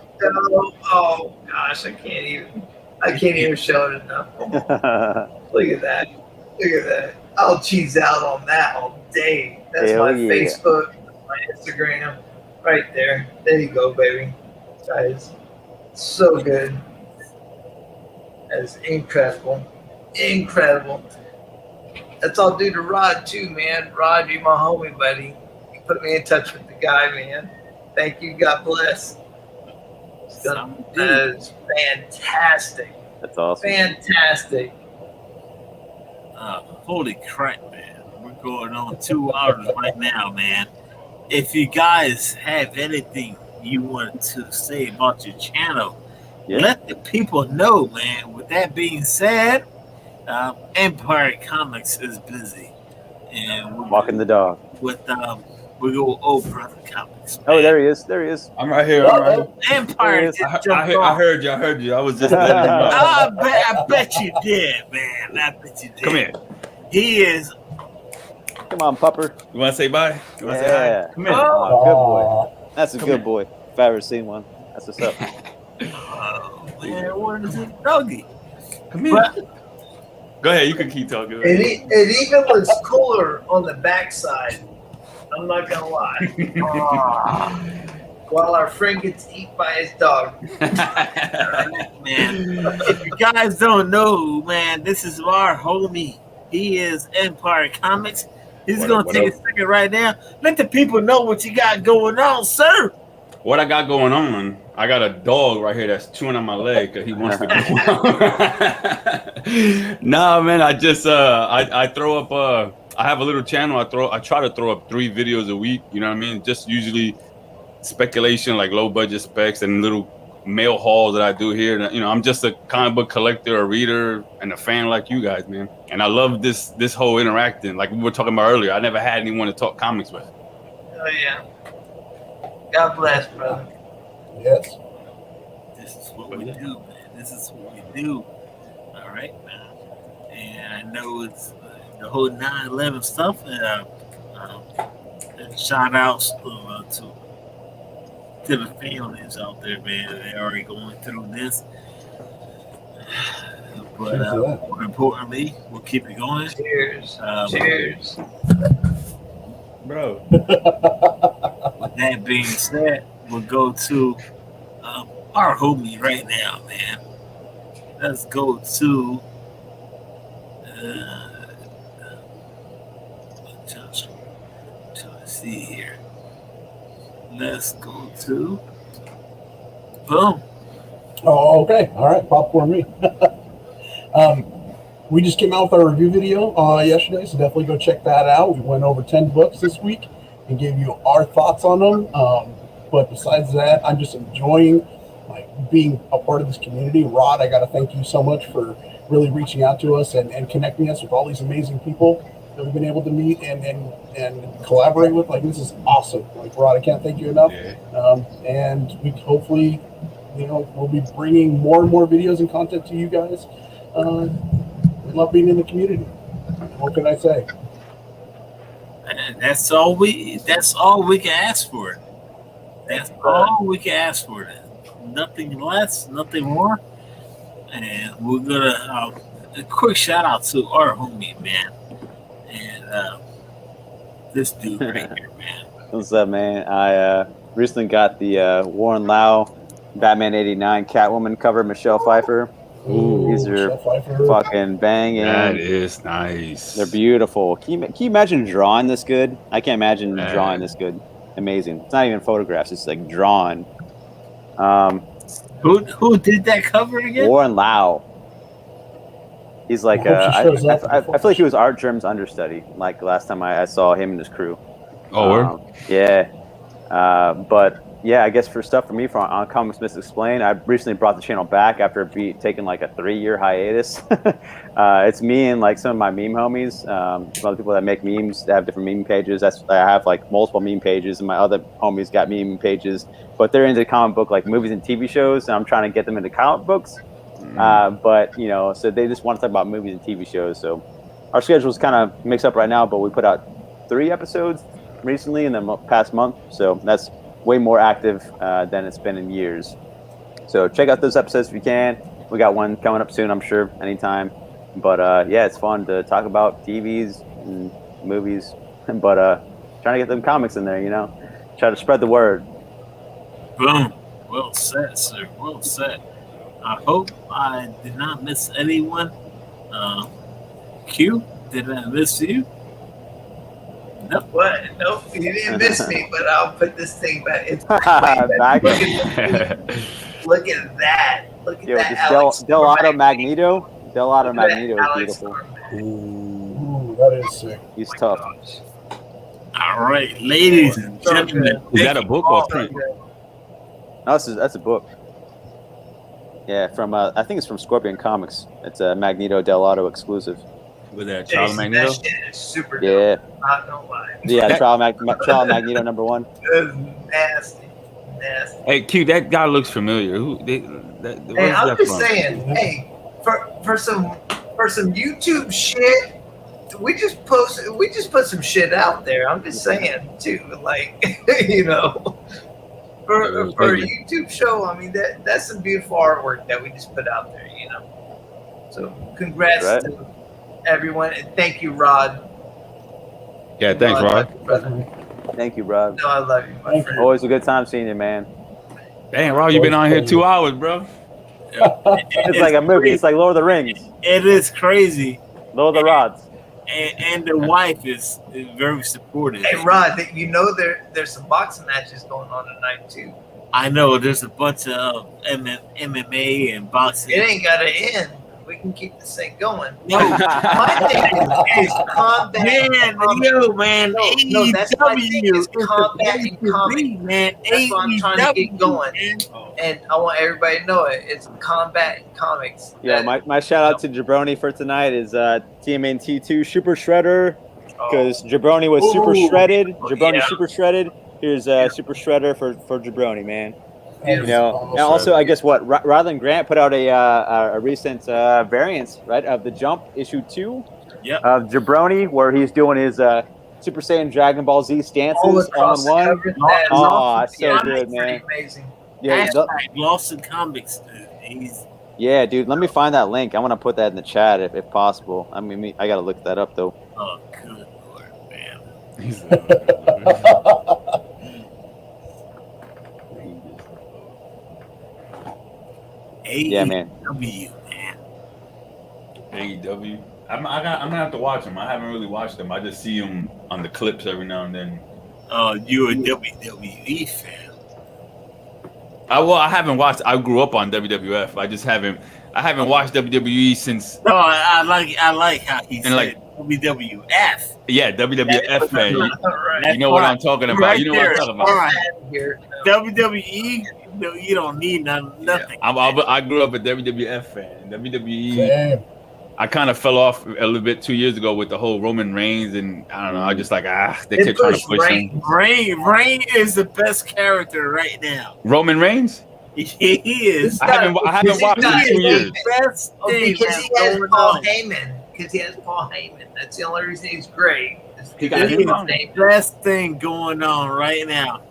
oh gosh, I can't even. I can't even show it enough. Look at that. Look at that. I'll cheese out on that all day. That's Hell my yeah. Facebook, my Instagram, right there. There you go, baby. That is so good. That is incredible. Incredible. That's all due to Rod, too, man. Rod, you're my homie, buddy. You put me in touch with the guy, man. Thank you. God bless. That is fantastic. That's awesome. Fantastic. Holy crap, man. We're going on 2 hours right now, man. If you guys have anything you want to say about your channel, let the people know, man. With that being said, Empire Comics is busy. And walking the dog. With we go Old Brother Comics. Man. Oh, there he is. There he is. I'm right here. I'm right here. Empire. I heard you. I heard you. I was just letting you know. I bet you did, man. I bet you did. Come here. He is. Come on, pupper. You want to say bye? You want to say hi? Come here. Oh, good boy. That's a good boy. If I ever seen one. That's what's up. Oh, man. What is it? Doggy. Come here. Go ahead. You can keep talking. It even looks cooler on the backside. I'm not gonna lie. While our friend gets eaten by his dog. Man, if you guys don't know, man, this is our homie. He is Empire Comics. He's gonna take a second right now. Let the people know what you got going on, sir. What I got going on? I got a dog right here that's chewing on my leg because he wants to go. Nah, man, I just I throw up I have a little channel. I try to throw up 3 videos a week. You know what I mean? Just usually speculation, like low budget specs and little mail hauls that I do here. You know, I'm just a comic book collector, a reader, and a fan like you guys, man. And I love this whole interacting. Like we were talking about earlier, I never had anyone to talk comics with. Oh yeah. God bless, brother. Yes. This is what we do, man. This is what we do. All right, man. And I know it's the whole 9/11 stuff. And shout outs to the families out there, man. They're already going through this. But more importantly, we'll keep it going. Cheers. Cheers. Bro. With that being said, we'll go to our homie right now, man. Let's go to trying to see here. Let's go to boom. Oh, okay. All right. Popcorn me. We just came out with our review video yesterday, so definitely go check that out. We went over 10 books this week and gave you our thoughts on them. But besides that, I'm just enjoying being a part of this community. Rod, I got to thank you so much for really reaching out to us and connecting us with all these amazing people that we've been able to meet and collaborate with. Like, this is awesome. Like, Rod, I can't thank you enough. Yeah. And we hopefully, we'll be bringing more and more videos and content to you guys. We love being in the community. What can I say? And that's all we can ask for. That's all we can ask for. Nothing less, nothing more. And we're gonna a quick shout out to our homie, man. And this dude right here, man. What's up, man? I recently got the Warren Lau Batman '89 Catwoman cover, Michelle Pfeiffer. Ooh, these are fucking banging. That is nice. They're beautiful. Can you imagine drawing this good? I can't imagine drawing this good. Amazing. It's not even photographs. It's like drawn. Who did that cover again? Warren Lau. He's like I feel like he was Art Germ's understudy. Like last time I saw him and his crew. Oh, yeah. But yeah, I guess for stuff for me on Comics Misexplained, I recently brought the channel back after taking like a 3-year hiatus. It's me and like some of my meme homies, some other people that make memes that have different meme pages. I have like multiple meme pages, and my other homies got meme pages, but they're into comic book like movies and TV shows, and I'm trying to get them into comic books. But so they just want to talk about movies and TV shows. So our schedule's kind of mixed up right now, but we put out 3 episodes recently in the past month, so that's way more active than it's been in years. So check out those episodes if you can. we got one coming up soon, I'm sure, anytime. But yeah, it's fun to talk about TVs and movies, but trying to get them comics in there, try to spread the word. Boom. Well said, sir. Well said. I hope I did not miss anyone. Q, did I miss you? Nope. What? Nope, you didn't miss me, but I'll put this thing back. It's Back. Look at that. Look at Yo, that. this Alex Delato Cormac. Magneto. Delato Look at that Magneto is Alex beautiful. Cormac. Ooh, that is sick. He's Oh my tough. gosh. All right, ladies and So gentlemen. good. Is that a book or all- print? No, that's a book. Yeah, from I think it's from Scorpion Comics. It's a Magneto Delato exclusive. Was that Charles Jason, Magneto? that shit is super Yeah, dope. Not gonna lie. yeah. Trial Magneto #1. It's nasty. Nasty. Hey, Q, that guy looks familiar. Hey, where's I'm that just from? saying, hey, for some YouTube shit, we just put some shit out there. I'm just saying too, like for a YouTube show, I mean that's some beautiful artwork that we just put out there, So congrats Right. to everyone, and thank you, Rod. Yeah, thanks, Rod. Brother. Thank you, Rob. No, I love you, my Thank friend. Always a good time seeing you, man. Dang, Rod, you been on here 2 hours, bro. It's like a movie. It's like Lord of the Rings. It is crazy. Lord of the Rods. And the wife is very supportive. Hey, Rod, there's some boxing matches going on tonight too. I know there's a bunch of MMA and boxing. It ain't gotta end. We can keep this thing going. No, My thing is combat. man, No, that's my thing is AEW combat and comic. man. That's what I'm trying to get going. man. And I want everybody to know it. It's combat and comics. Yeah, my shout out to Jabroni for tonight is TMNT2 Super Shredder, because Jabroni was super shredded. Jabroni super shredded. Here's Super Shredder for Jabroni, man. And also, I guess Ryland Grant put out a recent variant, right, of the Jump issue 2 of Jabroni, where he's doing his Super Saiyan Dragon Ball Z stances all in one. Oh, so good, man. Amazing. Yeah, Lost in Comics, dude. yeah, dude. Let me find that link. I want to put that in the chat if possible. I mean, I gotta look that up though. Oh, good Lord, man. Yeah, man. AEW, man. AEW. I'm gonna have to watch them. I haven't really watched them. I just see them on the clips every now and then. Oh, you're a WWE fan. I haven't watched. I grew up on WWF. I haven't watched WWE since. No, I like how he said like WWF. Yeah, WWF fan. Right. You know what I'm talking about. Right You know what I'm talking about. Right. Here. WWE, you don't need nothing. I grew up a WWF fan. WWE. Same. I kind of fell off a little bit 2 years ago with the whole Roman Reigns, and I don't know. I just like they kept trying to push him. Reign is the best character right now. Roman Reigns? He is. I haven't watched him in 2 years. Best thing Because that's he has going Paul on. Heyman. Because he has Paul Heyman. That's the only reason he's great. He got He him is on. the best thing going on right now.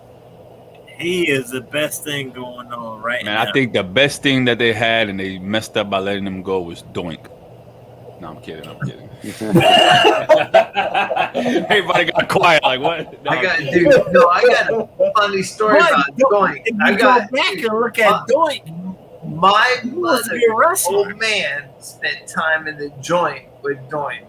He is the best thing going on right Man, now. I think the best thing that they had and they messed up by letting him go was Doink. No, I'm kidding. Everybody got quiet. Like what? No, I got a funny story But about Doink. if I you got go back and look at Doink, my he must mother, be a wrestler. old man, spent time in the joint with Doink.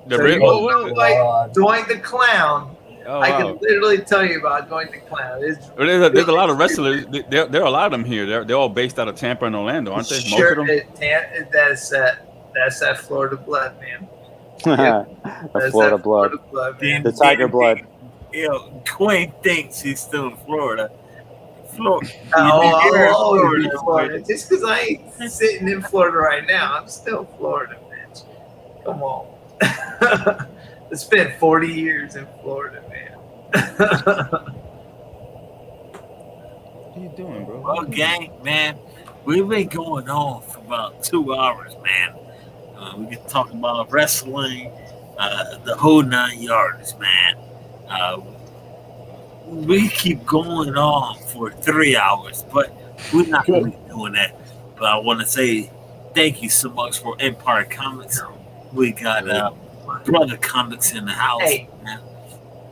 the So real- you oh, know, wow. like Doink the Clown. Oh, I wow. can literally tell you about Doink the Clown. It's Well, there's a lot of wrestlers. There are a lot of them here. They're all based out of Tampa and Orlando, aren't they? sure, Most of them. that's that Florida blood, man. The That's Florida that blood. man. The tiger blood. You know, Quinn thinks he's still in Florida. Florida. Florida. Just because I ain't sitting in Florida right now, I'm still Florida, bitch. Come on. I spent 40 years in Florida, man. What are you doing, bro? Well, gang, man, we've been going on for about 2 hours, man. We can talk about wrestling, the whole 9 yards, man. We keep going on for 3 hours, but we're not going to be doing that. But I want to say Thank you so much for Empire Comics. We got Brother Comics in the house. Hey. Man.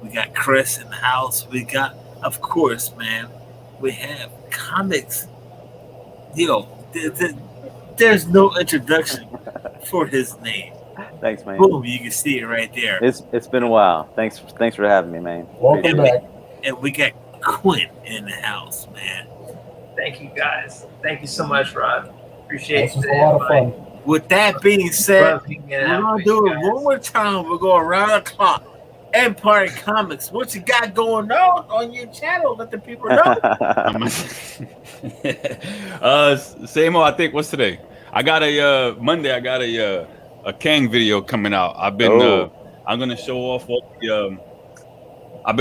We got Chris in the house. We got, of course, man, we have comics. There's no introduction for his name. Thanks, man. Boom, you can see it right there. It's been a while. Thanks for having me, man. Welcome back. And we got Quinn in the house, man. Thank you, guys. Thank you so much, Rod. Appreciate This was a lot of fun. With that being said, Love hanging we're out gonna with do you it guys. one more time. We'll go around the clock. Empire Comics, what you got going on your channel? Let the people know. Same old. I think what's today? I got a Monday. I got a Kang video coming out. I've been I'm gonna show off all the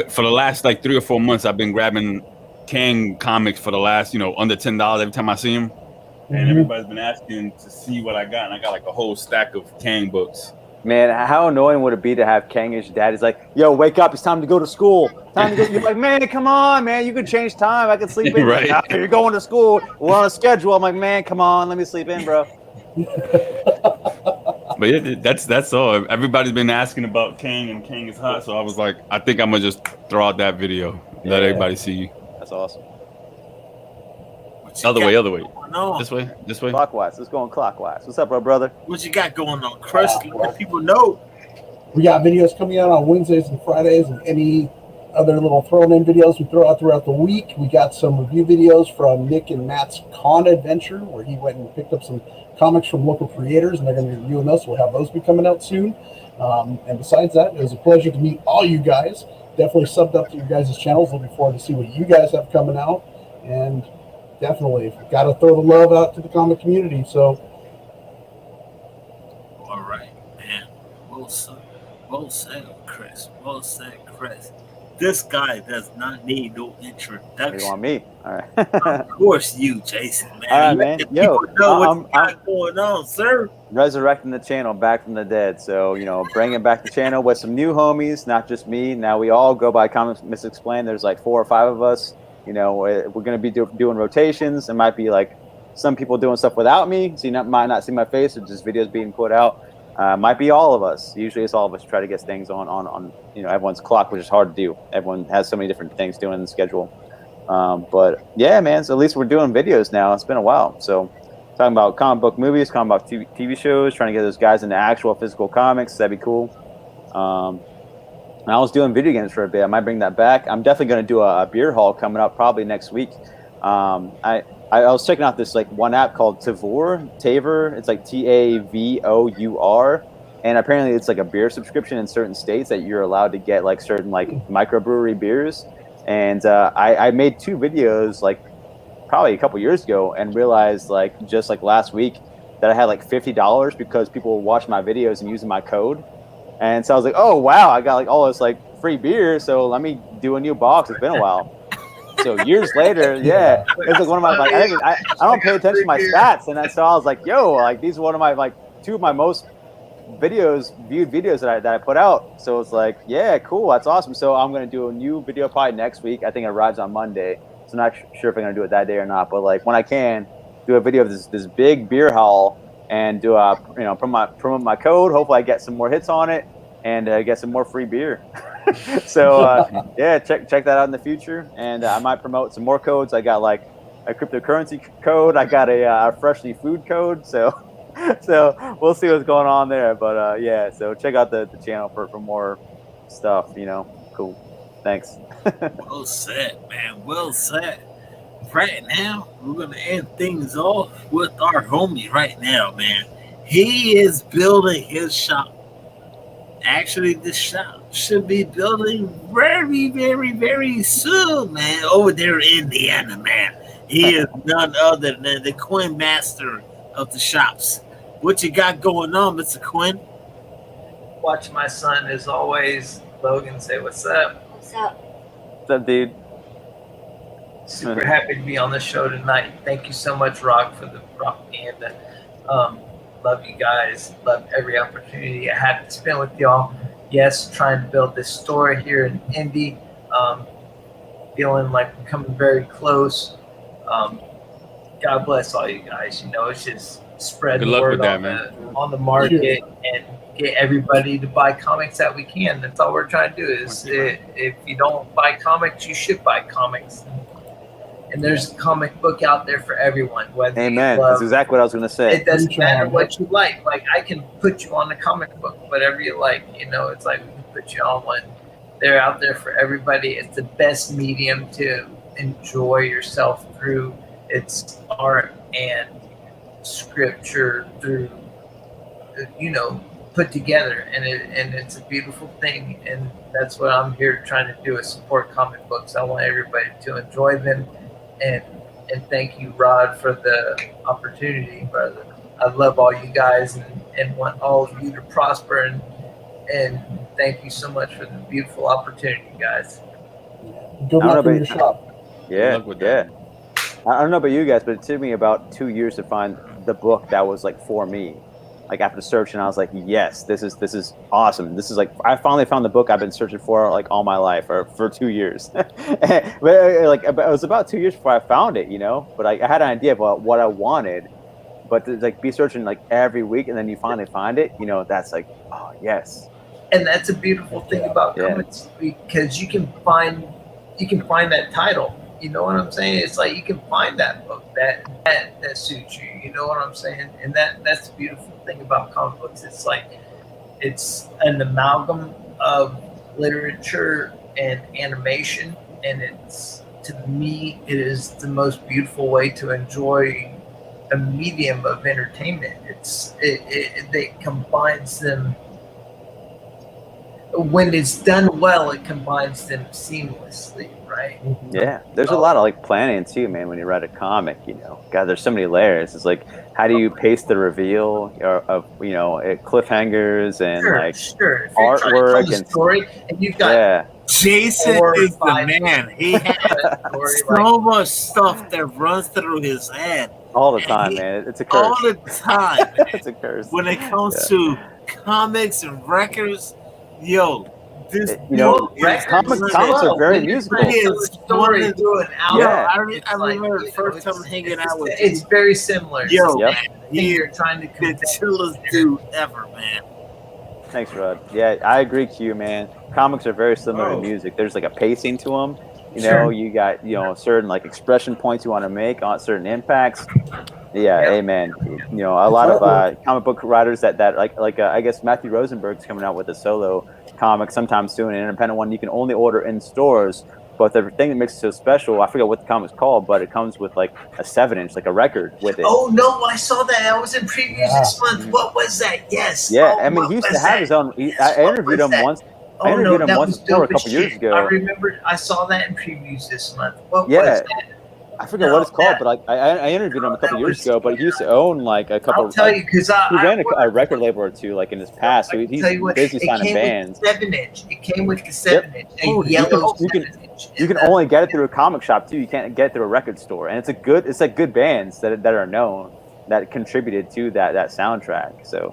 for the last like 3 or 4 months. I've been grabbing Kang comics for the last under $10 every time I see them, and everybody's been asking to see what I got, and I got like a whole stack of Kang books. Man, how annoying would it be to have Kang as your dad? He's like, "Yo, wake up! It's time to go to school. Time to go." You're like, "Man, come on, man! You can change time. I can sleep in." Right. Like, you're going to school. We're on a schedule. I'm like, "Man, come on, let me sleep in, bro." But yeah, that's all. Everybody's been asking about Kang, and Kang is hot. So I was like, I think I'm gonna just throw out that video, let everybody see. That's awesome. Other way. No. This way. Clockwise. Let's go on clockwise. What's up, brother? What you got going on, Chris? Let people know. We got videos coming out on Wednesdays and Fridays, and any other little thrown-in videos we throw out throughout the week. We got some review videos from Nick and Matt's Con Adventure, where he went and picked up some comics from local creators, and they're going to be reviewing those. So we'll have those be coming out soon. And besides that, it was a pleasure to meet all you guys. Definitely subbed up to your guys' channels. Looking forward to see what you guys have coming out. And definitely got to throw the love out to the comic community. So, all right, man. Well said, Chris. Well said, Chris. This guy does not need no introduction. You want me? All right. Of course, you, Jason, man. All right, man. Yo, people know what you got going on, sir. Resurrecting the channel back from the dead. So, bringing back the channel with some new homies, not just me. Now we all go by Comics Misexplained. There's like 4 or 5 of us. We're going to be doing rotations. It might be like some people doing stuff without me, so you might not see my face, or just videos being put out. Might be all of us. Usually it's all of us try to get things on everyone's clock, which is hard to do. Everyone has so many different things doing in the schedule. But yeah, man, so at least we're doing videos now. It's been a while. So talking about comic book movies, talking about TV shows, trying to get those guys into actual physical comics. That'd be cool. And I was doing video games for a bit. I might bring that back. I'm definitely going to do a beer haul coming up probably next week. I was checking out this like one app called Tavour. It's like TAVOUR, and apparently it's like a beer subscription in certain states that you're allowed to get like certain like microbrewery beers. And I made 2 videos like probably a couple years ago, and realized like just like last week that I had like $50 because people were watching my videos and using my code. And so I was like, oh wow, I got like all this like free beer, so let me do a new box. It's been a while. So years later, yeah, it's like one of my like I don't pay attention to my stats, and so I was like, yo, like these are one of my like 2 of my most viewed videos that I put out. So it's like, yeah, cool, that's awesome. So I'm gonna do a new video probably next week. I think it arrives on Monday, so I'm not sure if I'm gonna do it that day or not. But like when I can, do a video of this big beer haul and do promote my code. Hopefully I get some more hits on it and get some more free beer. So yeah, check that out in the future, and I might promote some more codes. I got like a cryptocurrency code. I got a freshly food code. So we'll see what's going on there. But yeah, so check out the channel for more stuff. Cool. Thanks. Well said, man. Well said. Right now, we're gonna end things off with our homie. Right now, man, he is building his shop. Actually, the shop should be building very, very, very soon, man. Over there in Indiana, man. He is none other than the Quinn master of the shops. What you got going on, Mr. Quinn? Watch my son as always. Logan, say what's up. What's up? What's up, dude? Super happy to be on the show tonight. Thank you so much, Rock, for the propaganda. Love you guys. Love every opportunity I had to spend with y'all. Yes, trying to build this story here in Indy. Feeling like we're coming very close. God bless all you guys. It's just spread Good the luck word with that, on man. on the market and get everybody to buy comics that we can. That's all we're trying to do. Is if you don't buy comics, you should buy comics. And there's a comic book out there for everyone. Whether Amen. you love, That's exactly what I was going to say. it doesn't matter what you like. Like I can put you on the comic book, whatever you like. You know, it's like we can put you on one. They're out there for everybody. It's the best medium to enjoy yourself through. It's art and scripture through, put together, and it's a beautiful thing. And that's what I'm here trying to do, is support comic books. I want everybody to enjoy them, and thank you, Rod, for the opportunity, brother. I love all you guys and want all of you to prosper, and thank you so much for the beautiful opportunity, guys. Good luck in your shop. Yeah. I don't know about you guys, but it took me about 2 years to find the book that was like for me. Like after searching, I was like, yes, this is awesome. This is like, I finally found the book I've been searching for like all my life, or for 2 years. But like it was about 2 years before I found it, But I had an idea about what I wanted, but to like be searching like every week, and then you finally find it, that's like, oh yes. And that's a beautiful thing about comics, because you can find that title. You know what I'm saying? It's like you can find that book that suits you. You know what I'm saying? And that's the beautiful thing about comic books. It's like it's an amalgam of literature and animation, and it's, to me, it is the most beautiful way to enjoy a medium of entertainment. It combines them. When it's done well, it combines them seamlessly, right? Yeah, there's a lot of like planning too, man. When you write a comic, God, there's so many layers. It's like, how do you pace the reveal of cliffhangers and artwork and story? And you've got Jason is the man. He has so much stuff that runs through his head all the time, man. It's a curse. All the time. It's a curse. When it comes to comics and records. This comics are very musical. I remember the first time hanging out with you. It's very similar. You're trying to the chillest dude ever, man. Thanks, Rod. Yeah, I agree, Q, man. Comics are very similar to music. There's like a pacing to them. You got certain like expression points you want to make on certain impacts. Amen. A lot of comic book writers that I guess Matthew Rosenberg's coming out with a solo comic sometime soon, an independent one you can only order in stores. But the thing that makes it so special, I forget what the comic's called, but it comes with like a 7-inch, like a record with it. Oh no, I saw that. I was in previews this month. What was that? Yes. Yeah, he used to have his own. I interviewed him once. I interviewed him once before, a couple years ago. I remember I saw that in previews this month. What was that? I forget what it's called, but I interviewed him a couple years ago. But he used to own like a couple. I'll tell you, because he ran a record label or two, like in his past. So he's busy signing bands. 7-inch. It came with the 7-inch. You can only get it through a comic shop too. You can't get it through a record store, and it's like good bands that are known that contributed to that soundtrack. So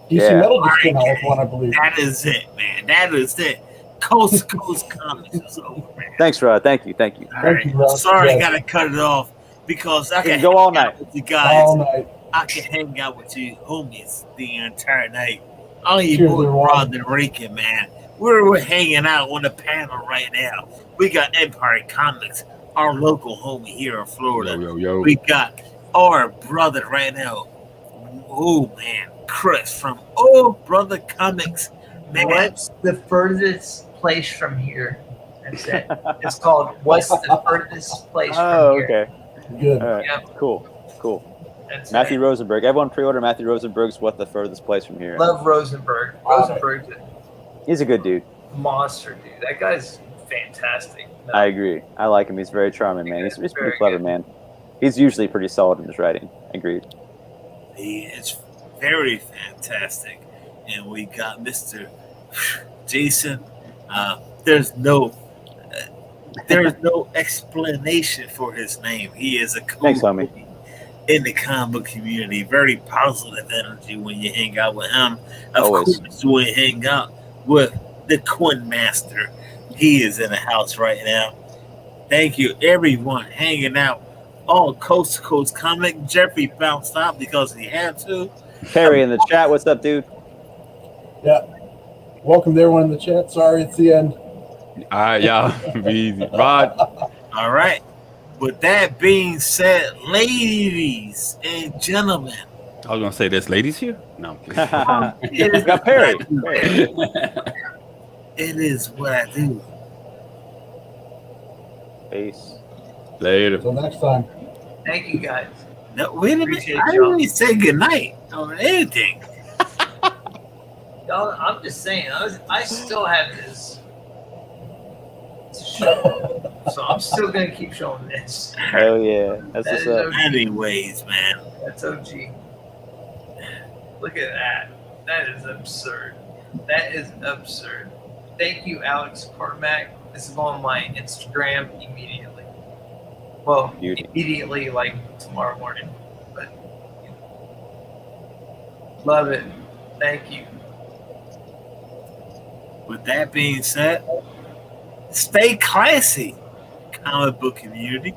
DC Metal just came out with one, I believe. That is it, man. That is it. Coast to Coast Comics is over, man. Thanks, Rod. Thank you. All right. Sorry, I gotta cut it off because I can go all night with you guys. I can hang out with you homies the entire night. All you boys, Rod and Ricky, man. We're hanging out on the panel right now. We got Empire Comics, our local homie here in Florida. Yo. We got our brother right now. Oh man, Chris from Brother Comics. Man. What's the furthest place from here? That's it. It's called What's the Furthest Place from Here? Okay. Good. All right. Yep. Cool. That's Matthew Rosenberg. Everyone pre-order Matthew Rosenberg's What the Furthest Place from Here. Love Rosenberg. He's a good dude. Monster dude. That guy's fantastic. I agree. I like him. He's very charming, man. He's pretty clever, man. He's usually pretty solid in his writing. Agreed. He is very fantastic. And we got Mr. Jason. There's no explanation for his name. He is a cool in the comic book community. Very positive energy when you hang out with him. Of course, when you hang out with the Quinn Master. He is in the house right now. Thank you, everyone, hanging out Oh, Coast to Coast Comic. Jeffrey bounced out because he had to. Perry in the chat, what's up, dude? Yeah. Welcome to everyone in the chat. Sorry, it's the end. All right, y'all. Be easy. Rod. All right. With that being said, ladies and gentlemen, I was gonna say there's ladies here. No. We got Perry. it is what I do. Peace. Later. Until next time. Thank you guys. No, wait a minute. Appreciate I y'all. didn't say goodnight or anything. Y'all, I'm just saying, I still have this to show. So I'm still going to keep showing this. Hell yeah. That's what's up. Anyways, man. That's OG. Look at that. That is absurd. That is absurd. Thank you, Alex Cormack. This is on my Instagram immediately. Well, Beauty. immediately, like tomorrow morning. But you know. Love it. Thank you. With that being said, stay classy, comic book community.